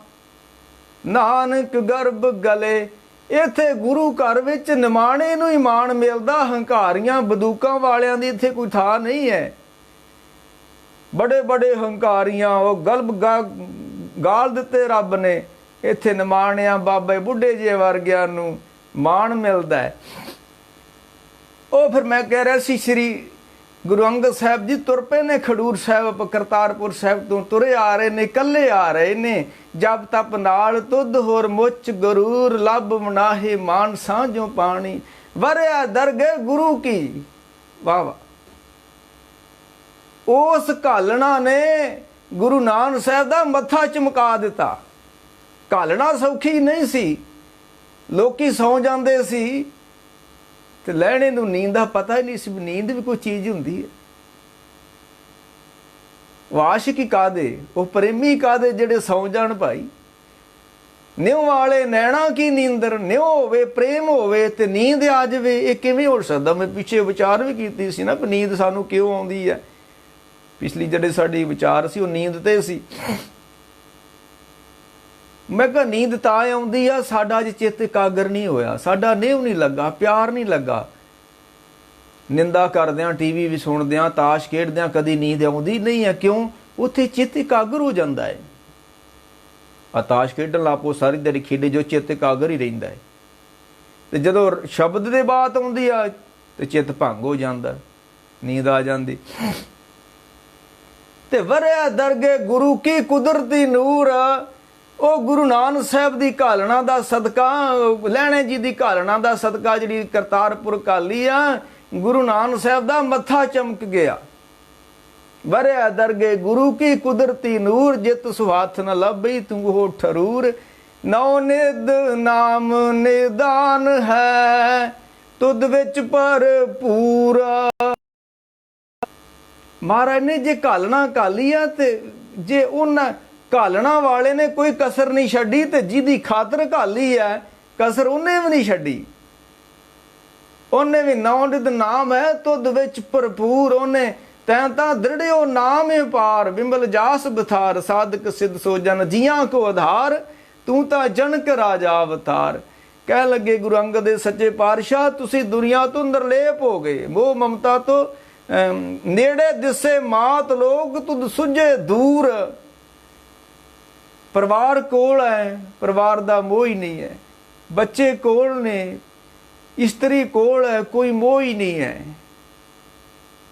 ਨਾਨਕ ਗਰਭ ਗਲੇ। ਇੱਥੇ ਗੁਰੂ ਘਰ ਵਿੱਚ ਨਿਮਾਣੇ ਨੂੰ ਹੀ ਮਾਣ ਮਿਲਦਾ, ਹੰਕਾਰੀਆਂ ਬੰਦੂਕਾਂ ਵਾਲਿਆਂ ਦੀ ਇੱਥੇ ਕੋਈ ਥਾਂ ਨਹੀਂ ਹੈ। ਬੜੇ ਬੜੇ ਹੰਕਾਰੀਆਂ ਉਹ ਗਾਲ ਦਿੱਤੇ ਰੱਬ ਨੇ। ਇੱਥੇ ਨਿਮਾਣਿਆਂ ਬਾਬੇ ਬੁੱਢੇ ਜਿਹੇ ਵਰਗਿਆਂ ਨੂੰ ਮਾਣ ਮਿਲਦਾ ਹੈ। ਉਹ ਫਿਰ ਮੈਂ ਕਹਿ ਰਿਹਾ ਸੀ ਸ਼੍ਰੀ ਗੁਰੂ ਅੰਗਦ ਸਾਹਿਬ ਜੀ ਤੁਰ ਪਏ ਨੇ ਖਡੂਰ ਸਾਹਿਬ, ਕਰਤਾਰਪੁਰ ਸਾਹਿਬ ਤੋਂ ਤੁਰੇ ਆ ਰਹੇ ਨੇ, ਇਕੱਲੇ ਆ ਰਹੇ ਨੇ। ਜਪ ਤਪ ਨਾਲ ਤੁਧ ਹੋਰ ਮੁੱਚ ਗਰੂਰ, ਲੱਭ ਮਨਾਹੇ ਮਾਨ ਸਾਂਝੋਂ ਪਾਣੀ, ਵਰਿਆ ਦਰਗਹਿ ਗੁਰੂ ਕੀ। ਵਾਹ ਵਾਹ। ਉਸ ਘਾਲਣਾ ਨੇ ਗੁਰੂ ਨਾਨਕ ਸਾਹਿਬ ਦਾ ਮੱਥਾ ਚਮਕਾ ਦਿੱਤਾ। ਘਾਲਣਾ ਸੌਖੀ ਨਹੀਂ ਸੀ, ਲੋਕੀ ਸੌਂ ਜਾਂਦੇ ਸੀ ਤੇ ਲੈਣੇ ਨੂੰ ਨੀਂਦ ਦਾ ਪਤਾ ਹੀ ਨਹੀਂ ਸੀ, ਨੀਂਦ ਵੀ ਕੋਈ ਚੀਜ਼ ਹੁੰਦੀ ਹੈ। ਉਹ ਆਸ਼ਿਕੀ ਕਾਦੇ, ਉਹ ਪ੍ਰੇਮੀ ਕਾਦੇ ਜਿਹੜੇ ਸੌਂ ਜਾਣ ਭਾਈ। ਨਿਉ ਵਾਲੇ ਨੈਣਾ ਕੀ ਨੀਂਦਰ, ਨਿਉ ਹੋਵੇ ਪ੍ਰੇਮ ਹੋਵੇ ਤੇ ਨੀਂਦ ਆ ਜਾਵੇ, ਇਹ ਕਿਵੇਂ ਹੋ ਸਕਦਾ? ਮੈਂ ਪਿੱਛੇ ਵਿਚਾਰ ਵੀ ਕੀਤੀ ਸੀ ਨਾ, ਨੀਂਦ ਸਾਨੂੰ ਕਿਉਂ ਆਉਂਦੀ ਹੈ। ਪਿਛਲੀ ਜਿਹੜੇ ਸਾਡੀ ਵਿਚਾਰ ਸੀ ਉਹ ਨੀਂਦ ਤੇ ਸੀ। ਮੈਂ ਕਿਹਾ ਨੀਂਦ ਤਾਂ ਆਉਂਦੀ ਆ, ਸਾਡਾ ਅੱਜ ਚਿੱਤ ਇਕਾਗਰ ਨਹੀਂ ਹੋਇਆ, ਸਾਡਾ ਨਿਉ ਨਹੀਂ ਲੱਗਾ, ਪਿਆਰ ਨਹੀਂ ਲੱਗਾ। ਨਿੰਦਾ ਕਰਦਿਆਂ, ਟੀਵੀ ਵੀ ਸੁਣਦਿਆਂ, ਤਾਸ਼ ਖੇਡਦਿਆਂ ਕਦੀ ਨੀਂਦ ਆਉਂਦੀ ਨਹੀਂ ਹੈ। ਕਿਉਂ? ਉੱਥੇ ਚਿੱਤ ਇਕਾਗਰ ਹੋ ਜਾਂਦਾ ਹੈ। ਆ ਤਾਸ਼ ਖੇਡਣ ਲਾਪੋ ਸਾਰੀ ਦਿਹਾੜੀ ਖੇਡੇ ਜੋ, ਚਿੱਤ ਇਕਾਗਰ ਹੀ ਰਹਿੰਦਾ ਹੈ। ਤੇ ਜਦੋਂ ਸ਼ਬਦ ਦੇ ਬਾਤ ਆਉਂਦੀ ਆ ਤੇ ਚਿੱਤ ਭੰਗ ਹੋ ਜਾਂਦਾ, ਨੀਂਦ ਆ ਜਾਂਦੀ। ਤੇ ਵਰਿਆ ਦਰਗਹਿ ਗੁਰੂ ਕੀ ਕੁਦਰਤੀ ਨੂਰ, ਉਹ ਗੁਰੂ ਨਾਨਕ ਸਾਹਿਬ ਦੀ ਘਾਲਣਾ ਦਾ ਸਦਕਾ, ਲਹਿਣੇ ਜੀ ਦੀ ਘਾਲਣਾ ਦਾ ਸਦਕਾ ਜਿਹੜੀ ਕਰਤਾਰਪੁਰ ਘਾਲੀ ਆ, ਗੁਰੂ ਨਾਨਕ ਸਾਹਿਬ ਦਾ ਮੱਥਾ ਚਮਕ ਗਿਆ। ਵਰਿਆ ਦਰਗੇ ਗੁਰੂ ਕੀ ਕੁਦਰਤੀ ਨੂਰ, ਜਿਤ ਸੁਹਾਥ ਨ ਲੱਭਈ ਤੂੰ ਹੋ ਠਰੂਰ। ਨੌ ਨਿਧ ਨਾਮ ਨਿਦਾਨ ਹੈ, ਤੁਧ ਵਿੱਚ ਭਰਪੂਰਾ। ਮਹਾਰਾਜ ਨੇ ਜੇ ਘਾਲਣਾ ਘਾਲੀ ਆ, ਤੇ ਜੇ ਉਹਨਾਂ ਘਾਲਣਾ ਵਾਲੇ ਨੇ ਕੋਈ ਕਸਰ ਨਹੀਂ ਛੱਡੀ, ਤੇ ਜਿਹਦੀ ਖਾਤਰ ਘਾਲੀ ਹੈ ਕਸਰ ਉਹਨੇ ਵੀ ਨਹੀਂ ਛੱਡੀ। ਉਹਨੇ ਵੀ ਨੌ ਨਿਧ ਨਾਮ ਹੈ, ਤੁਧ ਵਿੱਚ ਭਰਪੂਰ। ਉਹਨੇ ਤੈਂ ਤਾਂ ਦ੍ਰਿੜਿਓ ਨਾਮ ਪਾਰ, ਬਿਮਲ ਜਾਸ ਬਥਾਰ। ਸਾਧਕ ਸਿੱਧ ਸੋ ਜਨ ਜੀਆਂ ਕੋ ਆਧਾਰ, ਤੂੰ ਤਾਂ ਜਨਕ ਰਾਜਾ ਅਵਤਾਰ। ਕਹਿ ਲੱਗੇ ਗੁਰੂ ਅੰਗਦ ਦੇ ਸੱਚੇ ਪਾਤਸ਼ਾਹ, ਤੁਸੀਂ ਦੁਨੀਆ ਤੋਂ ਨਿਰਲੇਪ ਹੋ ਗਏ, ਮੋਹ ਮਮਤਾ ਤੋਂ ਨੇੜੇ ਦਿਸੇ ਮਾਤ ਲੋਕ, ਤੁਧ ਸੁਝੇ ਦੂਰ। ਪਰਿਵਾਰ ਕੋਲ ਹੈ, ਪਰਿਵਾਰ ਦਾ ਮੋਹ ਹੀ ਨਹੀਂ ਹੈ। ਬੱਚੇ ਕੋਲ ਨੇ, ਇਸਤਰੀ ਕੋਲ ਹੈ, ਕੋਈ ਮੋਹ ਹੀ ਨਹੀਂ ਹੈ।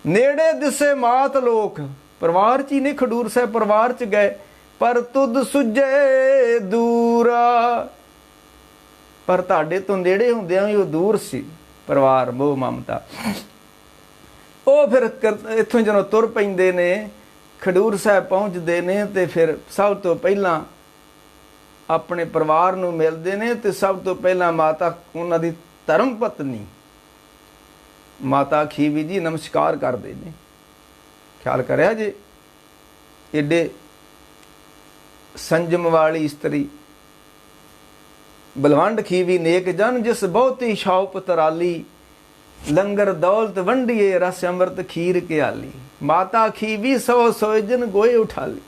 ਨੇੜੇ ਦਿਸੇ ਮਾਤ ਲੋਕ, ਪਰਿਵਾਰ 'ਚ ਹੀ ਨੇ। ਖਡੂਰ ਸਾਹਿਬ ਪਰਿਵਾਰ 'ਚ ਗਏ, ਪਰ ਤੁਧ ਸੁਝੇ ਦੂਰਾ। ਪਰ ਤੁਹਾਡੇ ਤੋਂ ਨੇੜੇ ਹੁੰਦਿਆਂ ਵੀ ਉਹ ਦੂਰ ਸੀ ਪਰਿਵਾਰ, ਮੋਹ ਮਮਤਾ। ਉਹ ਫਿਰ ਇੱਥੋਂ ਜਦੋਂ ਤੁਰ ਪੈਂਦੇ ਨੇ, ਖਡੂਰ ਸਾਹਿਬ ਪਹੁੰਚਦੇ ਨੇ, ਤੇ ਫਿਰ ਸਭ ਤੋਂ ਪਹਿਲਾਂ ਆਪਣੇ ਪਰਿਵਾਰ ਨੂੰ ਮਿਲਦੇ ਨੇ। ਤੇ ਸਭ ਤੋਂ ਪਹਿਲਾਂ ਮਾਤਾ, ਉਹਨਾਂ ਦੀ ਧਰਮ ਪਤਨੀ ਮਾਤਾ ਖੀਵੀ ਜੀ ਨਮਸਕਾਰ ਕਰਦੇ ਨੇ। ਖਿਆਲ ਕਰਿਆ ਜੇ, ਏਡੇ ਸੰਜਮ ਵਾਲੀ ਇਸਤਰੀ, ਬਲਵੰਡ ਖੀਵੀ ਨੇਕ ਜਨ, ਜਿਸ ਬਹੁਤੀ ਛਾਉ ਪਤਰਾਲੀ। ਲੰਗਰ ਦੌਲਤ ਵੰਡੀਏ, ਰਸ ਅੰਮ੍ਰਿਤ ਖੀਰ ਘਿਆਲੀ। ਮਾਤਾ ਖੀਵੀ ਸੋ ਸੋਇਜਨ ਗੋਏ ਉਠਾਲੀ।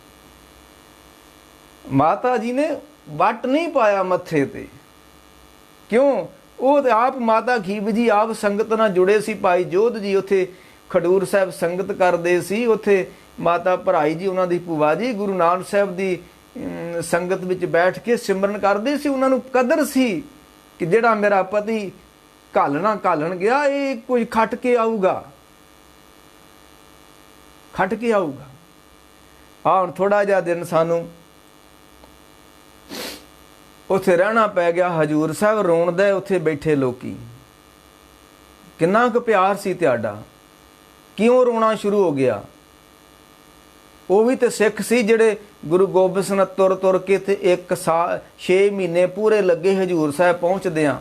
ਮਾਤਾ ਜੀ ਨੇ ਵੱਟ ਨਹੀਂ ਪਾਇਆ ਮੱਥੇ ਤੇ। ਕਿਉਂ? ਉਹ ਤੇ ਆਪ ਮਾਤਾ ਖੀਵੀ ਜੀ ਆਪ ਸੰਗਤ ਨਾਲ ਜੁੜੇ ਸੀ। ਭਾਈ ਜੋਧ ਜੀ ਉੱਥੇ ਖਡੂਰ ਸਾਹਿਬ ਸੰਗਤ ਕਰਦੇ ਸੀ। ਉੱਥੇ ਮਾਤਾ ਭਰਾਈ ਜੀ, ਉਹਨਾਂ ਦੀ ਭੂਆ ਜੀ, ਗੁਰੂ ਨਾਨਕ ਸਾਹਿਬ ਦੀ ਸੰਗਤ ਵਿੱਚ ਬੈਠ ਕੇ ਸਿਮਰਨ ਕਰਦੇ ਸੀ। ਉਹਨਾਂ ਨੂੰ ਕਦਰ ਸੀ ਕਿ ਜਿਹੜਾ ਮੇਰਾ ਪਤੀ ਘਾਲਣ ਗਿਆ, ਇਹ ਕੁਝ ਖੱਟ ਕੇ ਆਊਗਾ, ਖੱਟ ਕੇ ਆਊਗਾ। ਹੁਣ ਥੋੜਾ ਜਿਹਾ ਦਿਨ ਸਾਨੂੰ ਉੱਥੇ ਰਹਿਣਾ ਪੈ ਗਿਆ। ਹਜੂਰ ਸਾਹਿਬ ਰੋਣਦਾ, ਉੱਥੇ ਬੈਠੇ ਲੋਕੀ। ਕਿੰਨਾ ਕੁ ਪਿਆਰ ਸੀ ਤੁਹਾਡਾ, ਕਿਉਂ ਰੋਣਾ ਸ਼ੁਰੂ ਹੋ ਗਿਆ? ਉਹ ਵੀ ਤੇ ਸਿੱਖ ਸੀ ਜਿਹੜੇ ਗੁਰੂ ਗੋਬਿੰਦ ਸਿੰਘ ਤੁਰ ਤੁਰ ਕੇ ਤੇ 1 ਸਾਲ 6 ਮਹੀਨੇ ਪੂਰੇ ਲੱਗੇ ਹਜੂਰ ਸਾਹਿਬ ਪਹੁੰਚਦਿਆਂ।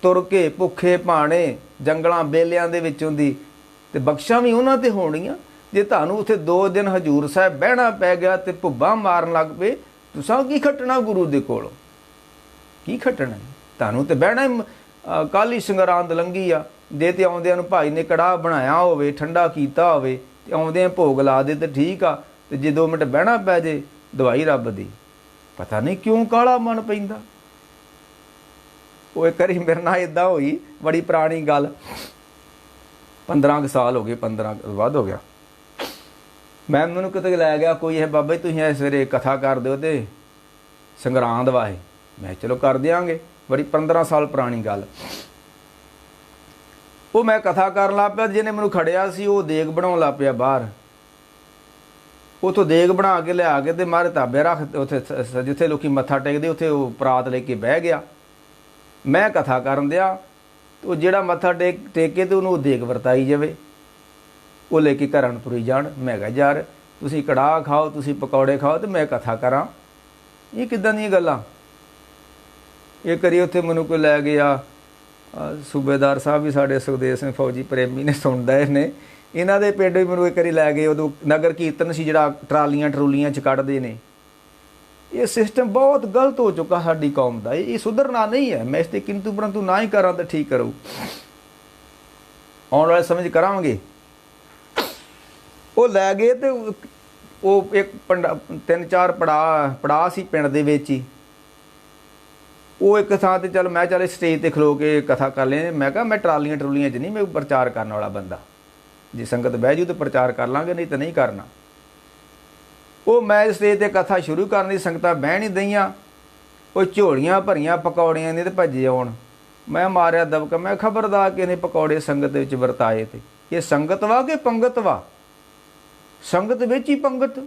ਤੁਰ ਕੇ ਭੁੱਖੇ ਭਾਣੇ ਜੰਗਲਾਂ ਬੇਲਿਆਂ ਦੇ ਵਿੱਚੋਂ ਦੀ, ਤੇ ਬਖਸ਼ਾਂ ਵੀ ਉਹਨਾਂ ਤੇ ਹੋਣੀਆਂ। ਜੇ ਤੁਹਾਨੂੰ ਉੱਥੇ 2 ਦਿਨ ਹਜੂਰ ਸਾਹਿਬ ਬਹਿਣਾ ਪੈ ਗਿਆ ਤੇ ਭੁੱਬਾਂ ਮਾਰਨ ਲੱਗ ਪਏ, ਤੁਸੀਂ ਕੀ ਖੱਟਣਾ ਗੁਰੂ ਦੇ ਕੋਲੋਂ? ਕੀ ਖੱਟਣਾ? ਤੁਹਾਨੂੰ ਤੇ ਬਹਿਣਾ। ਕਾਲੀ ਸੰਗਰਾਂਦ ਲੰਘੀ ਆ, ਜੇ ਤੇ ਆਉਂਦਿਆਂ ਨੂੰ ਭਾਈ ਨੇ ਕੜਾਹ ਬਣਾਇਆ ਹੋਵੇ, ਠੰਡਾ ਕੀਤਾ ਹੋਵੇ, ਤੇ ਆਉਂਦਿਆਂ ਭੋਗ ਲਾ ਦੇ ਤੇ ਠੀਕ ਆ। ਤੇ ਜੇ 2 ਮਿੰਟ ਬਹਿਣਾ ਪੈ ਜੇ, ਦਵਾਈ ਰੱਬ ਦੀ। ਪਤਾ ਨਹੀਂ ਕਿਉਂ ਕਾਲਾ ਮਨ ਪੈਂਦਾ। ਉਹ ਇੱਕ ਵਾਰੀ ਮੇਰੇ ਨਾਲ ਏਦਾਂ ਹੋਈ, ਬੜੀ ਪੁਰਾਣੀ ਗੱਲ, 15 ਕੁ ਸਾਲ ਹੋ ਗਏ, 15 ਵੱਧ ਹੋ ਗਿਆ। ਮੈਂ ਮੈਨੂੰ ਕਿਤੇ ਲੈ ਗਿਆ ਕੋਈ, ਹੈ ਬਾਬਾ ਜੀ ਤੁਸੀਂ ਇਸ ਸਵੇਰੇ ਕਥਾ ਕਰ ਦਿਓ ਤੇ ਸੰਗਰਾਂਦ ਵਾਹੇ। ਮੈਂ ਚਲੋ ਕਰ ਦਿਆਂਗੇ। ਬੜੀ 15 ਸਾਲ ਪੁਰਾਣੀ ਗੱਲ। ਉਹ ਮੈਂ ਕਥਾ ਕਰਨ ਲੱਗ ਪਿਆ, ਜਿਹਨੇ ਮੈਨੂੰ ਖੜਿਆ ਸੀ ਉਹ ਦੇਗ ਬਣਾਉਣ ਲੱਗ ਪਿਆ ਬਾਹਰ। ਉੱਥੋਂ ਦੇਗ ਬਣਾ ਕੇ ਲਿਆ ਕੇ ਤੇ ਮਾਰੇ ਧਾਬੇ ਰੱਖ, ਉੱਥੇ ਜਿੱਥੇ ਲੋਕੀ ਮੱਥਾ ਟੇਕਦੇ ਉੱਥੇ ਉਹ ਪਰਾਤ ਲੈ ਕੇ ਬਹਿ ਗਿਆ। ਮੈਂ ਕਥਾ ਕਰਨ ਦਿਆ, ਉਹ ਜਿਹੜਾ ਮੱਥਾ ਟੇਕੇ ਤੇ ਉਹਨੂੰ ਦੇਗ ਵਰਤਾਈ ਜਾਵੇ, ਉਹ ਲੈ ਕੇ ਘਰਾਂ ਨੂੰ ਤੁਰੀ ਜਾਣ। ਮੈਂ ਕਿਹਾ ਯਾਰ ਤੁਸੀਂ ਕੜਾਹ ਖਾਓ, ਤੁਸੀਂ ਪਕੌੜੇ ਖਾਓ, ਤੇ ਮੈਂ ਕਥਾ ਕਰਾਂ। ਇਹ ਕਿੱਦਾਂ ਦੀਆਂ ਗੱਲਾਂ? ਇਹ ਕਰੀ ਉੱਥੇ ਮੈਨੂੰ ਕੋਈ ਲੈ ਗਿਆ, ਸੂਬੇਦਾਰ ਸਾਹਿਬ ਵੀ ਸਾਡੇ ਸੁਖਦੇਵ ਸਿੰਘ ਫੌਜੀ ਪ੍ਰੇਮੀ ਨੇ, ਸੁਣਦਾ ਇਹਨੇ, ਇਹਨਾਂ ਦੇ ਪਿੰਡ ਵੀ ਮੈਨੂੰ ਇੱਕ ਵਾਰੀ ਲੈ ਗਏ। ਉਦੋਂ ਨਗਰ ਕੀਰਤਨ ਸੀ ਜਿਹੜਾ ਟਰਾਲੀਆਂ 'ਚ ਕੱਢਦੇ ਨੇ। ਇਹ ਸਿਸਟਮ ਬਹੁਤ ਗਲਤ ਹੋ ਚੁੱਕਾ ਸਾਡੀ ਕੌਮ ਦਾ। ਇਹ ਸੁਧਰਨਾ ਨਹੀਂ ਹੈ। ਮੈਂ ਇਸ ਤੇ ਕਿੰਤੂ ਪਰੰਤੂ ਨਾ ਹੀ ਕਰਾਂ ਤਾਂ ਠੀਕ ਕਰੂ। ਆਉਣ ਵਾਲੇ ਸਮੇਂ 'ਚ ਕਰਾਂਗੇ। ਉਹ ਲੈ ਗਏ ਤੇ ਉਹ ਇੱਕ 3-4 ਪੜਾਅ ਸੀ ਪਿੰਡ ਦੇ ਵਿੱਚ ਹੀ। ਉਹ ਇੱਕ ਥਾਂ ਤੇ ਚੱਲ ਮੈਂ ਚੱਲ ਸਟੇਜ ਤੇ ਖਲੋ ਕੇ ਕਥਾ ਕਰ ਲੈਂ। ਮੈਂ ਕਿਹਾ ਮੈਂ ਟਰਾਲੀਆਂ 'ਚ ਨਹੀਂ, ਮੈਂ ਪ੍ਰਚਾਰ ਕਰਨ ਵਾਲਾ ਬੰਦਾ। ਜੇ ਸੰਗਤ ਬਹਿ ਜੂ ਤਾਂ ਪ੍ਰਚਾਰ ਕਰ ਲਾਂਗੇ, ਨਹੀਂ ਤਾਂ ਨਹੀਂ ਕਰਨਾ। ਉਹ ਮੈਂ ਸਟੇਜ ਤੇ ਕਥਾ ਸ਼ੁਰੂ ਕਰਨ ਦੀ, ਸੰਗਤਾਂ ਬਹਿ ਨਹੀਂ ਦਈਆਂ। ਉਹ ਝੋਲੀਆਂ ਭਰੀਆਂ ਪਕੌੜਿਆਂ ਦੀਆਂ ਤੇ ਭੱਜੇ ਆਉਣ। ਮੈਂ ਮਾਰਿਆ ਦਬਕਾ, ਮੈਂ ਖਬਰਦਾਰ ਕਿ ਇਹਨੇ ਪਕੌੜੇ ਸੰਗਤ ਦੇ ਵਿੱਚ ਵਰਤਾਏ। ਤੇ ਇਹ ਸੰਗਤ ਵਾ ਕਿ ਪੰਗਤ ਵਾ? ਸੰਗਤ ਵਿੱਚ ਹੀ ਪੰਗਤ,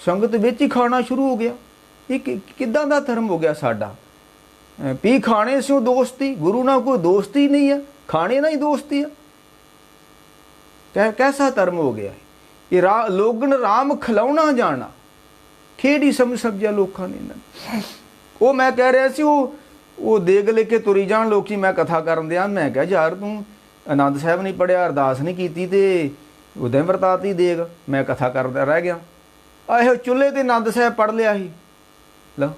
ਸੰਗਤ ਵਿੱਚ ਹੀ ਖਾਣਾ ਸ਼ੁਰੂ ਹੋ ਗਿਆ। ਇਹ ਕਿੱਦਾਂ ਦਾ ਧਰਮ ਹੋ ਗਿਆ ਸਾਡਾ? ਪੀ ਖਾਣੇ ਸਿਓ ਦੋਸਤੀ, ਗੁਰੂ ਨਾਲ ਕੋਈ ਦੋਸਤੀ ਨਹੀਂ ਹੈ, ਖਾਣੇ ਨਾਲ ਹੀ ਦੋਸਤੀ ਹੈ। कैसा धर्म हो गया ये? लोगन राम खिलाउना जाना खेड़ी समझ समझिया लोगों ने। वो मैं कह रहा सी वो देग लेके तुरी जान लोग, मैं कथा करन दिया, मैं कहा यार तू आनंद साहब नहीं पढ़िया, अरदास नहीं की ते उदय वरताती देग, मैं कथा करदा रह गया। आहो चुल्हे ते आनंद साहब पढ़ लिया ही। लो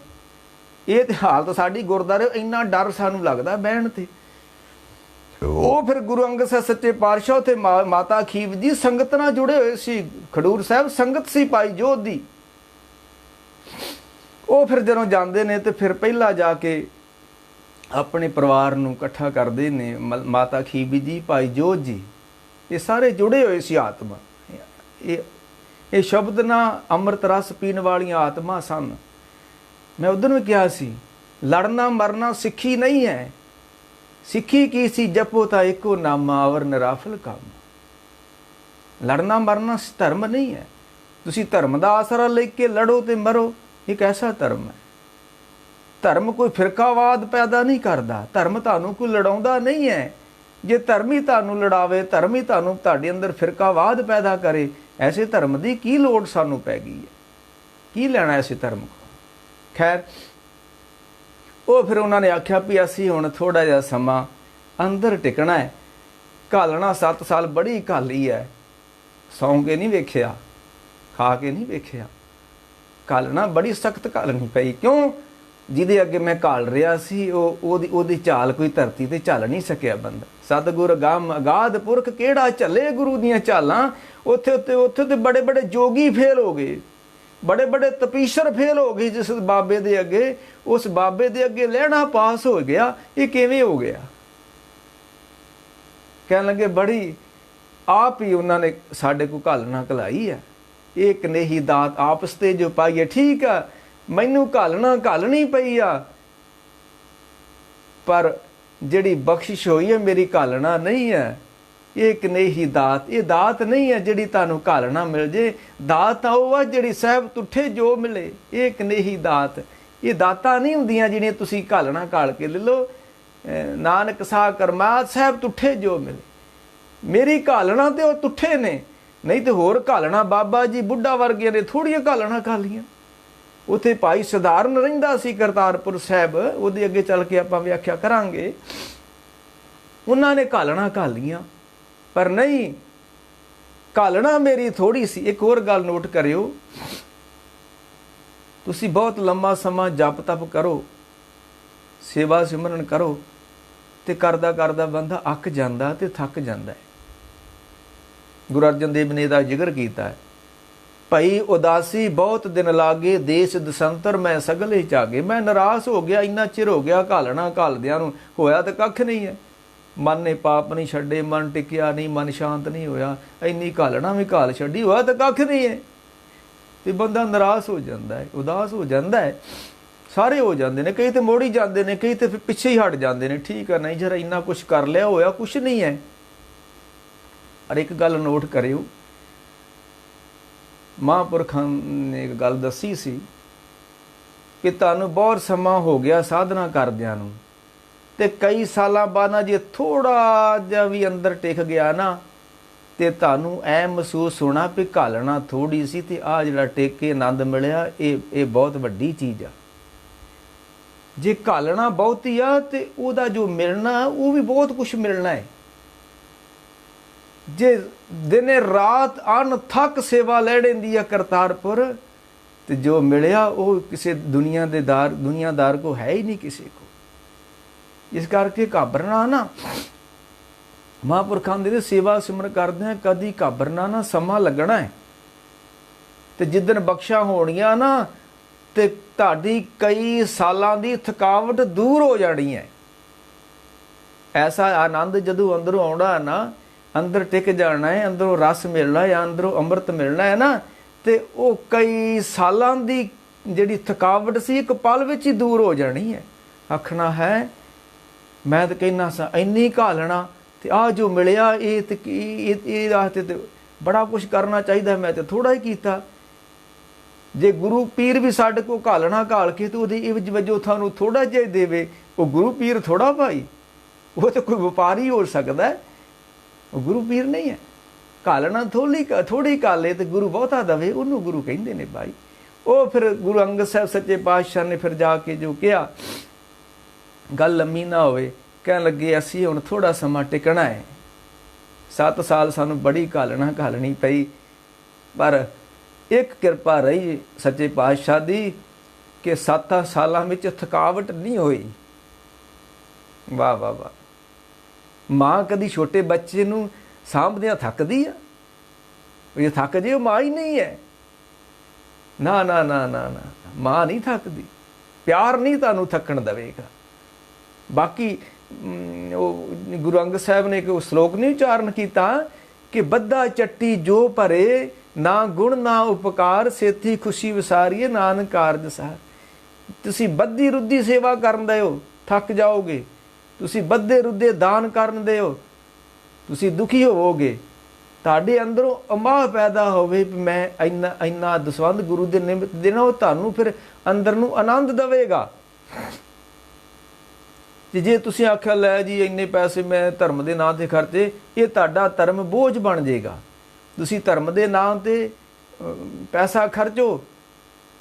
ये तो हालत साडी गुरद्वारे, इन्ना डर सानू लगदा बहन ते। ਉਹ ਫਿਰ ਗੁਰੂ ਅੰਗਦ ਸਾਹਿਬ ਸੱਚੇ ਪਾਤਸ਼ਾਹ ਤੇ ਮਾਤਾ ਖੀਵ ਜੀ ਸੰਗਤ ਨਾਲ ਜੁੜੇ ਹੋਏ ਸੀ। ਖਡੂਰ ਸਾਹਿਬ ਸੰਗਤ ਸੀ ਭਾਈ ਜੋਧ ਦੀ। ਉਹ ਫਿਰ ਜਦੋਂ ਜਾਂਦੇ ਨੇ ਤੇ ਫਿਰ ਪਹਿਲਾਂ ਜਾ ਕੇ ਆਪਣੇ ਪਰਿਵਾਰ ਨੂੰ ਇਕੱਠਾ ਕਰਦੇ ਨੇ। ਮਾਤਾ ਖੀਵ ਜੀ, ਭਾਈ ਜੋਧ ਜੀ, ਇਹ ਸਾਰੇ ਜੁੜੇ ਹੋਏ ਸੀ ਆਤਮਾ। ਇਹ ਸ਼ਬਦ ਨਾ ਅੰਮ੍ਰਿਤ ਰਸ ਪੀਣ ਵਾਲੀਆਂ ਆਤਮਾ ਸਨ। ਮੈਂ ਉਦੋਂ ਵੀ ਕਿਹਾ ਸੀ, ਲੜਨਾ ਮਰਨਾ ਸਿੱਖੀ ਨਹੀਂ ਹੈ। सिखी की सी जपो ता एको नामा अवर निराफल काम। लड़ना मरना धर्म नहीं है। तुसी धर्म का आसरा लेके लड़ो तो मरो, ये कैसा धर्म है? धर्म कोई फिरकावाद पैदा नहीं करता, धर्म तुहानू कोई लड़ाउंदा नहीं है। जे धर्म ही तुहानू लड़ावे, धर्म ही तुहानू तुहाडे अंदर फिरकावाद पैदा करे, ऐसे धर्म की की लोड़ सानू पै गई है? की लेना ऐसे धर्म को? खैर ਉਹ ਫਿਰ ਉਹਨਾਂ ਨੇ ਆਖਿਆ ਵੀ ਅਸੀਂ ਹੁਣ ਥੋੜ੍ਹਾ ਜਿਹਾ ਸਮਾਂ ਅੰਦਰ ਟਿਕਣਾ ਹੈ। ਘਾਲਣਾ 7 ਸਾਲ ਬੜੀ ਘਾਲੀ ਹੈ। ਸੌਂ ਕੇ ਨਹੀਂ ਵੇਖਿਆ, ਖਾ ਕੇ ਨਹੀਂ ਵੇਖਿਆ। ਘਾਲਣਾ ਬੜੀ ਸਖਤ ਘਾਲਣੀ ਪਈ। ਕਿਉਂ? ਜਿਹਦੇ ਅੱਗੇ ਮੈਂ ਘਾਲ ਰਿਹਾ ਸੀ ਉਹਦੀ ਝਾਲ ਕੋਈ ਧਰਤੀ ਤੇ ਝੱਲ ਨਹੀਂ ਸਕਿਆ ਬੰਦਾ। ਸਤਿਗੁਰ ਗਮ ਅਗਾਧ ਪੁਰਖ ਕਿਹੜਾ ਝੱਲੇ ਗੁਰੂ ਦੀਆਂ ਝਾਲਾਂ। ਉੱਥੇ ਤੇ ਬੜੇ ਬੜੇ ਜੋਗੀ ਫੇਲ ਹੋ ਗਏ, बड़े बड़े तपीशर फेल हो गए जिस बाबे दे अगे। उस बाबे दे अगे लहना पास हो गया। ये किवें हो गया? कहने लगे बड़ी आप ही उन्होंने साढ़े को घालना घलाई है। एक नेही दात आपस ते जो पाई है, ठीक है मैनू घालना घालनी पई आ, पर जिहड़ी बख्शिश हुई है मेरी घालना नहीं है। एक नेही दात, ये दात नहीं है जिहड़ी तुहानू घालना मिल जे। दात वो है जिहड़ी सहब तुठे जो मिले। एक नेही दात, ये दातां नहीं हुंदियां जिहड़ियां तुसीं घालना घाल के ले लो। नानक साह करमात सहब तुठे जो मिले। मेरी घालना तो वो तुठे ने, नहीं तो होर घालना बाबा जी बुढ़ा वर्गियां ने थोड़ियां घालना घालियां। उत्थे भाई सधारण रहिंदा सी करतारपुर साहब, ਉਹਦੇ ਅੱਗੇ ਚੱਲ ਕੇ ਆਪਾਂ ਵਿਆਖਿਆ ਕਰਾਂਗੇ। ਉਹਨਾਂ ਨੇ ਘਾਲਣਾ ਘਾਲੀਆਂ, पर नहीं घालना मेरी थोड़ी सी। एक और गल नोट करियो, तुसी बहुत लंबा समा जप तप करो, सेवा सिमरन करो, ते करदा करदा बंदा अक जांदा ते थक जांदा है। गुरु अर्जन देव ने इहदा जिक्र कीता है, भाई उदासी बहुत दिन लागे, देश दसंतर मैं सगले चागे। मैं निराश हो गया, इन्ना चिर हो गया घालना घालदियां नूं, होया तो कख नहीं है। मन ने पाप नहीं छड्डे, मन टिकिया नहीं, मन शांत नहीं होया, इन्नी घालना भी घाल छड्डी, होया तो कख नहीं है। तो बंदा निराश हो जाता है, उदास हो जाता है। सारे हो जाते हैं, कई तो मोड़ ही जाते हैं, कई तो फिर पिछे ही हट जाते हैं। ठीक है नहीं जरा इन्ना कुछ कर लिया, होया कुछ नहीं है। और एक गल नोट करियो, महापुरखां ने एक गल दसी सी कि तुहानूं बहुत समा हो गया साधना करदिआं नूं, ਤੇ कई साल बाद ना जे थोड़ा जिहा भी अंदर टिक गया ना, तो तुहानूं ऐ महसूस होना भी घालना थोड़ी सी ते आ जिहड़ा टिक के आनंद मिलिया ये बहुत वड्डी चीज़ आ। जे घालना बहुती आ ते उहदा जो मिलना वो भी बहुत कुछ मिलना है। जे दिने रात अनथक सेवा लैंदी आ करतारपुर, तो जो मिलिया वो किसी दुनियादार को है ही नहीं किसी को। इस करके घाबरना ना, महापुरखां दे सेवा सिमर करदे हैं, कदी घाबरना ना, समा लगना है। तो जिदन बख्शा होणियां ना, तो तुहाडी कई सालां दी थकावट दूर हो जानी है। ऐसा आनंद जदों अंदरों आउंदा है ना, अंदर टिक जाना है, अंदरों रस मिलना है, अंदरों अमृत मिलना है ना, तो वो कई सालां दी जिहड़ी थकावट सी एक पल विच ही दूर हो जानी है। आखना है मैं तो कहना सा इन्नी घालना ते आ जो मिलिया ये बड़ा कुछ करना चाहिए, मैं तो थोड़ा ही कीता। जे गुरु पीर भी साडे को घालना घाल के तो उहदे इवज वजों थानू थोड़ा जिहा देवे, वो गुरु पीर थोड़ा भाई, वो तो कोई व्यापारी हो सकता है, वो गुरु पीर नहीं है। घालना थोड़ी घाले तो गुरु बहुता दवे, उन्होंने गुरु कहते ने भाई। वो फिर गुरु अंगद साहब सच्चे पातशाह ने फिर जाके जो कहा, गल लम्मी ना होवे, कह लगे असी हुण थोड़ा समा टिकना है, 7 साल सानू बड़ी घालना घालनी पई, पर एक कृपा रही सच्चे पातशाह दी कि 7 सालों में थकावट नहीं हुई। वाह वाह वाह। माँ कदी छोटे बच्चे नू साਂਭਦਿਆਂ थकदी है, ये थक जे माँ ही नहीं है, ना ना ना ना ना, माँ नहीं थकदी, प्यार नहीं तुहानू थकन देवेगा। बाकी गुरु अंगद साहब ने एक श्लोक नहीं उच्चारण किया कि बद्धा चट्टी जो भरे, ना गुण ना उपकार, सेती खुशी विसारीए नानक कारज सार। तुसी बद्धी रुद्धी सेवा करन दे हो, थक जाओगे, तुसी बद्धे रुद्धे दान करन दे हो, तुसी दुखी होवोगे, तुहाडे अंदरों अमाह पैदा होवे मैं इन्ना इन्ना दसवंध गुरु दे निमित्त देना, वो तुहानू फिर अंदर नू आनंद देवेगा। जे तुसीं आख्या लै जी इन्ने पैसे मैं धर्म दे नाम ते खर्चे, ये तुहाडा धर्म बोझ बन जाएगा। तुसीं धर्म दे नाम ते पैसा खर्चो,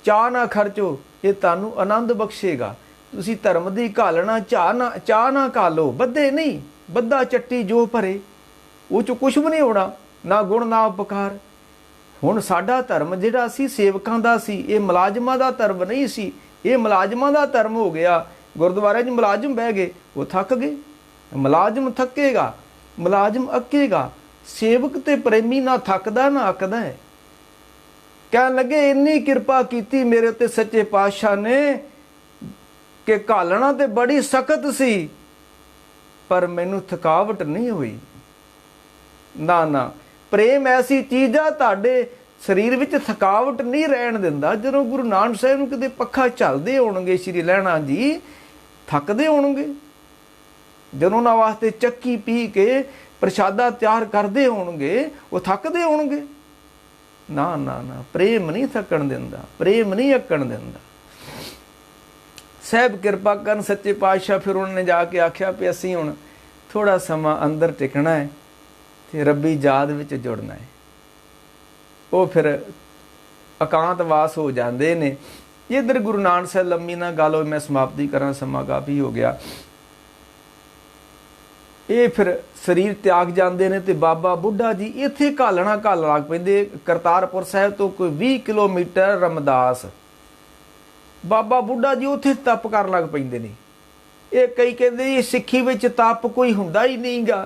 चाह ना खर्चो, ये तुहानू आनंद बख्शेगा। तुसीं धर्म दी घालना चाह ना घालो, बद्धे नहीं, बद्धा चट्टी जो भरे, वो चो कुछ भी नहीं होना, ना गुण ना उपकार। हुण साडा धर्म जिहड़ा सी सेवकां दा सी, ये मुलाजमां दा धर्म नहीं सी, ये मुलाजमां दा धर्म हो गया। गुरुद्वारे च मुलाजम बह गए, वो थक गए, मुलाजम थकेगा, मुलाजम अकेगा, सेवक ते प्रेमी ना थकदा ना अकदा है। कहन लगे इन्नी कृपा कीती मेरे ते सच्चे पातशाह ने कि घालना ते बड़ी सख्त सी, पर मैनू थकावट नहीं हुई। ना ना, प्रेम ऐसी चीज़ आ तुहाडे शरीर विच थकावट नहीं रहन दिंदा। जदों गुरु नानक साहिब नूं किते पੱਖਾ झलदे होणगे श्री लहणा जी, थकदे होणगे, जदों उन्हां वास्ते ਚੱਕੀ पी के प्रशादा तैयार करते होणगे, वो थकदे होणगे। ना ना ना, प्रेम नहीं थकण दिंदा, प्रेम नहीं अकण दिंदा। साहब किरपा करन सच्चे पातशाह फिर उन्होंने जाके आख्या भी असीं हुण थोड़ा समा अंदर टिकना है ते रब्बी याद विच जुड़ना है। वो फिर एकांतवास हो जाते ने। इधर गुरु नानक साहब लम्मी ना गल हो, मैं समाप्ति करा, समा काफ़ी हो गया। ये फिर शरीर त्याग जाते हैं तो बाबा बुढ़ा जी इत्थे घालना घाल लग पैंदे। करतारपुर साहब तो कोई 20 किलोमीटर रमदास, बाबा बुढ़ा जी उत्थे तप कर लग पैंदे ने। ये कई कहते ये सिੱਖੀ विच तप कोई हुंदा ही नहीं गा,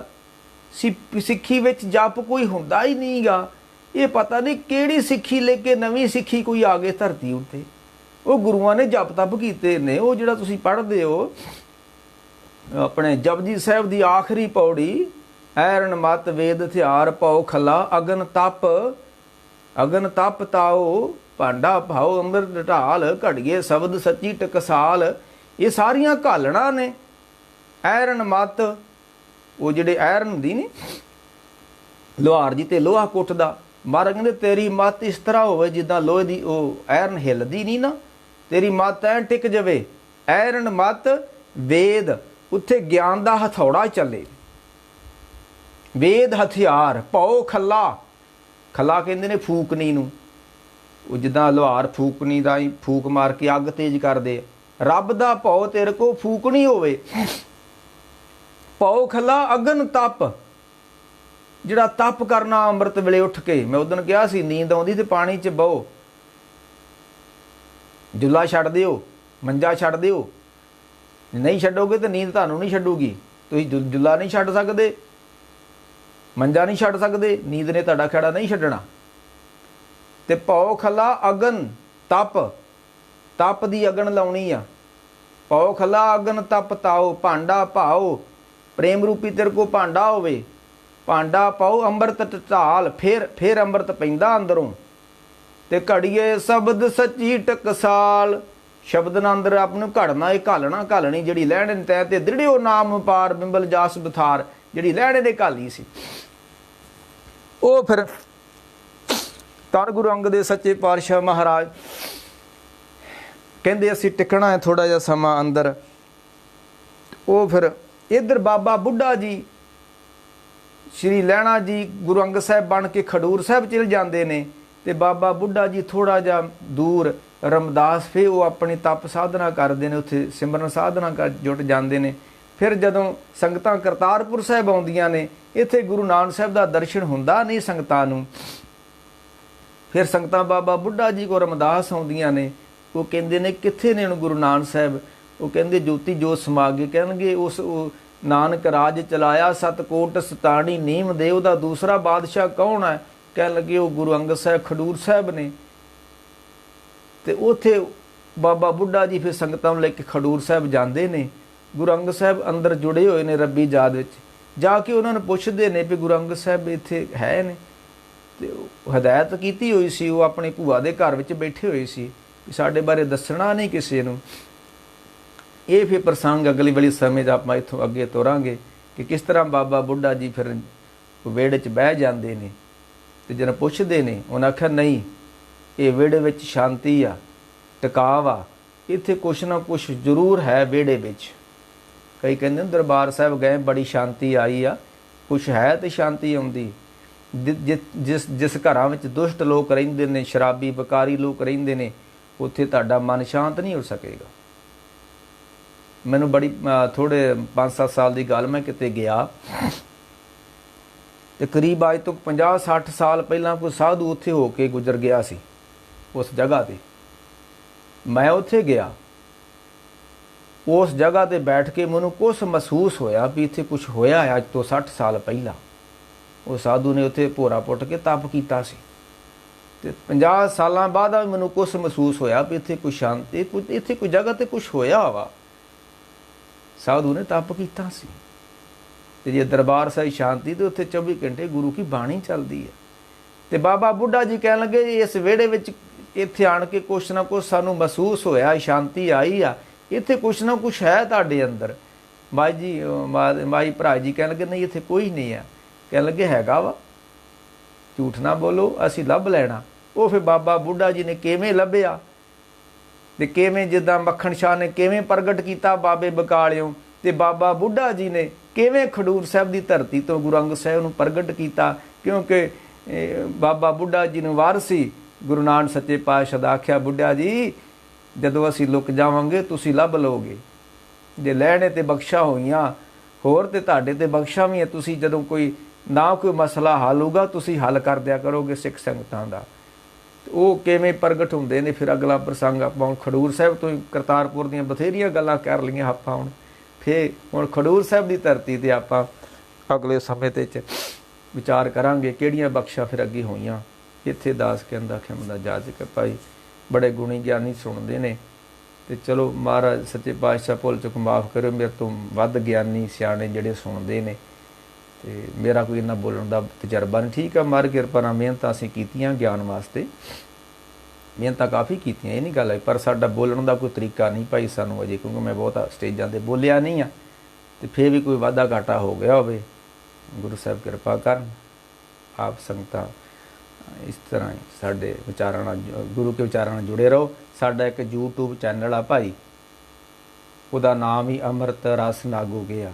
सिੱਖੀ विच जप कोई हुंदा ही नहीं गा। ये पता नहीं किहड़ी सिੱਖੀ लेके नवीं सिੱਖੀ कोई आ गए धरती उत्ते। वो गुरुआं ने जप तप कीते ने। वो जिहड़ा तुसीं पढ़दे हो अपने जपजी साहब दी आखिरी पौड़ी, ऐरन मत वेद हथियार पाओ खला, अगन तप ताओ भांडा भाओ अमृत ढाल, घड़िए शब्द सच्ची टकसाल। ये सारियां घालना ने। ऐरन मत, वो जिहड़े ऐरन हुंदी ने लोहार जी ते लोहा कुੱਟਦਾ, महाराज कहंदे तेरी मत इस तरह होवे जिद्दां लोहे दी वो ऐरन हिलदी नहीं ना, तेरी मत ऐ टिक जावे। ऐरन मत वेद, उत्थे ज्ञान दा हथौड़ा चले, वेद हथियार पाओ खला, खला कहंदे ने फूकनी नूं, जिद्दां लोहार फूकनी दा फूक मार के अग तेज कर दे। रब दा पाओ तेरे को फूकनी होवे। पाओ खला अगन तप, जिहड़ा तप करना अमृत वेले उठ के। मैं उदन कहा सी नींद आउंदी ते पानी च बहो, जुला छड्ड दिओ, मंजा छड्ड दिओ, नहीं छड्डोगे तो नींद तुहानूं नहीं छड्डूगी। तुसीं जुला नहीं छड्ड सकदे, मंजा नहीं छड्ड सकदे, नींद ने तुहाडा खेड़ा नहीं छड्डना। ते पाओ खला अगन तप, तप दी अगन लाउणी आ। पाओ खला अगन तप ताओ, भांडा भाओ, प्रेम रूपी तेरे को भांडा होवे, भांडा पाओ अमृत ढाल, फिर अमृत पैंदा अंदरों। ते घड़िए शब्द सच्ची टकसाल, शब्द ना अंदर अपने घड़ना, ये घालना घालनी जिहड़ी लहणे ने तै ते दृढ़ियो नाम पार बिंबल जास बथार, जिहड़ी लहणे ने घाली सी। ਉਹ ਫਿਰ ਧੰਨ ਗੁਰੂ ਅੰਗਦ ਦੇਵ ਸੱਚੇ ਪਾਤਸ਼ਾਹ ਮਹਾਰਾਜ ਕਹਿੰਦੇ ਅਸੀਂ ਟਿਕਣਾ ਹੈ ਥੋੜ੍ਹਾ ਜਿਹਾ ਸਮਾਂ ਅੰਦਰ। ਉਹ ਫਿਰ ਇੱਧਰ ਬਾਬਾ ਬੁੱਢਾ ਜੀ ਸ਼੍ਰੀ ਲਹਿਣਾ ਜੀ ਗੁਰੂ ਅੰਗਦ ਸਾਹਿਬ ਬਣ ਕੇ ਖਡੂਰ ਸਾਹਿਬ ਚਲ ਜਾਂਦੇ ਨੇ, ਤੇ ਬਾਬਾ ਬੁੱਢਾ ਜੀ ਥੋੜ੍ਹਾ ਜਿਹਾ ਦੂਰ ਰਮਦਾਸ ਫਿਰ ਉਹ ਆਪਣੀ ਤਪ ਸਾਧਨਾ ਕਰਦੇ ਨੇ, ਉੱਥੇ ਸਿਮਰਨ ਸਾਧਨਾ ਕਰ ਜੁਟ ਜਾਂਦੇ ਨੇ। ਫਿਰ ਜਦੋਂ ਸੰਗਤਾਂ ਕਰਤਾਰਪੁਰ ਸਾਹਿਬ ਆਉਂਦੀਆਂ ਨੇ, ਇੱਥੇ ਗੁਰੂ ਨਾਨਕ ਸਾਹਿਬ ਦਾ ਦਰਸ਼ਨ ਹੁੰਦਾ ਨਹੀਂ ਸੰਗਤਾਂ ਨੂੰ। ਫਿਰ ਸੰਗਤਾਂ ਬਾਬਾ ਬੁੱਢਾ ਜੀ ਕੋਲ ਰਮਦਾਸ ਆਉਂਦੀਆਂ ਨੇ, ਉਹ ਕਹਿੰਦੇ ਨੇ ਕਿੱਥੇ ਨੇ ਹੁਣ ਗੁਰੂ ਨਾਨਕ ਸਾਹਿਬ? ਉਹ ਕਹਿੰਦੇ ਜੋਤੀ ਜੋਤ ਸਮਾ ਗਏ। ਕਹਿਣਗੇ ਉਸ ਨਾਨਕ ਰਾਜ ਚਲਾਇਆ ਸਤਕੋਟ ਸਤਾਣੀ ਨੀਮ ਦੇ, ਉਹਦਾ ਦੂਸਰਾ ਬਾਦਸ਼ਾਹ ਕੌਣ ਹੈ? ਕਹਿਣ ਲੱਗੇ ਉਹ ਗੁਰੂ ਅੰਗਦ ਸਾਹਿਬ ਖਡੂਰ ਸਾਹਿਬ ਨੇ। ਤੇ ਉੱਥੇ ਬਾਬਾ ਬੁੱਢਾ ਜੀ ਫਿਰ ਸੰਗਤਾਂ ਨੂੰ ਲੈ ਕੇ ਖਡੂਰ ਸਾਹਿਬ ਜਾਂਦੇ ਨੇ। ਗੁਰੂ ਅੰਗਦ ਸਾਹਿਬ ਅੰਦਰ ਜੁੜੇ ਹੋਏ ਨੇ ਰੱਬੀ ਜਾਦ ਵਿੱਚ। ਜਾ ਕੇ ਉਹਨਾਂ ਨੂੰ ਪੁੱਛਦੇ ਨੇ ਵੀ ਗੁਰੂ ਅੰਗਦ ਸਾਹਿਬ ਇੱਥੇ ਹੈ ਨੇ? ਤੇ ਹਦਾਇਤ ਕੀਤੀ ਹੋਈ ਸੀ, ਉਹ ਆਪਣੀ ਭੂਆ ਦੇ ਘਰ ਵਿੱਚ ਬੈਠੇ ਹੋਏ ਸੀ, ਸਾਡੇ ਬਾਰੇ ਦੱਸਣਾ ਨਹੀਂ ਕਿਸੇ ਨੂੰ। ਇਹ ਫਿਰ ਪ੍ਰਸੰਗ ਅਗਲੀ ਵਾਲੀ ਸਮੇਂ 'ਚ ਆਪਾਂ ਇੱਥੋਂ ਅੱਗੇ ਤੋਰਾਂਗੇ ਕਿ ਕਿਸ ਤਰ੍ਹਾਂ ਬਾਬਾ ਬੁੱਢਾ ਜੀ ਫਿਰ ਵਿਹੜੇ 'ਚ ਬਹਿ ਜਾਂਦੇ ਨੇ। ਤੇ ਜਦੋਂ ਪੁੱਛਦੇ ਨੇ, ਉਹਨਾਂ ਆਖਿਆ ਨਹੀਂ, ਇਹ ਵਿਹੜੇ ਵਿੱਚ ਸ਼ਾਂਤੀ ਆ, ਟਿਕਾਵ ਆ, ਇੱਥੇ ਕੁਛ ਨਾ ਕੁਛ ਜ਼ਰੂਰ ਹੈ ਵਿਹੜੇ ਵਿੱਚ। ਕਈ ਕਹਿੰਦੇ ਦਰਬਾਰ ਸਾਹਿਬ ਗਏ ਬੜੀ ਸ਼ਾਂਤੀ ਆਈ ਆ, ਕੁਛ ਹੈ ਤੇ ਸ਼ਾਂਤੀ ਆਉਂਦੀ। ਜਿਸ ਘਰਾਂ ਵਿੱਚ ਦੁਸ਼ਟ ਲੋਕ ਰਹਿੰਦੇ ਨੇ, ਸ਼ਰਾਬੀ ਬਕਾਰੀ ਲੋਕ ਰਹਿੰਦੇ ਨੇ, ਉੱਥੇ ਤੁਹਾਡਾ ਮਨ ਸ਼ਾਂਤ ਨਹੀਂ ਹੋ ਸਕੇਗਾ। ਮੈਨੂੰ ਬੜੀ ਥੋੜ੍ਹੇ 5-7 ਸਾਲ ਦੀ ਗੱਲ, ਮੈਂ ਕਿਤੇ ਗਿਆ ਤੇ ਕਰੀਬ ਅੱਜ ਤੋਂ 50-60 ਸਾਲ ਪਹਿਲਾਂ ਕੋਈ ਸਾਧੂ ਉੱਥੇ ਹੋ ਕੇ ਗੁਜ਼ਰ ਗਿਆ ਸੀ ਉਸ ਜਗ੍ਹਾ 'ਤੇ। ਮੈਂ ਉੱਥੇ ਗਿਆ, ਉਸ ਜਗ੍ਹਾ 'ਤੇ ਬੈਠ ਕੇ ਮੈਨੂੰ ਕੁਛ ਮਹਿਸੂਸ ਹੋਇਆ ਵੀ ਇੱਥੇ ਕੁਛ ਹੋਇਆ ਹੈ ਅੱਜ ਤੋਂ 60 ਸਾਲ ਪਹਿਲਾਂ। ਉਹ ਸਾਧੂ ਨੇ ਉੱਥੇ ਭੋਰਾ ਪੁੱਟ ਕੇ ਤਪ ਕੀਤਾ ਸੀ, ਤੇ 50 ਸਾਲਾਂ ਬਾਅਦ ਮੈਨੂੰ ਕੁਛ ਮਹਿਸੂਸ ਹੋਇਆ ਵੀ ਇੱਥੇ ਕੋਈ ਸ਼ਾਂਤੀ, ਇੱਥੇ ਕੋਈ ਜਗ੍ਹਾ 'ਤੇ ਕੁਛ ਹੋਇਆ ਵਾ। ਸਾਧੂ ਨੇ ਤਪ ਕੀਤਾ ਸੀ। ਤੇ ਜੇ ਦਰਬਾਰ ਸਾਹਿਬ ਸ਼ਾਂਤੀ, ਤੇ ਉੱਥੇ 24 ਘੰਟੇ ਗੁਰੂ ਕੀ ਬਾਣੀ ਚੱਲਦੀ ਹੈ। ਤੇ ਬਾਬਾ ਬੁੱਢਾ ਜੀ ਕਹਿਣ ਲੱਗੇ ਇਸ ਵਿਹੜੇ ਵਿੱਚ ਇੱਥੇ ਆਣ ਕੇ ਕੁਛ ਨਾ ਕੁਛ ਸਾਨੂੰ ਮਹਿਸੂਸ ਹੋਇਆ, ਸ਼ਾਂਤੀ ਆਈ ਆ, ਇੱਥੇ ਕੁਛ ਨਾ ਕੁਛ ਹੈ ਤੁਹਾਡੇ ਅੰਦਰ। ਮਾਈ ਭਰਾ ਜੀ ਕਹਿਣ ਲੱਗੇ ਨਹੀਂ ਇੱਥੇ ਕੋਈ ਨਹੀਂ ਆ। ਕਹਿਣ ਲੱਗੇ ਹੈਗਾ ਵਾ, ਝੂਠ ਨਾ ਬੋਲੋ, ਅਸੀਂ ਲੱਭ ਲੈਣਾ। ਉਹ ਫਿਰ ਬਾਬਾ ਬੁੱਢਾ ਜੀ ਨੇ ਕਿਵੇਂ ਲੱਭਿਆ, ਤੇ ਕਿਵੇਂ ਜਿੱਦਾਂ ਮੱਖਣ ਸ਼ਾਹ ਨੇ ਕਿਵੇਂ ਪ੍ਰਗਟ ਕੀਤਾ ਬਾਬੇ ਬਕਾਲਿਓਂ, ਤੇ ਬਾਬਾ ਬੁੱਢਾ ਜੀ ਨੇ ਕਿਵੇਂ ਖਡੂਰ ਸਾਹਿਬ ਦੀ ਧਰਤੀ ਤੋਂ ਗੁਰੂ ਅੰਗਦ ਸਾਹਿਬ ਨੂੰ ਪ੍ਰਗਟ ਕੀਤਾ। ਕਿਉਂਕਿ ਬਾਬਾ ਬੁੱਢਾ ਜੀ ਨੂੰ ਵਾਰਸੀ ਗੁਰੂ ਨਾਨਕ ਸੱਚੇ ਪਾਤਸ਼ਾਹ ਦਾ ਆਖਿਆ, ਬੁੱਢਾ ਜੀ ਜਦੋਂ ਅਸੀਂ ਲੁਕ ਜਾਵਾਂਗੇ ਤੁਸੀਂ ਲੱਭ ਲਓਗੇ, ਜੇ ਲੈਣੇ ਤੇ ਬਖਸ਼ਾ ਹੋਈਆਂ ਹੋਰ ਤੇ ਤੁਹਾਡੇ ਤੇ ਬਖਸ਼ਾ ਵੀ ਹੈ। ਤੁਸੀਂ ਜਦੋਂ ਕੋਈ ਮਸਲਾ ਹੱਲ ਹੋਊਗਾ ਤੁਸੀਂ ਹੱਲ ਕਰ ਦਿਆ ਕਰੋਗੇ ਸਿੱਖ ਸੰਗਤਾਂ ਦਾ। ਉਹ ਕਿਵੇਂ ਪ੍ਰਗਟ ਹੁੰਦੇ ਨੇ, ਫਿਰ ਅਗਲਾ ਪ੍ਰਸੰਗ ਆਪਾਂ ਹੁਣ ਖਡੂਰ ਸਾਹਿਬ ਤੋਂ ਕਰਤਾਰਪੁਰ ਦੀਆਂ ਬਥੇਰੀਆਂ ਗੱਲਾਂ ਕਰ ਲਈਆਂ ਆਪਾਂ ਹੁਣ ਖਡੂਰ ਸਾਹਿਬ ਦੀ ਧਰਤੀ 'ਤੇ ਆਪਾਂ ਅਗਲੇ ਸਮੇਂ 'ਤੇ ਵਿਚਾਰ ਕਰਾਂਗੇ ਕਿਹੜੀਆਂ ਬਖਸ਼ਾਂ ਫਿਰ ਅੱਗੇ ਹੋਈਆਂ। ਇੱਥੇ ਦਾਸ ਕਹਿੰਦਾ ਖਿਮਦਾ ਜਾਜਕ ਭਾਈ ਬੜੇ ਗੁਣੀ ਗਿਆਨੀ ਸੁਣਦੇ ਨੇ, ਤੇ ਚਲੋ ਮਹਾਰਾਜ ਸੱਚੇ ਪਾਤਸ਼ਾਹ ਭੁੱਲ ਚੁੱਕ ਮਾਫ ਕਰਿਓ, ਮੇਰੇ ਤੋਂ ਵੱਧ ਗਿਆਨੀ ਸਿਆਣੇ ਜਿਹੜੇ ਸੁਣਦੇ ਨੇ, ਤੇ ਮੇਰਾ ਕੋਈ ਇੰਨਾ ਬੋਲਣ ਦਾ ਤਜਰਬਾ ਨਹੀਂ। ਠੀਕ ਆ, ਮਹਾਰਾਜ ਕਿਰਪਾ ਨਾਲ ਮਿਹਨਤਾਂ ਅਸੀਂ ਕੀਤੀਆਂ ਗਿਆਨ ਵਾਸਤੇ, ਮਿਹਨਤਾਂ ਕਾਫੀ ਕੀਤੀਆਂ, ਇਹ ਨਹੀਂ ਗੱਲ ਹੈ, ਪਰ ਸਾਡਾ ਬੋਲਣ ਦਾ ਕੋਈ ਤਰੀਕਾ ਨਹੀਂ ਭਾਈ ਸਾਨੂੰ ਅਜੇ, ਕਿਉਂਕਿ ਮੈਂ ਬਹੁਤਾ ਸਟੇਜਾਂ 'ਤੇ ਬੋਲਿਆ ਨਹੀਂ ਆ, ਤੇ ਫਿਰ ਵੀ ਕੋਈ ਵਾਧਾ ਘਾਟਾ ਹੋ ਗਿਆ ਹੋਵੇ, ਗੁਰੂ ਸਾਹਿਬ ਕਿਰਪਾ ਕਰਨ। ਆਪ ਸੰਗਤਾਂ ਇਸ ਤਰ੍ਹਾਂ ਹੀ ਸਾਡੇ ਵਿਚਾਰਾਂ ਨਾਲ, ਗੁਰੂ ਕੇ ਵਿਚਾਰਾਂ ਨਾਲ ਜੁੜੇ ਰਹੋ। ਸਾਡਾ ਇੱਕ YouTube ਚੈਨਲ ਆ ਭਾਈ, ਉਹਦਾ ਨਾਮ ਹੀ ਅੰਮ੍ਰਿਤ ਰਸ ਨਾਗੋ ਗਿਆ।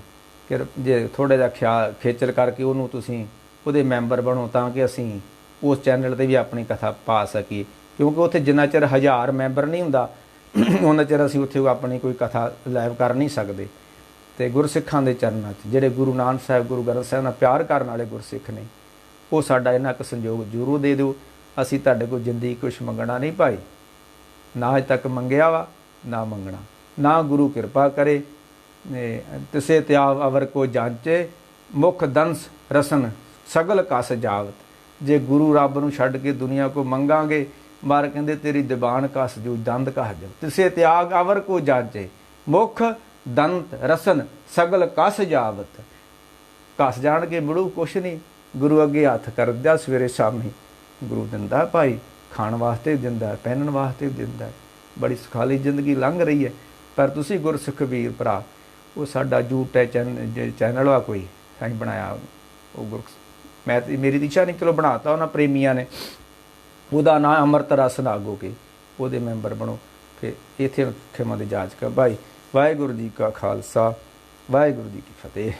ਕਿ ਜੇ ਥੋੜ੍ਹਾ ਜਿਹਾ ਖੇਚਲ ਕਰਕੇ ਉਹਨੂੰ ਤੁਸੀਂ ਉਹਦੇ ਮੈਂਬਰ ਬਣੋ, ਤਾਂ ਕਿ ਅਸੀਂ ਉਸ ਚੈਨਲ 'ਤੇ ਵੀ ਆਪਣੀ ਕਥਾ ਪਾ ਸਕੀਏ, ਕਿਉਂਕਿ ਉੱਥੇ ਜਿੰਨਾ ਚਿਰ 1000 ਮੈਂਬਰ ਨਹੀਂ ਹੁੰਦਾ ਉਹਨਾਂ ਚਿਰ ਅਸੀਂ ਉੱਥੇ ਆਪਣੀ ਕੋਈ ਕਥਾ ਲਾਈਵ ਕਰ ਨਹੀਂ ਸਕਦੇ। ਤੇ ਗੁਰਸਿੱਖਾਂ ਦੇ ਚਰਨਾਂ 'ਚ ਜਿਹੜੇ ਗੁਰੂ ਨਾਨਕ ਸਾਹਿਬ, ਗੁਰੂ ਗ੍ਰੰਥ ਸਾਹਿਬ ਨਾਲ ਪਿਆਰ ਕਰਨ ਵਾਲੇ ਗੁਰਸਿੱਖ ਨੇ, ਉਹ ਸਾਡਾ ਇਹਨਾਂ ਕੁ ਸੰਯੋਗ ਜ਼ਰੂਰ ਦੇ ਦਿਓ। ਅਸੀਂ ਤੁਹਾਡੇ ਕੋਲ ਜ਼ਿੰਦਗੀ ਕੁਛ ਮੰਗਣਾ ਨਹੀਂ ਭਾਈ, ਨਾ ਅਜੇ ਤੱਕ ਮੰਗਿਆ ਵਾ ਨਾ ਮੰਗਣਾ। ਨਾ ਗੁਰੂ ਕਿਰਪਾ ਕਰੇ ਤਿਸੇ ਤਿਆਗ ਅਵਰ ਕੋ ਜਾਂਚੇ, ਮੁਖ ਦੰਸ ਰਸਨ ਸਗਲ ਕਸ ਜਾਵਤ। ਜੇ ਗੁਰੂ ਰੱਬ ਨੂੰ ਛੱਡ ਕੇ ਦੁਨੀਆ ਕੋ ਮੰਗਾਂਗੇ, ਮਾਰ ਕਹਿੰਦੇ ਤੇਰੀ ਜ਼ਬਾਨ ਕਸ ਜੋ ਦੰਦ ਕਹ ਜਾ। ਤਿਸੇ ਤਿਆਗ ਅਵਰ ਕੋ ਜਾਂਚੇ, ਮੁਖ ਦੰਤ ਰਸਨ ਸਗਲ ਕਸ ਜਾਵਤ। ਕਸ ਜਾਣ ਕੇ ਮੁੜੂ ਕੁਛ ਨਹੀਂ, ਗੁਰੂ ਅੱਗੇ ਹੱਥ ਕਰਦਾ ਸਵੇਰੇ ਸ਼ਾਮੀ। ਗੁਰੂ ਦਿੰਦਾ ਭਾਈ, ਖਾਣ ਵਾਸਤੇ ਦਿੰਦਾ, ਪਹਿਨਣ ਵਾਸਤੇ ਦਿੰਦਾ, ਬੜੀ ਸੁਖਾਲੀ ਜ਼ਿੰਦਗੀ ਲੰਘ ਰਹੀ ਹੈ। ਪਰ ਤੁਸੀਂ ਗੁਰਸਿੱਖ ਵੀਰ ਭਰਾ, ਉਹ ਸਾਡਾ ਚੈਨਲ ਵਾ ਕੋਈ ਅਸੀਂ ਬਣਾਇਆ, ਉਹ ਮੇਰੀ ਇੱਛਾ ਨਹੀਂ, ਚਲੋ ਬਣਾਤਾ ਉਹਨਾਂ ਪ੍ਰੇਮੀਆਂ ਨੇ, ਉਹਦਾ ਨਾਂ ਅੰਮ੍ਰਿਤ ਰਸ ਨਾਗੋ ਕੇ, ਉਹਦੇ ਮੈਂਬਰ ਬਣੋ। ਕੇ ਇੱਥੇ ਖਿਮਾ ਦੀ ਜਾਂਚ ਕਰ ਭਾਈ। ਵਾਹਿਗੁਰੂ ਜੀ ਕਾ ਖਾਲਸਾ, ਵਾਹਿਗੁਰੂ ਜੀ ਕੀ ਫਤਿਹ।